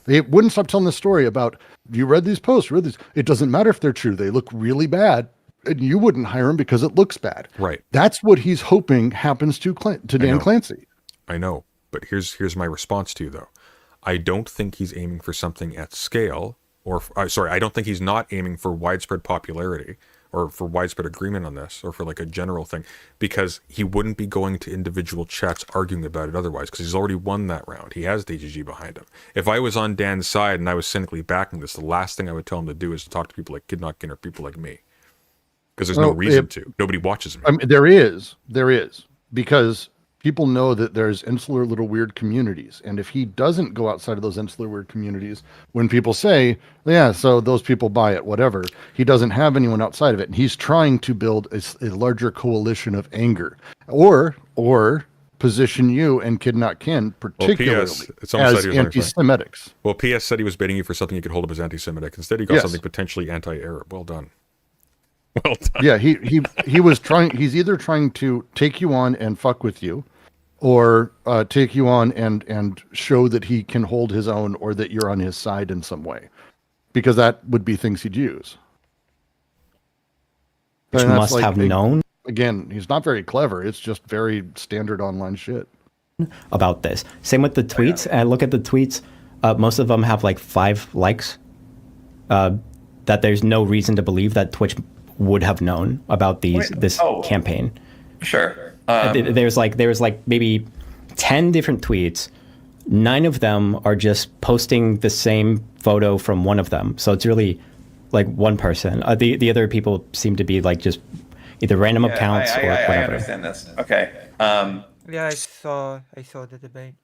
He wouldn't stop telling the story about, you read these posts, it doesn't matter if they're true. They look really bad. And you wouldn't hire him because it looks bad. Right. That's what he's hoping happens to Dan Clancy. I know, but here's my response to you though. I don't think he's aiming for something at scale, I don't think he's not aiming for widespread popularity or for widespread agreement on this, or for like a general thing, because he wouldn't be going to individual chats arguing about it otherwise, because he's already won that round. He has DGG behind him. If I was on Dan's side and I was cynically backing this, the last thing I would tell him to do is to talk to people like Kidnotkin or people like me. Because there's no reason to. Nobody watches him. I mean, there is, because people know that there's insular little weird communities. And if he doesn't go outside of those insular weird communities, when people say, yeah, so those people buy it, whatever, he doesn't have anyone outside of it. And he's trying to build a larger coalition of anger or position you and Kidnotkin particularly as anti-Semitics. Well, PS said he was baiting you for something he could hold up as anti-Semitic. Instead, he got something potentially anti-Arab. Well done. Well done. Yeah, he was trying. He's either trying to take you on and fuck with you, or take you on and show that he can hold his own, or that you're on his side in some way, because that would be things he'd use. Which must have known. Again, he's not very clever. It's just very standard online shit. About this. Same with the tweets. I look at the tweets. Most of them have like 5 likes. That there's no reason to believe that Twitch would have known about this campaign. Sure. There's like maybe 10 different tweets. 9 of them are just posting the same photo from one of them. So it's really like one person. The other people seem to be like just either random accounts or whatever. I understand this. Okay. Yeah, I saw the debate.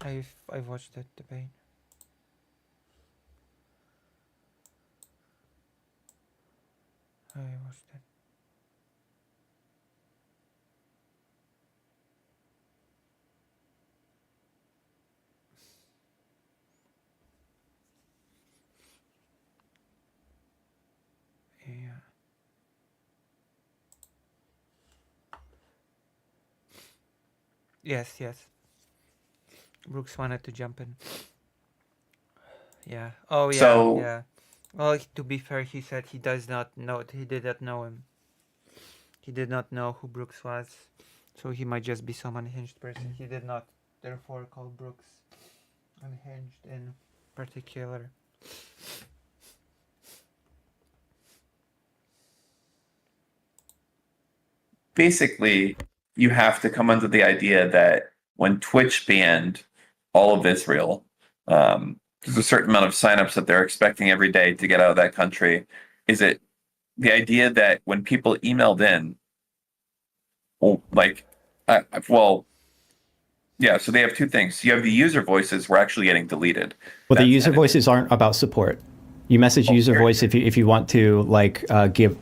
I've watched that debate. what's that? Yeah. Yes, yes. Brooks wanted to jump in. Yeah. Oh, yeah. So- yeah. Well, to be fair, he said he does not know. He did not know him. He did not know who Brooks was, so he might just be some unhinged person. He did not, therefore, call Brooks unhinged in particular. Basically, you have to come under the idea that when Twitch banned all of Israel, there's a certain amount of signups that they're expecting every day to get out of that country. Is it the idea that when people emailed in, yeah, so they have two things. You have the user voices were actually getting deleted. Well, the That's user edited. voices aren't about support. You message user very voice if you want to give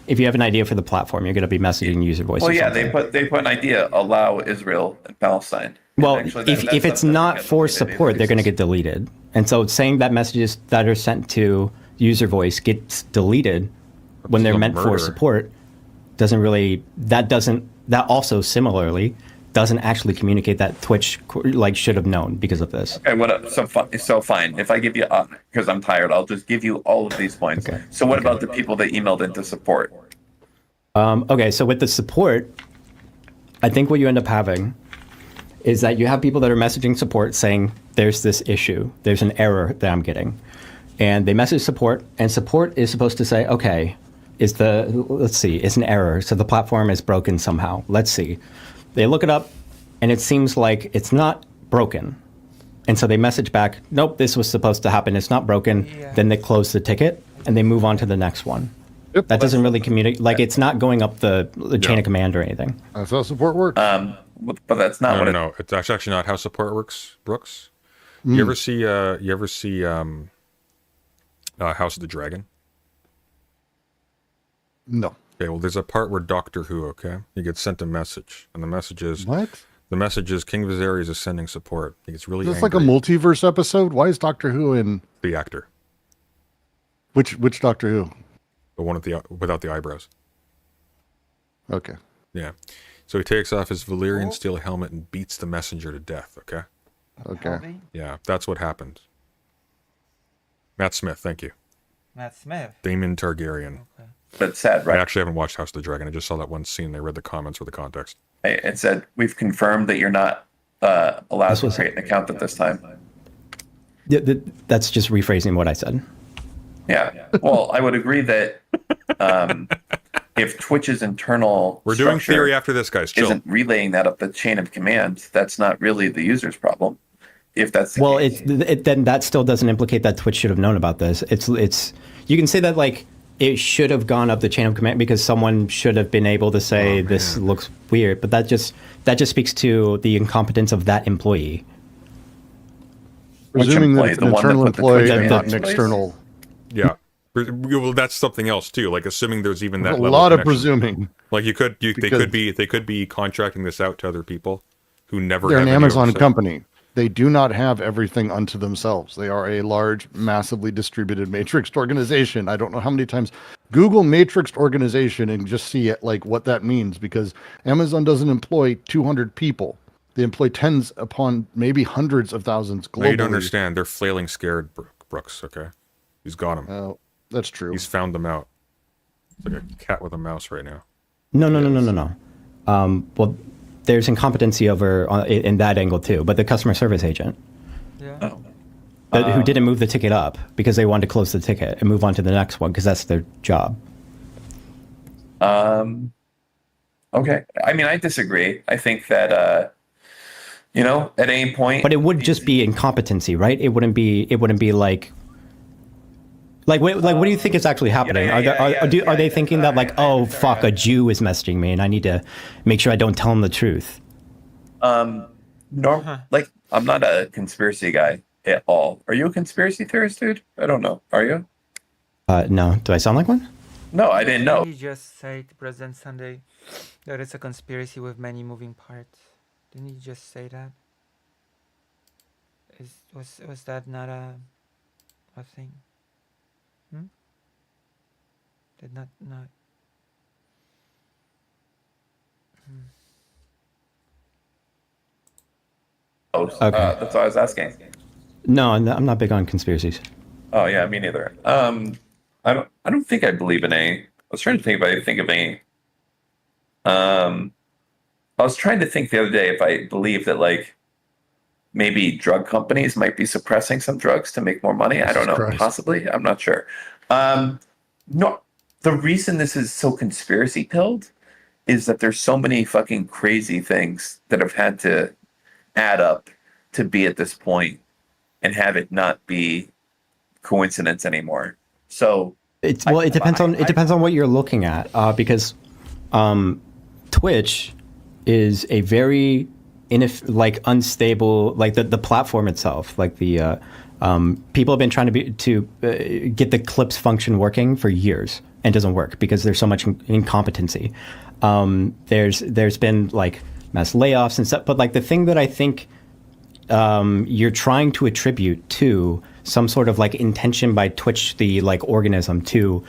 if you have an idea for the platform, you're going to be messaging user voice. Well, or yeah, something. they put an idea, allow Israel and Palestine. And Well, actually that's if it's something that not gets for deleted support, they're going to easily. get deleted. And so saying that messages that are sent to user voice gets deleted when they're Still meant for murder. support that also similarly doesn't actually communicate that Twitch should have known because of this. Okay, so fine. If I give you, because I'm tired, I'll just give you all of these points. Okay. So what about the people that emailed into support? Okay, so with the support, I think what you end up having is that you have people that are messaging support saying, there's this issue, there's an error that I'm getting. And they message support, and support is supposed to say, okay, it's an error, so the platform is broken somehow. Let's see. They look it up, and it seems like it's not broken. And so they message back, nope, this was supposed to happen, it's not broken. Yeah. Then they close the ticket, and they move on to the next one. Yep. That doesn't really communicate, it's not going up the chain of command or anything. That's how support works. But that's not what No, it's actually not how support works, Brooks. You ever see House of the Dragon? No. Okay, well, there's a part where Doctor Who, okay, he gets sent a message, and the message is What? King Viserys is sending support. He gets really Is this angry. like a multiverse episode? Why is Doctor Who in The actor, which Doctor Who? the one without the eyebrows. Okay. Yeah, so he takes off his Valyrian steel helmet and beats the messenger to death. Okay, Okay. yeah, that's what happened. Matt Smith, thank you. Matt Smith. Daemon Targaryen. That's sad, I right? actually haven't watched House of the Dragon. I just saw that one scene. I read the comments for the context. It said, we've confirmed that you're not allowed This to was- create an account at this time. That's just rephrasing what I said. Yeah. Well, I would agree that if Twitch's internal We're doing structure theory after this, guys. Chill. isn't relaying that up the chain of command, that's not really the user's problem. If that's the Well, case. then that still doesn't implicate that Twitch should have known about this. It's you can say that it should have gone up the chain of command because someone should have been able to say this looks weird, but that just speaks to the incompetence of that employee. Presuming that employee? it's The an one that internal put the employee Twitch and ban not in an place? external. Yeah. Well, that's something else too. Like assuming there's even that A level lot of connection. presuming. Like they Because- could be contracting this out to other people who never. They're have an any Amazon oversight. company. They do not have everything unto themselves. They are a large, massively distributed matrixed organization. I don't know how many times Google matrixed organization and just see it, like what that means, because Amazon doesn't employ 200 people. They employ tens upon maybe hundreds of thousands globally. Now you don't understand. They're flailing scared, Brooks. Okay, he's got them. Oh, that's true. He's found them out. It's like a cat with a mouse right now. No. Well, there's incompetency over in that angle too, but the customer service agent Yeah. who didn't move the ticket up because they wanted to close the ticket and move on to the next one because that's their job. Okay. I mean, I disagree. I think that, at any point. But it would just be incompetency, right? It wouldn't be like what do you think is actually happening? Are they thinking that fuck, a Jew is messaging me and I need to make sure I don't tell him the truth? I'm not a conspiracy guy at all. Are you a conspiracy theorist, dude? I don't know. Are you? No. Do I sound like one? No, I didn't know. Didn't he just say to President Sunday that it's a conspiracy with many moving parts? Didn't he just say that? Was that not a thing? Did not. Okay. That's what I was asking. No, I'm not big on conspiracies. Oh yeah, me neither. I don't think I believe in any. I was trying to think if I think of any. I was trying to think the other day if I believe that like maybe drug companies might be suppressing some drugs to make more money. I don't know. Christ. Possibly. I'm not sure. No, the reason this is so conspiracy pilled is that there's so many fucking crazy things that have had to add up to be at this point and have it not be coincidence anymore. So It depends on what you're looking at, because Twitch is a very unstable, like the platform itself, like the people have been trying to get the clips function working for years and doesn't work because there's so much incompetency. There's been like mass layoffs and stuff, but like the thing that I think you're trying to attribute to some sort of like intention by Twitch, the like organism, to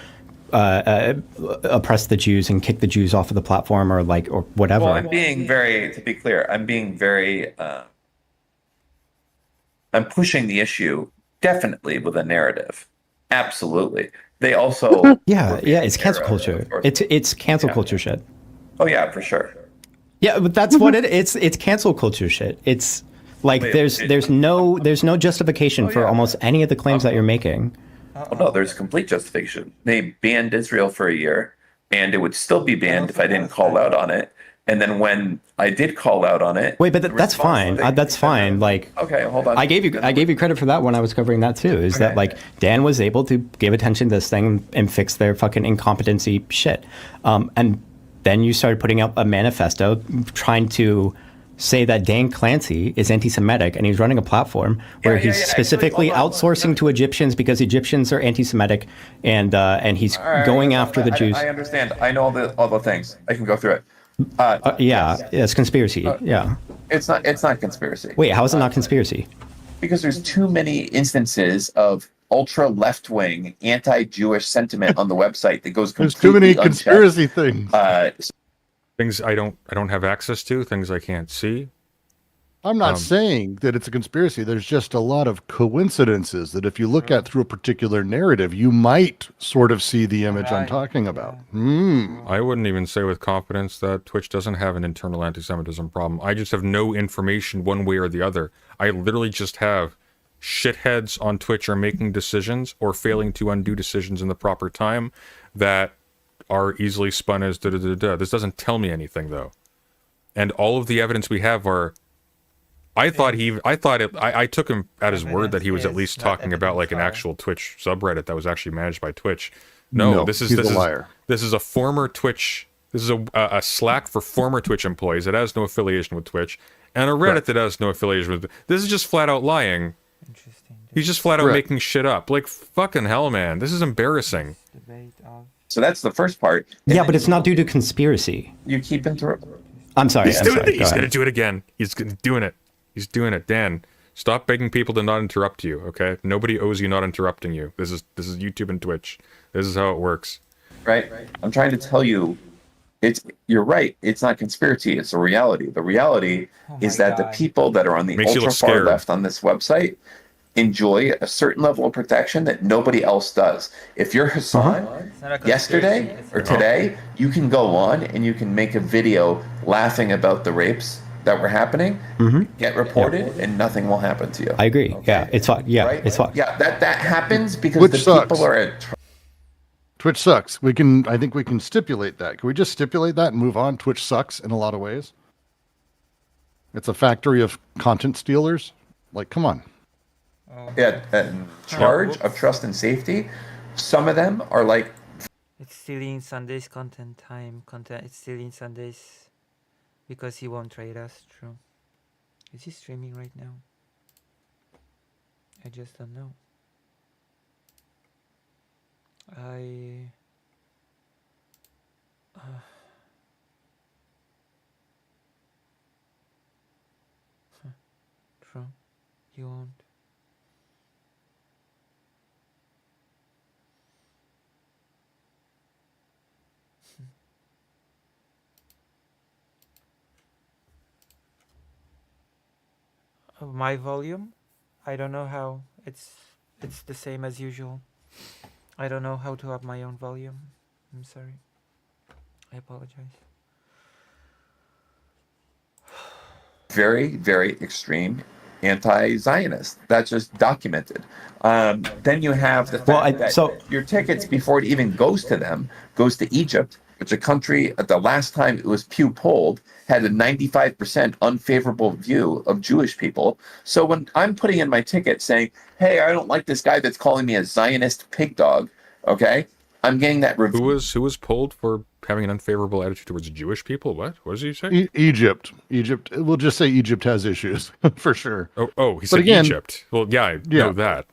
oppress the Jews and kick the Jews off of the platform or whatever. Well, I'm being very, to be clear, I'm being very, I'm pushing the issue definitely with a narrative. Absolutely. They also. Yeah, it's cancel culture. It's cancel culture shit. Oh yeah, for sure. Yeah, but that's what it's cancel culture shit. It's like there's no justification for almost any of the claims that you're making. Oh no, there's complete justification. They banned Israel for a year, and it would still be banned if I didn't call out on it. And then when I did call out on it, wait, but that's fine. That's fine. Like, okay, hold on. I gave you credit for that when I was covering that too. Is that like Dan was able to give attention to this thing and fix their fucking incompetency shit, and then you started putting up a manifesto trying to say that Dan Clancy is anti-Semitic, and he's running a platform where he's specifically outsourcing to Egyptians because Egyptians are anti-Semitic, and he's going after the Jews. I understand. I know all the things. I can go through it. It's conspiracy. Yeah. It's not conspiracy. Wait, how is it not conspiracy? Because there's too many instances of ultra left-wing anti-Jewish sentiment on the website that goes There's completely too many conspiracy things. Things I don't have access to, things I can't see. I'm not saying that it's a conspiracy. There's just a lot of coincidences that if you look at through a particular narrative, you might sort of see the image I'm talking about. I wouldn't even say with confidence that Twitch doesn't have an internal anti-Semitism problem. I just have no information one way or the other. I literally just have shitheads on Twitch are making decisions or failing to undo decisions in the proper time that are easily spun as da-da-da-da. This doesn't tell me anything, though. And all of the evidence we have are... I took him at his word that he was at least talking about like an actual Twitch subreddit that was actually managed by Twitch. No, this is a liar. This is a former Twitch. This is a Slack for former Twitch employees that has no affiliation with Twitch, and a Reddit that has no affiliation with. This is just flat out lying. Interesting. He's just flat out making shit up. Like fucking hell, man. This is embarrassing. So that's the first part. Yeah, but it's not due to conspiracy. You keep interrupting. I'm sorry. He's going to do it again. He's doing it. He's doing it. Dan, stop begging people to not interrupt you, okay? Nobody owes you not interrupting you. This is YouTube and Twitch. This is how it works. Right. I'm trying to tell you, you're right. It's not conspiracy. It's a reality. The reality is that the people that are on the ultra far left on this website enjoy a certain level of protection that nobody else does. If you're Hassan yesterday or today, you can go on and you can make a video laughing about the rapes that were happening, get reported, and nothing will happen to you. I agree. Okay? Yeah, it's fine. Yeah, right? It's fine. Yeah, that happens because Twitch the sucks. people are at. Twitch sucks. I think we can stipulate that. Can we just stipulate that and move on? Twitch sucks in a lot of ways. It's a factory of content stealers. Like, come on. Yeah, in charge of trust and safety. Some of them are like. It's stealing Sunday's content. It's stealing Sunday's. Because he won't trade us, true. Is he streaming right now? I just don't know. True. You won't. My volume? I don't know how. It's the same as usual. I don't know how to up my own volume. I'm sorry. I apologize. Very, very extreme anti-Zionist. That's just documented. Then you have the fact that your tickets, before it even goes to them, goes to Egypt, which a country at the last time it was Pew polled had a 95% unfavorable view of Jewish people. So when I'm putting in my ticket saying, hey, I don't like this guy that's calling me a Zionist pig dog, okay? I'm getting that review. Who was polled for having an unfavorable attitude towards Jewish people? What? What does he say? Egypt. We'll just say Egypt has issues for sure. He said again, Egypt. Well, yeah, I know that.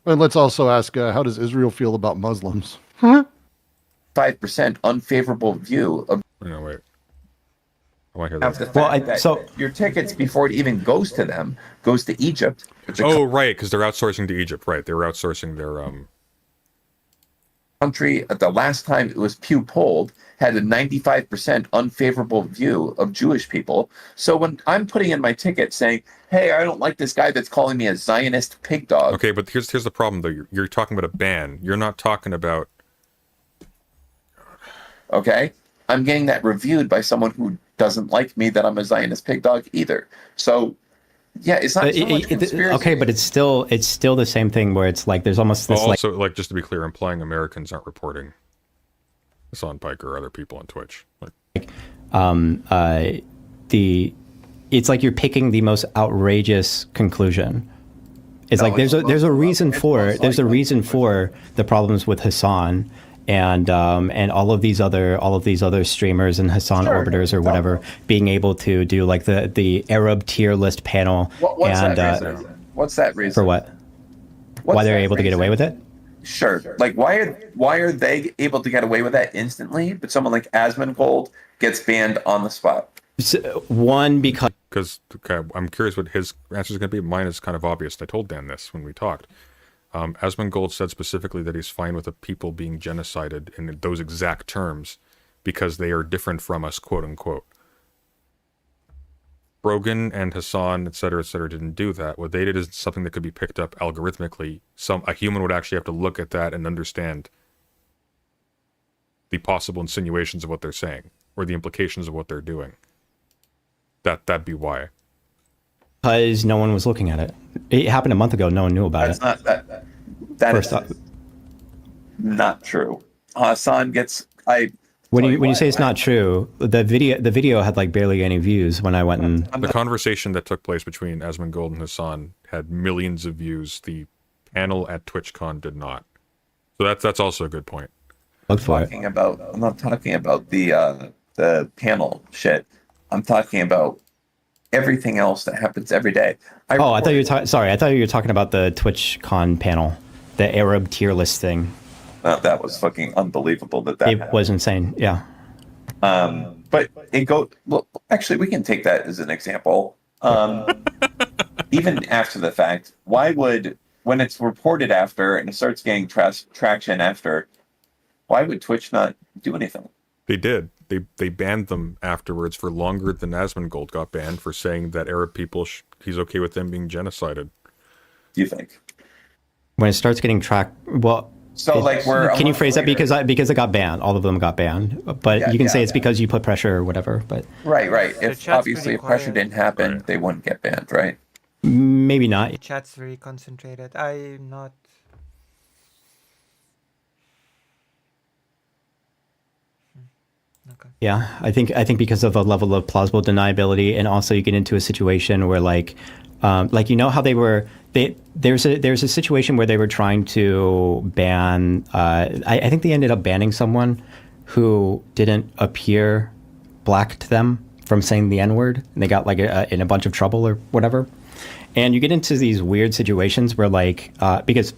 And let's also ask, how does Israel feel about Muslims? 5% unfavorable view of. No, wait. I want to hear Have the that. fact that your tickets, before it even goes to them, goes to Egypt. Which Right, because they're outsourcing to Egypt. Right, they were outsourcing their country at the last time it was Pew polled had a 95% unfavorable view of Jewish people. So when I'm putting in my ticket saying, hey, I don't like this guy that's calling me a Zionist pig dog. Okay, but here's the problem though. You're talking about a ban. You're not talking about. Okay, I'm getting that reviewed by someone who doesn't like me that I'm a Zionist pig dog either. So yeah, it's not so much conspiracy. Okay, but it's still the same thing where it's like there's almost this Also, like just to be clear, implying Americans aren't reporting Hassan Piker or other people on Twitch. It's like you're picking the most outrageous conclusion. It's like there's a reason for the problems with Hassan and all of these other streamers and Hassan orbiters or whatever being able to do like the Arab tier list panel. What's that reason? For what? Why they're able to get away with it? Sure. Like why are they able to get away with that instantly, but someone like Asmongold gets banned on the spot? One, because I'm curious what his answer is going to be. Mine is kind of obvious. I told Dan this when we talked. Asmongold said specifically that he's fine with the people being genocided in those exact terms because they are different from us, quote unquote. Brogan and Hassan, et cetera, didn't do that. What they did is something that could be picked up algorithmically. A human would actually have to look at that and understand the possible insinuations of what they're saying or the implications of what they're doing. That'd be why. Because no one was looking at it. It happened a month ago. No one knew about it. That is not true. Hassan gets. When you say it's not true, the video had like barely any views when I went and. The conversation that took place between Asmongold and Hassan had millions of views. The panel at TwitchCon did not. So that's also a good point. Look for it. I'm not talking about the panel shit. I'm talking about everything else that happens every day. I thought you were talking about the TwitchCon panel, the Arab tier list thing. That was fucking unbelievable. It happened. Was insane. Yeah. But actually, we can take that as an example. Even after the fact, when it's reported after and it starts getting traction after, why would Twitch not do anything? They did. They banned them afterwards for longer than Asmongold got banned for saying that Arab people, he's okay with them being genocided. Do you think? When it starts getting tracked, well... So can you phrase that because it got banned? All of them got banned, but you can say it's because you put pressure or whatever. But right. If pressure didn't happen, they wouldn't get banned, right? Maybe not. The chat's very concentrated. I'm not. Okay. Yeah, I think because of the level of plausible deniability, and also you get into a situation where like you know how there's a situation where they were trying to ban. I think they ended up banning someone who didn't appear black to them from saying the N-word, and they got like in a bunch of trouble or whatever. And you get into these weird situations where like because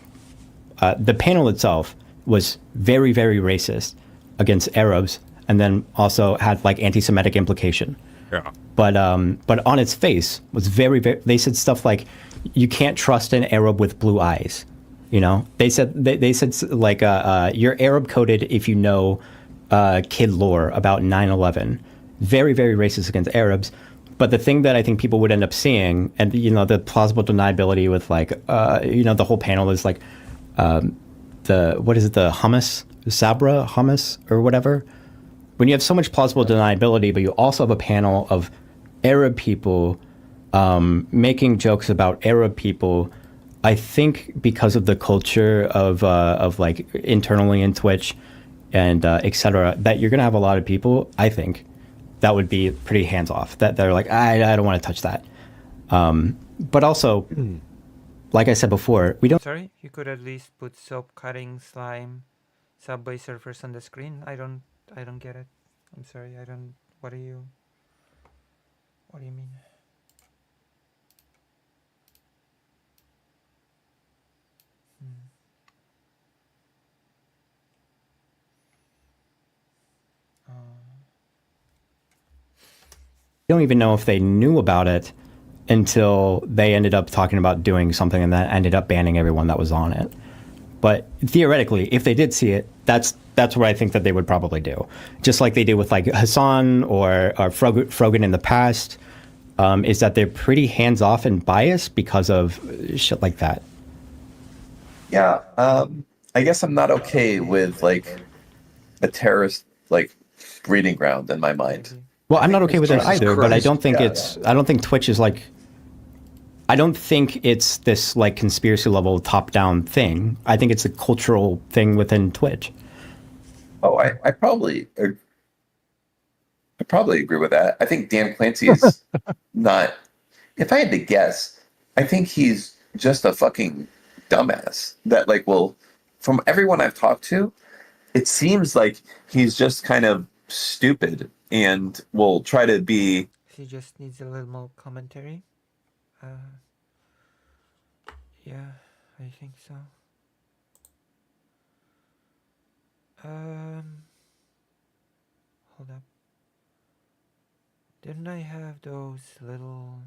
the panel itself was very, very racist against Arabs. and then also had like anti-Semitic implication. Yeah. But on its face was very, very. They said stuff like, "You can't trust an Arab with blue eyes." You know, they said like you're Arab coded if you know kid lore about 9/11. Very, very racist against Arabs. But the thing that I think people would end up seeing, and you know, the plausible deniability with like you know, the whole panel is like what is it, the Sabra hummus or whatever. When you have so much plausible deniability, but you also have a panel of Arab people making jokes about Arab people, I think because of the culture of like internally in Twitch and etc., that you're gonna have a lot of people, I think, that would be pretty hands off. That they're like, I don't want to touch that. But also, like I said before, we don't. Sorry, you could at least put soap cutting slime Subway Surfers on the screen. I don't get it. I'm sorry. I don't. What do you mean? Don't even know if they knew about it until they ended up talking about doing something, and that ended up banning everyone that was on it. But theoretically, if they did see it, that's what I think that they would probably do. Just like they did with like Hassan or Frogan in the past, is that they're pretty hands off and biased because of shit like that. Yeah, I guess I'm not okay with like a terrorist like breeding ground in my mind. Well, I'm not okay with it either, but I don't think Yeah, I don't think Twitch is like. I don't think it's this like conspiracy level top down thing. I think it's a cultural thing within Twitch. Oh, I probably agree with that. I think Dan Clancy's not. If I had to guess, I think he's just a fucking dumbass. That like, well, from everyone I've talked to, it seems like he's just kind of stupid and will try to be. He just needs a little more commentary. Yeah, I think so. Hold up. Didn't I have those little...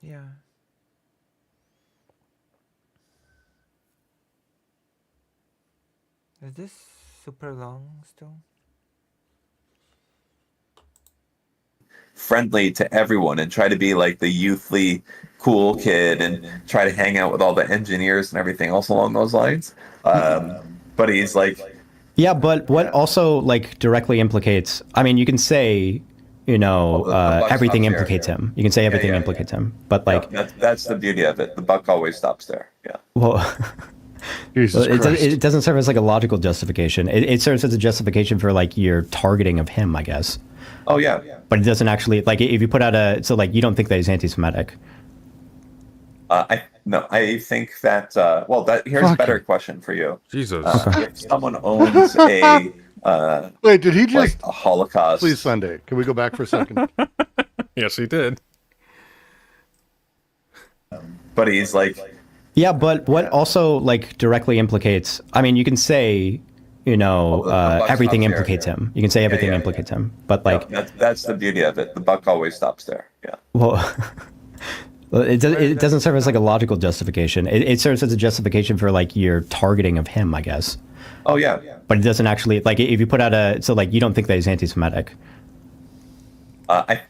Yeah. Is this super long still? Friendly to everyone and try to be like the youthly cool kid and try to hang out with all the engineers and everything else along those lines. But he's like, yeah, but what also like directly implicates, I mean, you can say, you know, everything implicates him. You can say everything implicates him, but like that's the beauty of it. The buck always stops there. Yeah. Well, Jesus Christ. it doesn't serve as like a logical justification. It serves as a justification for like your targeting of him, I guess. Oh yeah. But it doesn't actually, like, if you put out so like you don't think that he's anti-Semitic. I think that here's a better question for you. Jesus. If someone owns a wait, did he just like a Holocaust? Please, Sunday, can we go back for a second? Yes, he did. But he's like, yeah, but what also like directly implicates, I mean, you can say, you know, everything implicates him. You can say everything implicates him, but like that's the beauty of it. The buck always stops there. Yeah. Well, it doesn't serve as like a logical justification. It serves as a justification for like your targeting of him, I guess. Oh yeah. But it doesn't actually, like, if you put out so like you don't think that he's anti-Semitic. I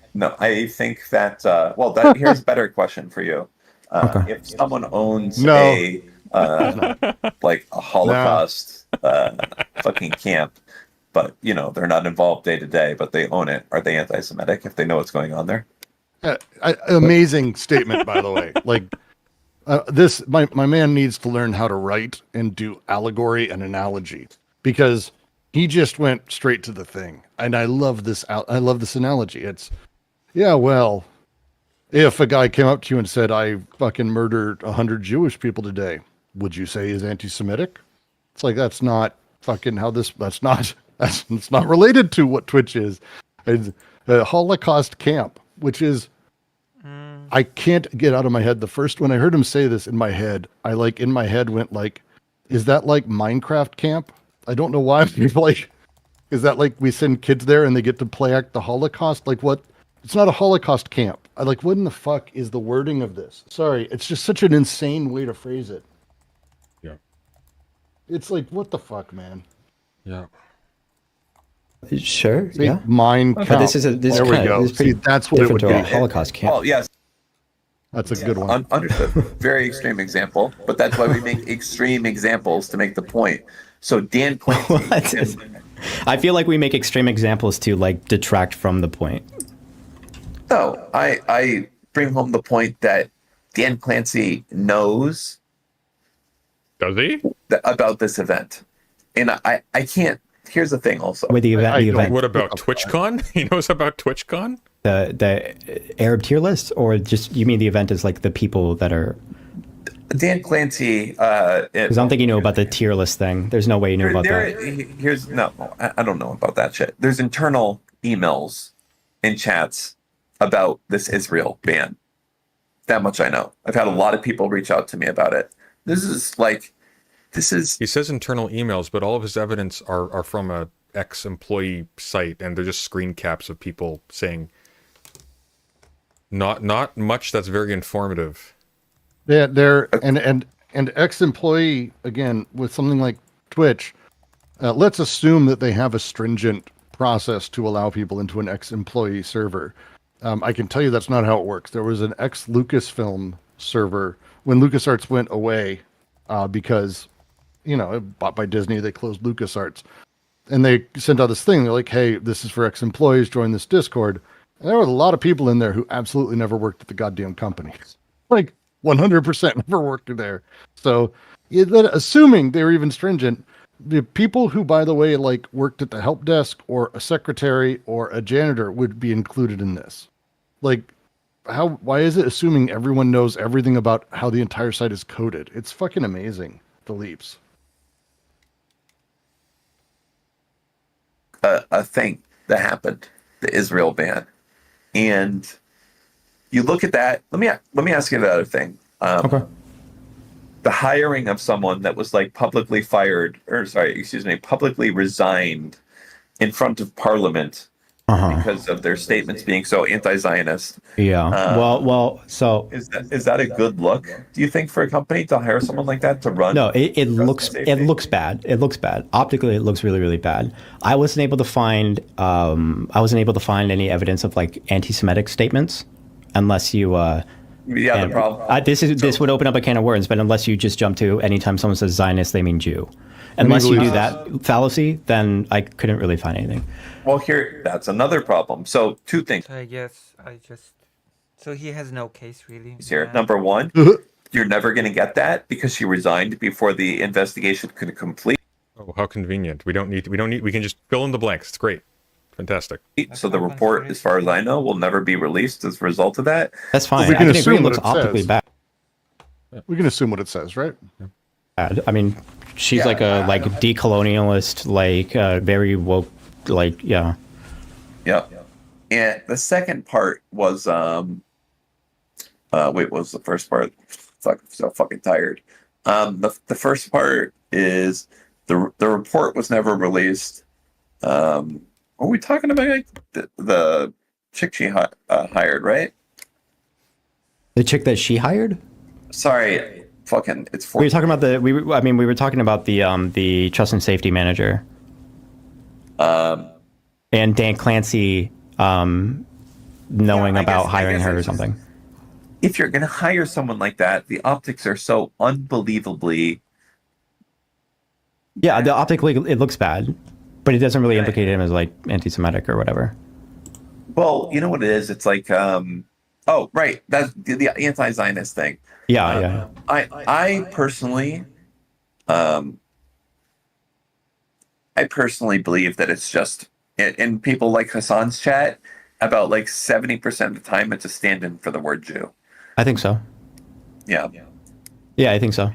think that here's a better question for you. If someone owns a like a Holocaust fucking camp, but you know they're not involved day to day, but they own it, are they anti-Semitic if they know what's going on there? Amazing statement, by the way. Like this, my man needs to learn how to write and do allegory and analogy, because he just went straight to the thing, and I love this. I love this analogy. It's, yeah, well, if a guy came up to you and said, "I fucking murdered 100 Jewish people today," would you say is anti-Semitic? It's like, that's not fucking how this, it's not related to what Twitch is. It's a Holocaust camp, which is, I can't get out of my head. The first, when I heard him say this in my head, I like, in my head went like, is that like Minecraft camp? I don't know why. People like, is that like we send kids there and they get to play act the Holocaust? Like what? It's not a Holocaust camp. I like, what in the fuck is the wording of this? Sorry, it's just such an insane way to phrase it. Yeah. It's like, what the fuck, man? Yeah. Sure. Say Yeah. mine But count. this is There we go. This is pretty See, that's what it different would to a be. Holocaust camp. Well, yes, That's a good one. understood. Very extreme example, but that's why we make extreme examples to make the point. So Dan Clancy. What? I feel like we make extreme examples to like detract from the point. No, I bring home the point that Dan Clancy knows Does he? about this event, and I can't. Here's the thing, also. With the event, I don't- What about TwitchCon? He knows about TwitchCon? the Arab tier list, or just you mean the event is like the people that are? Dan Clancy. Because I don't think you know about the tier list thing. There's no way you knew about that. Here's no, I don't know about that shit. There's internal emails and chats about this Israel ban. That much I know. I've had a lot of people reach out to me about it. This is. He says internal emails, but all of his evidence are from a ex-employee site, and they're just screen caps of people saying not much that's very informative. Yeah, they're and ex-employee, again, with something like Twitch, let's assume that they have a stringent process to allow people into an ex-employee server. I can tell you that's not how it works. There was an ex-Lucasfilm server when LucasArts went away because, bought by Disney, they closed LucasArts. And they sent out this thing. They're like, hey, this is for ex-employees, join this Discord. And there were a lot of people in there who absolutely never worked at the goddamn company. Like 100% never worked there. So assuming they were even stringent, the people who, by the way, like worked at the help desk or a secretary or a janitor would be included in this. Like, why is it assuming everyone knows everything about how the entire site is coded? It's fucking amazing, the leaps. A thing that happened, the Israel ban, and you look at that. Let me ask you another thing. Okay. The hiring of someone that was like publicly publicly resigned in front of Parliament because of their statements being so anti-Zionist. Yeah. So Is that a good look? Do you think for a company to hire someone like that to run? no, it looks bad. It looks bad. Optically, it looks really, really bad. I wasn't able to find any evidence of like anti-Semitic statements, unless you. The problem. This would open up a can of worms, but unless you just jump to anytime someone says Zionist, they mean Jew. Unless you do that fallacy, then I couldn't really find anything. Well, that's another problem. So 2 things So I guess so he has no case really. here. Yeah. Number 1, you're never going to get that because she resigned before the investigation could complete. Oh, how convenient. We can just fill in the blanks. It's great. Fantastic. So the report, as far as I know, will never be released as a result of that. That's fine. we I can can agree assume it what looks it optically says. bad. We can assume what it says, right? I mean, she's like a decolonialist, very woke, yeah. Yeah. And the second part was what was the first part? Fuck, I'm so fucking tired. The first part is the report was never released. Are we talking about like the chick she hired, right? The chick that she hired? Sorry, fucking, it's We were talking about we were talking about the trust and safety manager. And Dan Clancy knowing about hiring her or something. If you're going to hire someone like that, the optics are so unbelievably. Yeah, optically it looks bad, but it doesn't really implicate him as like anti-Semitic or whatever. Well, you know what it is? It's like, oh, right. That's the anti-Zionist thing. Yeah. I personally believe that it's just, and people like Hassan's chat, about like 70% of the time it's a stand-in for the word Jew. I think so. Yeah. Yeah, I think so.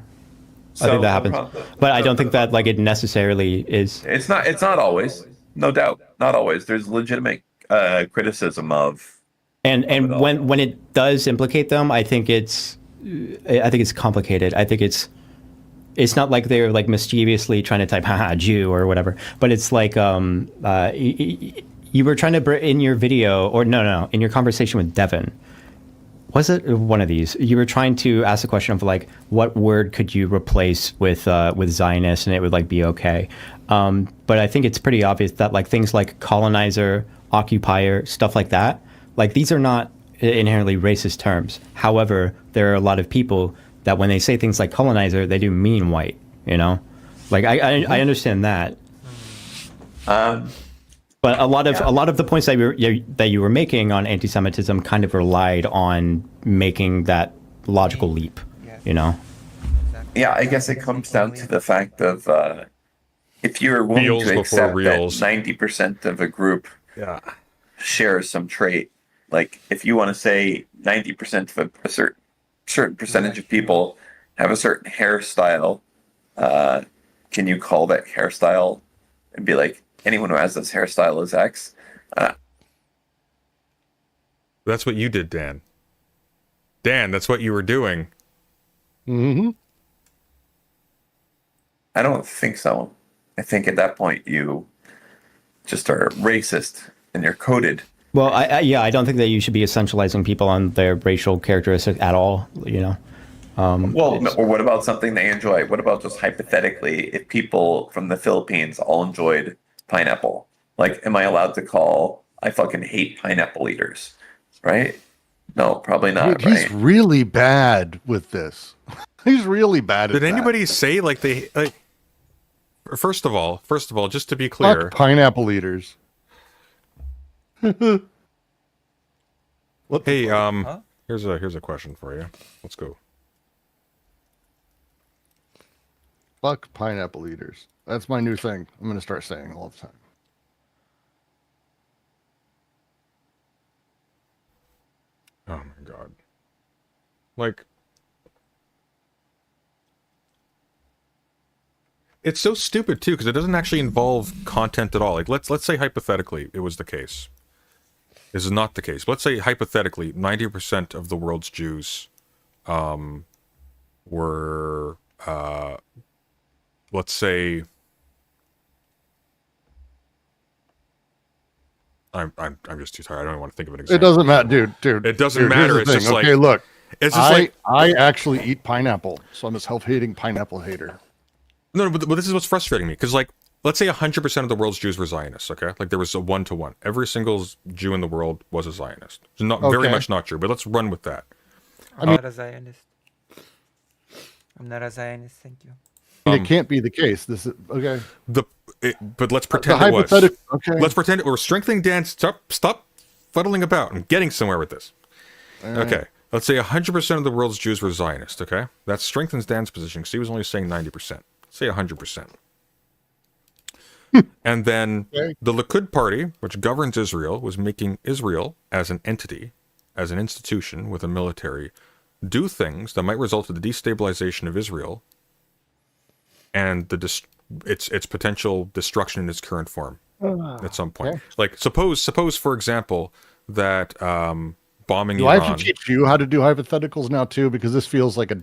I think that So, happens, but I don't think that like it necessarily is. It's not. It's not always. No doubt. Not always. There's legitimate criticism of. And when it does implicate them, I think it's complicated. I think it's not like they're like mischievously trying to type haha Jew or whatever, but it's like you were trying to in your video, or no, in your conversation with Devin, was it one of these? You were trying to ask the question of like, what word could you replace with Zionist, and it would like be okay. But I think it's pretty obvious that like things like colonizer, occupier, stuff like that, like these are not inherently racist terms. However, there are a lot of people that when they say things like colonizer, they do mean white. You know, like I understand that. But a lot of the points that you were making on anti-Semitism kind of relied on making that logical leap, you know? Yeah, I guess it comes down to the fact of if you're willing Reals to before accept reals. that 90% of a group shares some trait. Like if you want to say 90% of a certain percentage of people have a certain hairstyle, can you call that hairstyle and be like, anyone who has this hairstyle is X? That's what you did, Dan. Dan, that's what you were doing. Mm-hmm. I don't think so. I think at that point you just are racist and you're coded. Well, I don't think that you should be essentializing people on their racial characteristics at all, you know? Or what about something they enjoy? What about just hypothetically, if people from the Philippines all enjoyed pineapple, like, am I allowed to call, I fucking hate pineapple eaters, right? No, probably not. Dude, he's really bad with this. He's really bad at Did that. anybody say like they like? First of all, just to be clear, Fuck pineapple eaters. Hey, here's a question for you. Let's go. Fuck pineapple eaters. That's my new thing. I'm going to start saying all the time. Oh my god. Like, it's so stupid too because it doesn't actually involve content at all. Like, let's say hypothetically it was the case. This is not the case. Let's say hypothetically 90% of the world's Jews were let's say I'm just too tired. I don't even want to think of an example. It doesn't matter, dude. It doesn't Dude, matter. here's the It's just thing. like, okay, look. it's just like I actually eat pineapple, so I'm a self-hating pineapple hater. no, but this is what's frustrating me because like let's say 100% of the world's Jews were Zionists. Okay, like there was a 1-to-1. Every single Jew in the world was a Zionist. It's not very much not true, but let's run with that. I'm not a Zionist. I'm not a Zionist. Thank you. It can't be the case. This is okay. But let's pretend it was. Okay. Let's pretend we're strengthening Dan. Stop fuddling about. I'm getting somewhere with this. Okay. Let's say 100% of the world's Jews were Zionist. Okay, that strengthens Dan's position because he was only saying 90%. Say 100%. And then the Likud party, which governs Israel, was making Israel as an entity, as an institution with a military, do things that might result in the destabilization of Israel and its potential destruction in its current form at some point. Like suppose for example that bombing Do I Iran. have to teach you how to do hypotheticals now too? Because this feels like a.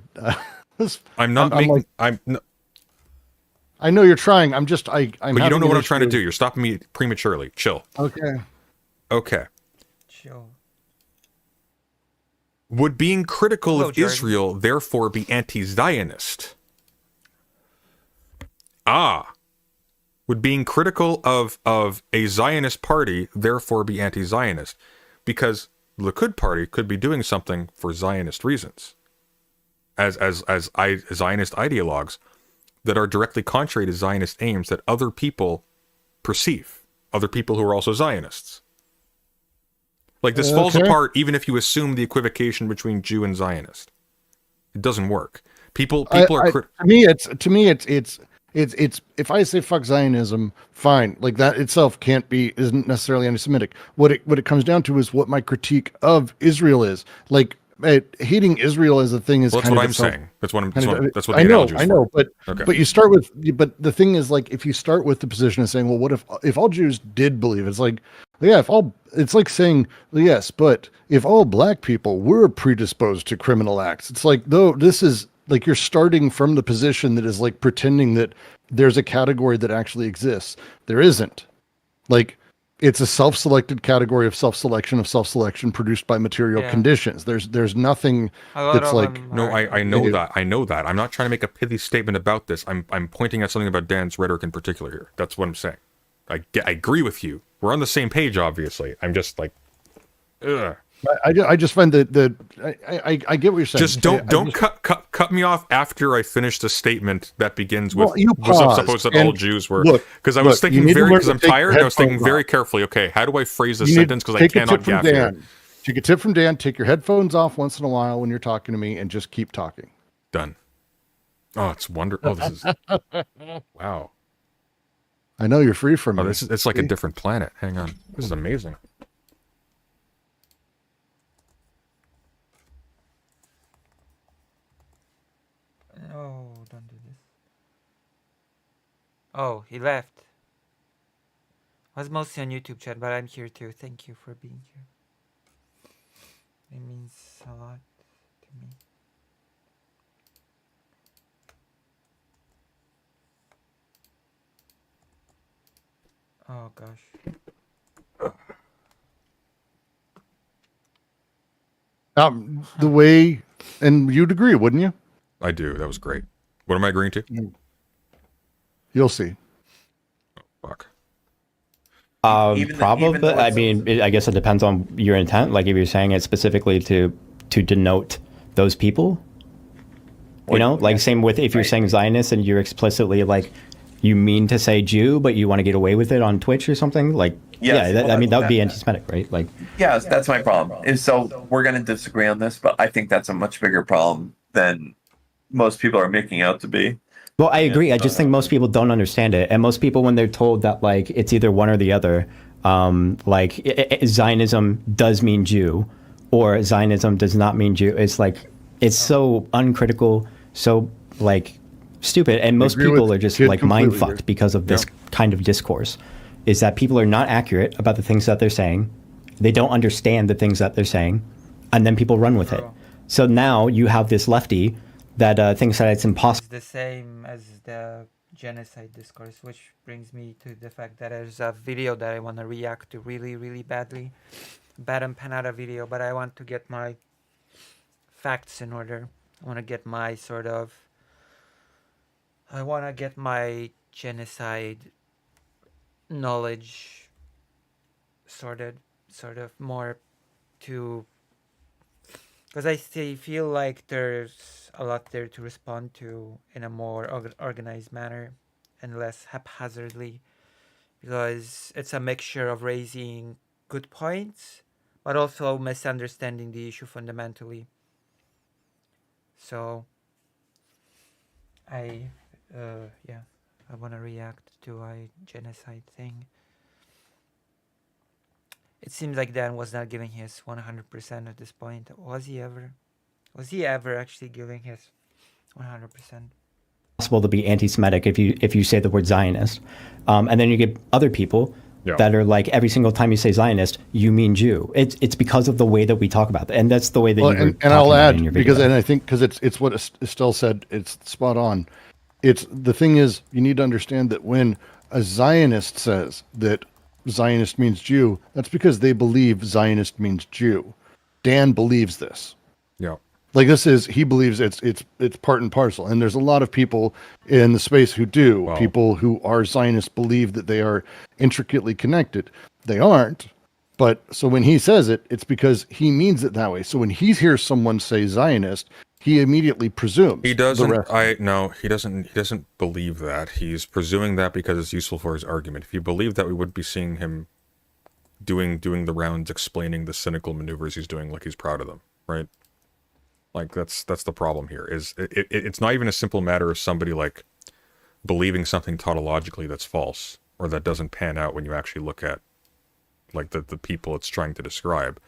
I'm not making. I know you're trying. I'm just. I'm. But you don't know what I'm trying to do. You're stopping me prematurely. Chill. Okay. Okay. Chill. Would being critical Hello, of Jordan. Israel therefore be anti-Zionist? Would being critical of a Zionist party therefore be anti-Zionist? Because the Likud party could be doing something for Zionist reasons, as Zionist ideologues that are directly contrary to Zionist aims that other people perceive, other people who are also Zionists. Like this falls apart even if you assume the equivocation between Jew and Zionist. It doesn't work. People are to me it's if I say fuck Zionism, fine. Like that itself isn't necessarily anti-Semitic. What it comes down to is what my critique of Israel is. Like hating Israel as a thing is Well, that's kind what of I'm saying. That's what that's the I know, analogy is I know, for. but you start with, but the thing is, like, if you start with the position of saying, well, what if all Jews did believe? It's like, yeah, it's like saying, yes, but if all black people were predisposed to criminal acts, it's like, though, this is like you're starting from the position that is like pretending that there's a category that actually exists. There isn't. Like, it's a self-selected category of self-selection produced by material conditions. There's nothing that's like. No, I know that. I know that. I'm not trying to make a pithy statement about this. I'm pointing at something about Dan's rhetoric in particular here. That's what I'm saying. I agree with you. We're on the same page, obviously. I'm just like, ugh. I just find that I get what you're saying. Just don't cut me off after I finish the statement that begins with you was paused, supposed that and all Jews were, because I was thinking because I'm tired. I was thinking headphones very off. carefully. Okay, how do I phrase this You need sentence? to Because I take a cannot tip from gaff here. Dan. Take a tip from Dan. Take your headphones off once in a while when you're talking to me, and just keep talking. Done. Oh, it's wonderful. Oh, this is wow. I know you're free from Oh, me. it's like a different planet. Hang on. This is amazing. No, don't do this. Oh, he left. I was mostly on YouTube chat, but I'm here too. Thank you for being here. It means a lot to me. Oh gosh. The way, and you'd agree, wouldn't you? I do. That was great. What am I agreeing to? You'll see. Fuck. Probably. I mean, I guess it depends on your intent. Like if you're saying it specifically to denote those people, you know, like same with if you're saying Zionist and you're explicitly like you mean to say Jew, but you want to get away with it on Twitch or something. Like, Yes, I mean, that would be that- anti-Semitic, right? Like, Yes, that's my problem. And so we're going to disagree on this, but I think that's a much bigger problem than most people are making out to be. well, I agree. I just think most people don't understand it, and most people, when they're told that like it's either one or the other, like Zionism does mean Jew, or Zionism does not mean Jew. It's like it's so uncritical, so like stupid, and most agree people with are just Kid like mind completely fucked here. because of this kind of discourse. Is that people are not accurate about the things that they're saying, they don't understand the things that they're saying, and then people run with it. So now you have this lefty that thinks that it's impossible. It's the same as the genocide discourse, which brings me to the fact that there's a video that I want to react to really, really badly. Bad and Panada video, but I want to get my facts in order. I want to get my genocide knowledge sorted, sort of more to, because I feel like there's a lot there to respond to in a more organized manner and less haphazardly, because it's a mixture of raising good points but also misunderstanding the issue fundamentally. So I want to react to a genocide thing. It seems like Dan was not giving his 100% at this point. Was he ever? Was he ever actually giving his 100%? Possible to be anti-Semitic if you say the word Zionist, and then you get other people that are like every single time you say Zionist, you mean Jew. It's because of the way that we talk about it, and that's the way that you were and talking I'll about in your add video. because, and I think because it's what Estelle said, it's spot on. It's the thing is you need to understand that when a Zionist says that Zionist means Jew, that's because they believe Zionist means Jew. Dan believes this. Yeah. Like this is, he believes it's part and parcel. And there's a lot of people in the space who do. Wow. People who are Zionists believe that they are intricately connected. They aren't. But so when he says it, it's because he means it that way. So when he hears someone say Zionist, he immediately presumes. He the doesn't. rest. No, he doesn't. He doesn't believe that. He's presuming that because it's useful for his argument. If he believed that, we would be seeing him doing the rounds, explaining the cynical maneuvers he's doing, like he's proud of them, right? Like that's the problem here. Is it's not even a simple matter of somebody like believing something tautologically that's false or that doesn't pan out when you actually look at like the people it's trying to describe.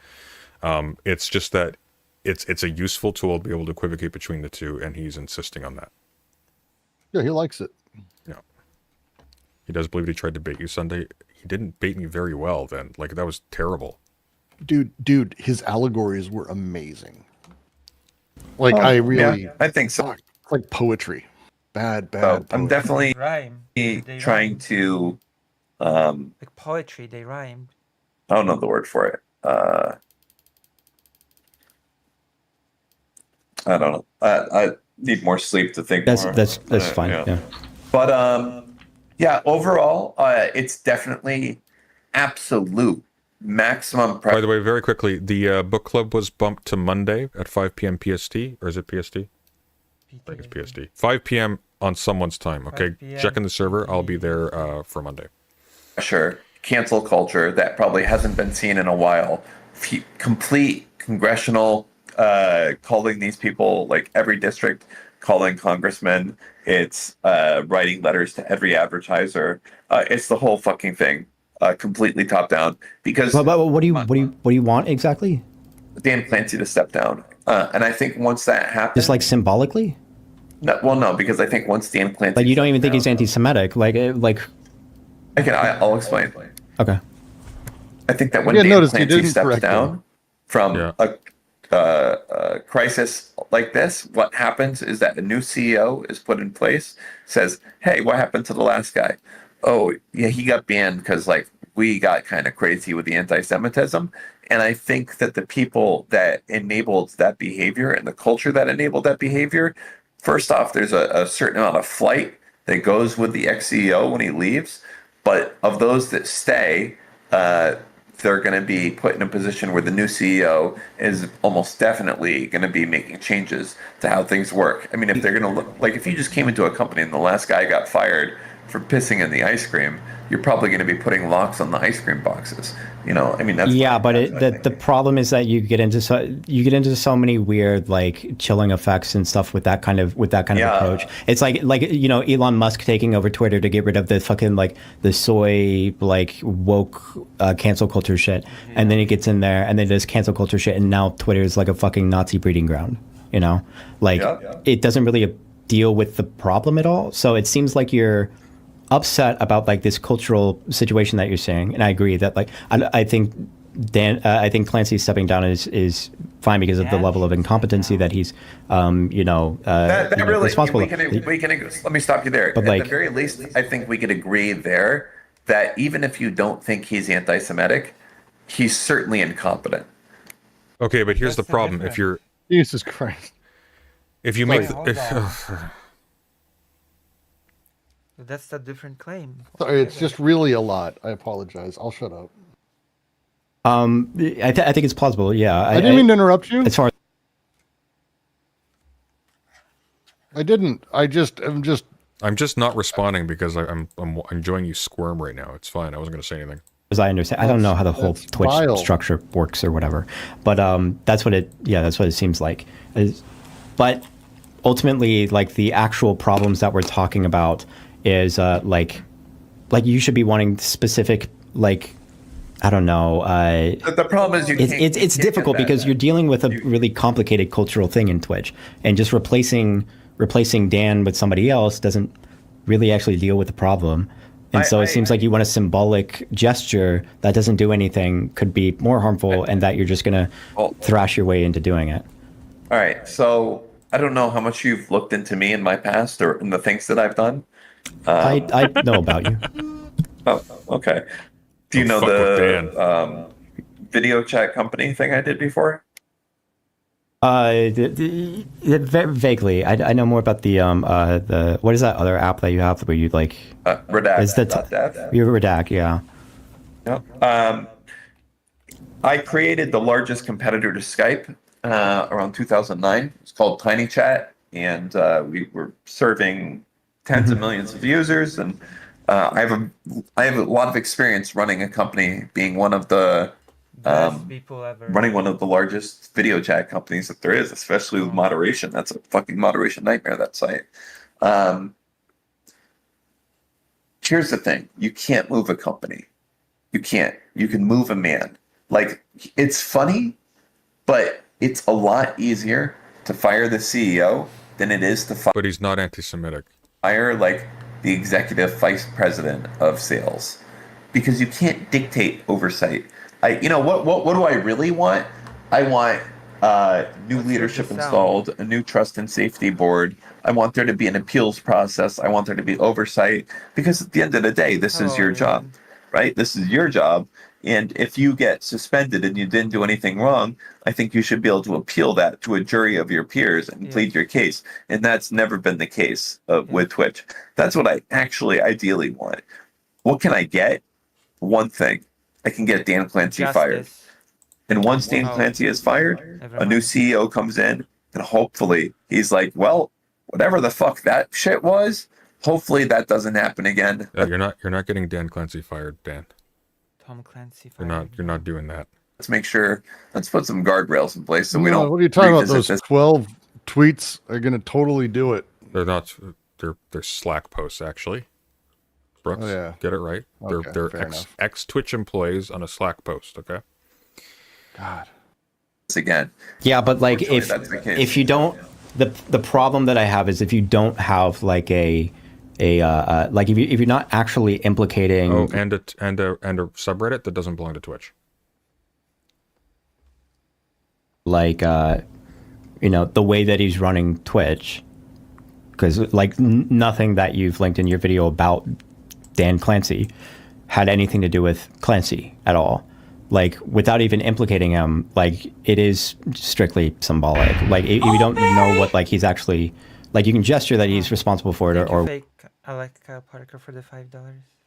It's just that it's a useful tool to be able to equivocate between the two, and he's insisting on that. Yeah, he likes it. Yeah. He does believe he tried to bait you Sunday. He didn't bait me very well then. Like, that was terrible. Dude, his allegories were amazing. Like, I really, Yeah, I think so. fuck, it's like poetry. Bad. I'm poetry. definitely Rhyme. They trying rhyme. to. Like poetry, they rhymed. I don't know the word for it. I don't know. I need more sleep to think. That's more. that's fine. Yeah. Yeah. But yeah. Overall, it's definitely absolute maximum. By the way, very quickly, the book club was bumped to Monday at 5 p.m. PST, or is it PST? I think it's PST. 5 p.m. on someone's time. Okay, 5 p.m. check in the server. I'll be there for Monday. Sure. Cancel culture that probably hasn't been seen in a while. Complete congressional calling these people, like every district calling congressmen. It's writing letters to every advertiser. It's the whole fucking thing, completely top down. Because But what do you want exactly? Dan Clancy to step down, and I think once that happens, Just like symbolically? no, because I think once Dan Clancy, Like you don't even think steps he's anti-Semitic? Like I'll explain. Okay. I think that when Yeah, Dan notice he Clancy didn't steps correct down from Yeah. a crisis like this, what happens is that a new CEO is put in place, says, hey, what happened to the last guy? Oh, yeah, he got banned because, like, we got kind of crazy with the anti-Semitism. And I think that the people that enabled that behavior and the culture that enabled that behavior, first off, there's a certain amount of flight that goes with the ex-CEO when he leaves. But of those that stay, they're going to be put in a position where the new CEO is almost definitely going to be making changes to how things work. I mean, if they're going to look like if you just came into a company and the last guy got fired for pissing in the ice cream, you're probably going to be putting locks on the ice cream boxes. You know, I mean, that's Yeah, but the problem is that you get into so many weird like chilling effects and stuff with that kind of Yeah. approach. It's like you know Elon Musk taking over Twitter to get rid of the fucking like the soy like woke cancel culture shit, and then he gets in there and then does cancel culture shit, and now Twitter is like a fucking Nazi breeding ground. You know, like it doesn't really deal with the problem at all. So it seems like you're upset about like this cultural situation that you're seeing, and I agree that like I think Clancy stepping down is fine because of the level of incompetency that he's responsible. We can let me stop you there. But, At like- the very least, I think we could agree there that even if you don't think he's anti-Semitic, he's certainly incompetent. Okay, but here's That's the the problem. difference. If you're Jesus Christ. if you make Sorry, the, hold That's a different claim. Sorry, it's just really a lot. I apologize. I'll shut up. I think it's plausible. Yeah, I didn't mean to interrupt you. As far I didn't. I'm just. I'm just not responding because I'm enjoying you squirm right now. It's fine. I wasn't going to say anything. as I understand, I don't know how the whole That's Twitch vile. structure works or whatever, but that's what it seems like. But ultimately, like the actual problems that we're talking about is like you should be wanting specific like. I don't know. The problem is it's difficult because you're dealing with a really complicated cultural thing in Twitch, and just replacing Dan with somebody else doesn't really actually deal with the problem. And so it seems like you want a symbolic gesture that doesn't do anything, could be more harmful, and that you're just gonna thrash your way into doing it. All right. So I don't know how much you've looked into me in my past or in the things that I've done. I know about you. Oh, okay. Do you know fuck with the video chat company thing I did before? Vaguely. I know more about the what is that other app that you have where you like Redact. is that you Redact, yeah. Yep. I created the largest competitor to Skype around 2009. It's called Tiny Chat, and we were serving tens of millions of users. And I have a lot of experience running a company, being one of the Best people ever. running one of the largest video chat companies that there is, especially with moderation. That's a fucking moderation nightmare, that site. Here's the thing. You can't move a company. You can't. You can move a man. Like, it's funny, but it's a lot easier to fire the CEO than it is to But he's not anti-Semitic. fire like the executive vice president of sales, because you can't dictate oversight. What do I really want? I want new What's leadership your sound? installed, a new trust and safety board. I want there to be an appeals process. I want there to be oversight, because at the end of the day, this is your job, right? This is your job. And if you get suspended and you didn't do anything wrong, I think you should be able to appeal that to a jury of your peers and plead your case. And that's never been the case with Twitch. That's what I actually ideally want. What can I get? One thing. I can get Dan Clancy fired. Justice. And once Dan Clancy is fired, a new CEO comes in, and hopefully he's like, well, whatever the fuck that shit was, hopefully that doesn't happen again. You're not getting Dan Clancy fired, Dan. Tom Clancy. You're not doing that. Let's make sure. Let's put some guardrails in place so we No, don't. what are you talking about? revisit Those this. 12 tweets are going to totally do it. They're not. They're Slack posts actually. Brooks, Oh, yeah. get it right. Okay, they're fair enough. ex Twitch employees on a Slack post. Okay. God. Again. Yeah, but like Unfortunately, that's the case. if you don't, the problem that I have is if you don't have like a like if you're not actually implicating. Oh, and a subreddit that doesn't belong to Twitch. Like the way that he's running Twitch, because like nothing that you've linked in your video about Dan Clancy had anything to do with Clancy at all. Like without even implicating him, like it is strictly symbolic. Like if you don't know what like he's actually like, you can gesture that he's responsible for it, Thank you, or fake Alec Parker for the $5.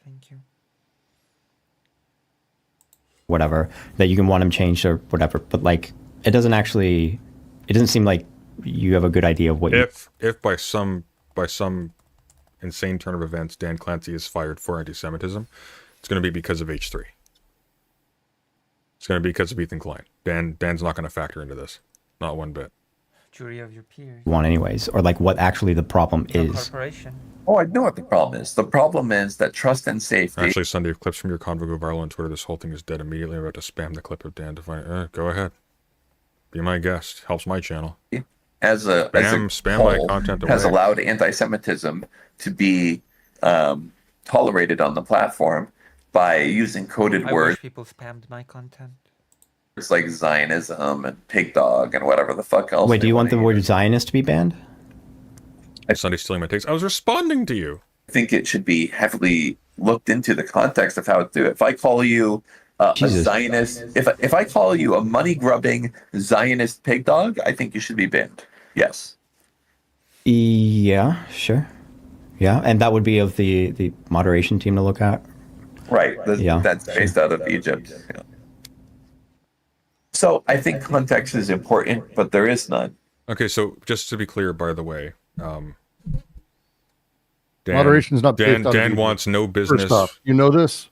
Thank you. whatever, that you can want him changed or whatever. But like it doesn't seem like you have a good idea of what you. If by some insane turn of events Dan Clancy is fired for anti-Semitism, it's going to be because of H3. It's going to be because of Ethan Klein. Dan's not going to factor into this, not one bit. Jury of your peers. Want anyways, or like what actually the problem is. Corporation. Oh, I know what the problem is. The problem is that trust and safety. Actually, Sunday, if clips from your convo go viral on Twitter, this whole thing is dead immediately. I'm about to spam the clip of Dan to find. Go ahead, be my guest. Helps my channel. As a Spam whole, my content has away. allowed anti-Semitism to be tolerated on the platform by using coded I words wish people spammed my content. like Zionism and pig dog and whatever the fuck else. Wait, do they you want the wanna word use. Zionist to be banned? Sunday stealing my takes. I was responding to you. I think it should be heavily looked into the context of how to do it. If I call you a Jesus. Zionist, if I call you a money grubbing Zionist pig dog, I think you should be banned. Yes. Yeah, sure. Yeah, and that would be of the moderation team to look at. Right. Yeah, That's based out of Egypt. Yeah. So I think context is important, but there is none. Okay, so just to be clear, by the way, Moderation is not based Dan. out of Dan Egypt. wants no business. First off, you know this?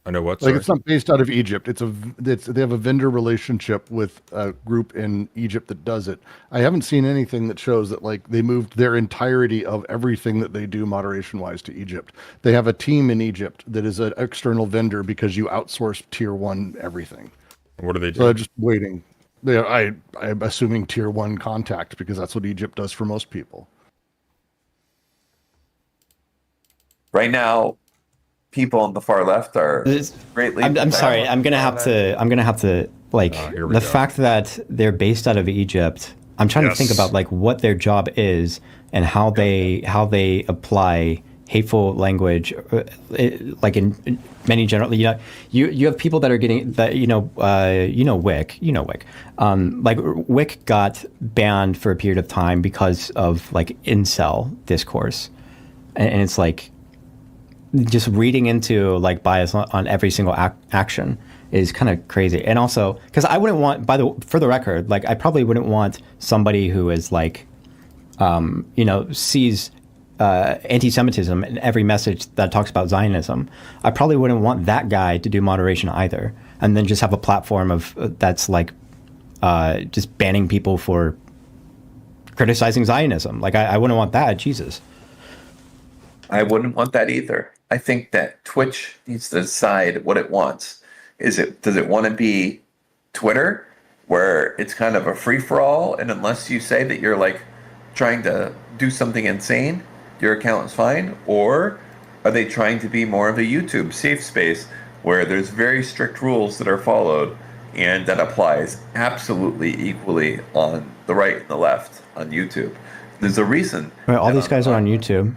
I know what. Like, Sorry. it's not based out of Egypt. They have a vendor relationship with a group in Egypt that does it. I haven't seen anything that shows that like they moved their entirety of everything that they do moderation wise to Egypt. They have a team in Egypt that is an external vendor because you outsource tier 1 everything. What do they do? So I'm just waiting. I'm assuming tier 1 contact because that's what Egypt does for most people. Right now, people on the far left are greatly. I'm sorry. I'm gonna have to like here we the go. fact that they're based out of Egypt. I'm trying to think Yes. about like what their job is and how they apply hateful language, like in many general. You have people that are getting that Wick. Like Wick got banned for a period of time because of like incel discourse, and it's like. Just reading into like bias on every single action is kind of crazy. And also because I wouldn't want, for the record, like I probably wouldn't want somebody who is like sees anti-Semitism in every message that talks about Zionism. I probably wouldn't want that guy to do moderation either, and then just have a platform of that's like just banning people for criticizing Zionism. Like I wouldn't want that. Jesus. I wouldn't want that either. I think that Twitch needs to decide what it wants. Does it want to be Twitter, where it's kind of a free for all, and unless you say that you're like trying to do something insane, your account is fine? Or are they trying to be more of a YouTube safe space where there's very strict rules that are followed and that applies absolutely equally on the right and the left on YouTube? There's a reason. Right, all these guys are on YouTube.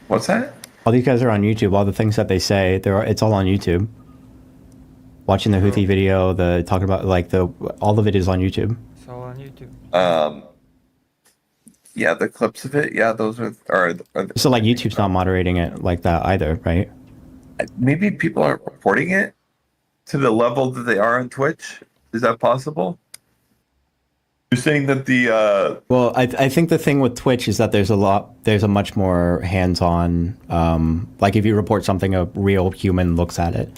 What's that? All these guys are on YouTube. All the things that they say, it's all on YouTube. Watching the Houthi video, the talking about like all the videos on YouTube. It's all on YouTube. Yeah, the clips of it. Yeah, those are So like YouTube's not moderating it like that either, right? maybe people aren't reporting it to the level that they are on Twitch. Is that possible? You're saying that the Well, I think the thing with Twitch is that there's a much more hands-on. Like if you report something, a real human looks at it,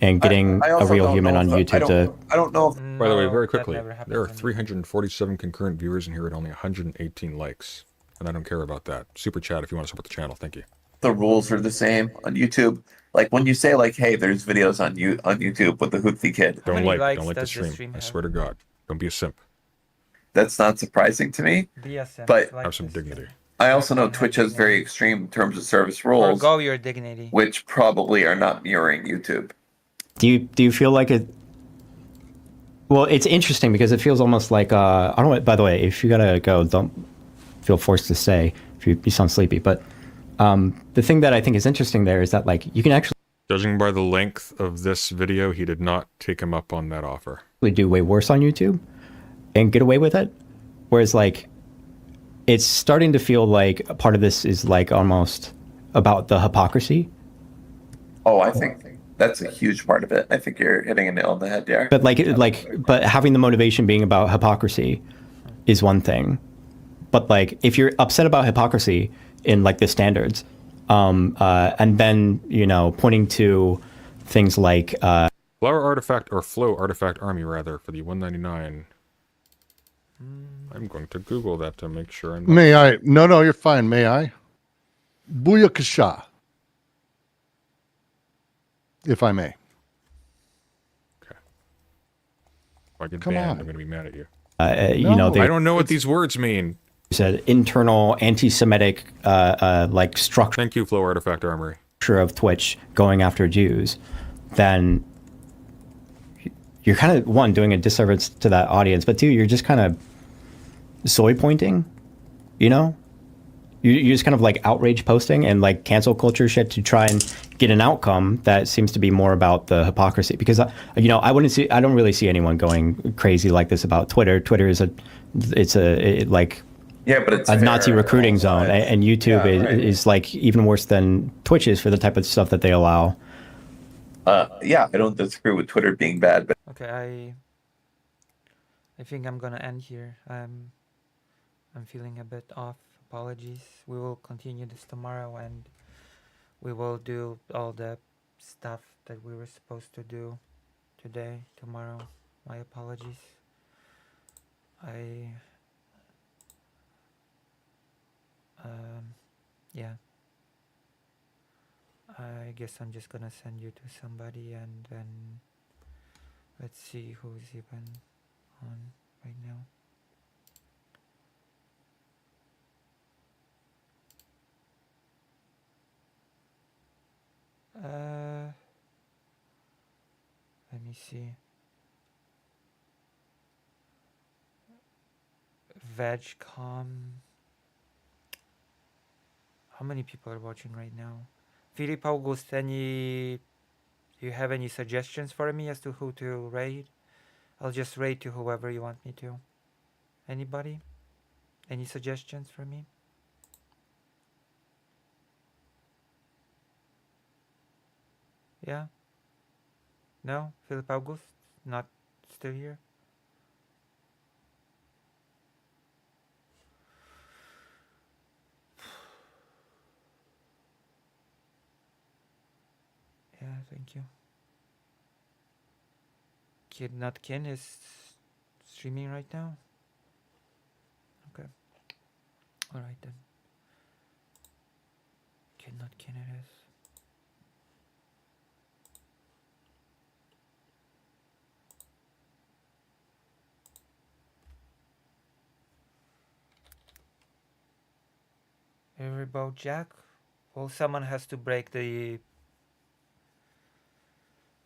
and getting I a also real don't human know on if- YouTube to. I don't know if By the way, No, very that quickly, never happens there are on YouTube. 347 concurrent viewers in here and only 118 likes. And I don't care about that. Super chat if you want to support the channel. Thank you. the rules are the same on YouTube. Like when you say like, "Hey, there's videos on YouTube with the Houthi kid," How Don't many likes don't like the does this stream. stream I have? swear to God. Don't be a simp. that's not surprising to me. BSM. But- like Have some this. dignity. I also know Twitch has very extreme terms of service rules, Forgo your dignity. which probably are not mirroring YouTube. Do you feel like it? Well, it's interesting because it feels almost like I don't know. By the way, if you gotta go, don't feel forced to stay if you sound sleepy. But the thing that I think is interesting there is that like you can actually Judging by the length of this video, he did not take him up on that offer. do way worse on YouTube and get away with it. Whereas like it's starting to feel like a part of this is like almost about the hypocrisy. Oh, I think that's a huge part of it. I think you're hitting a nail on the head there. But but having the motivation being about hypocrisy is one thing. But like if you're upset about hypocrisy in like the standards, and then pointing to things like Flower Artifact or Flow Artifact Army rather for the 199. I'm going to Google that to make sure I'm not May I? No, you're fine. May I? Booyakasha. If I may. If I get Come banned, on. I'm going to be mad at you. No. they I don't know what these words mean. said internal anti-Semitic like structure Thank you, Flow Artifact Armory. of Twitch going after Jews, then you're kind of one doing a disservice to that audience, but two, you're just kind of soy pointing, you're just kind of like outrage posting and like cancel culture shit to try and get an outcome that seems to be more about the hypocrisy. Because I don't really see anyone going crazy like this about Twitter. Twitter is like Yeah, but it's a Nazi fair recruiting on all zone, sides. and YouTube Yeah, right. is like even worse than Twitch is for the type of stuff that they allow. Yeah, I don't disagree with Twitter being bad, but Okay, I think I'm gonna end here. I'm feeling a bit off. Apologies. We will continue this tomorrow, and we will do all the stuff that we were supposed to do today, tomorrow. My apologies. Yeah. I guess I'm just gonna send you to somebody, and then let's see who's even on right now. Let me see. Vegcom. How many people are watching right now? Philip August, do you have any suggestions for me as to who to raid? I'll just raid to whoever you want me to. Anybody? Any suggestions for me? Yeah? No? Philip August? Not still here? Yeah, thank you. Kid Not Kin is streaming right now? Okay. Alright then. Kid Not Kin it is. Riverboat Jack. Well, someone has to break the.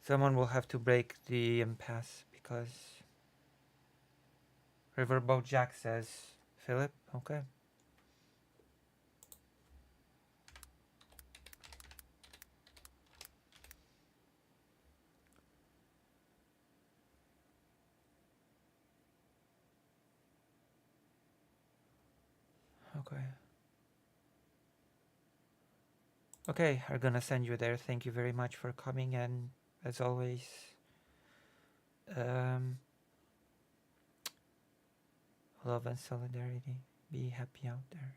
Someone will have to break the impasse because Riverboat Jack says Philip. Okay. Okay. Okay, I'm gonna send you there. Thank you very much for coming, and as always, love and solidarity. Be happy out there.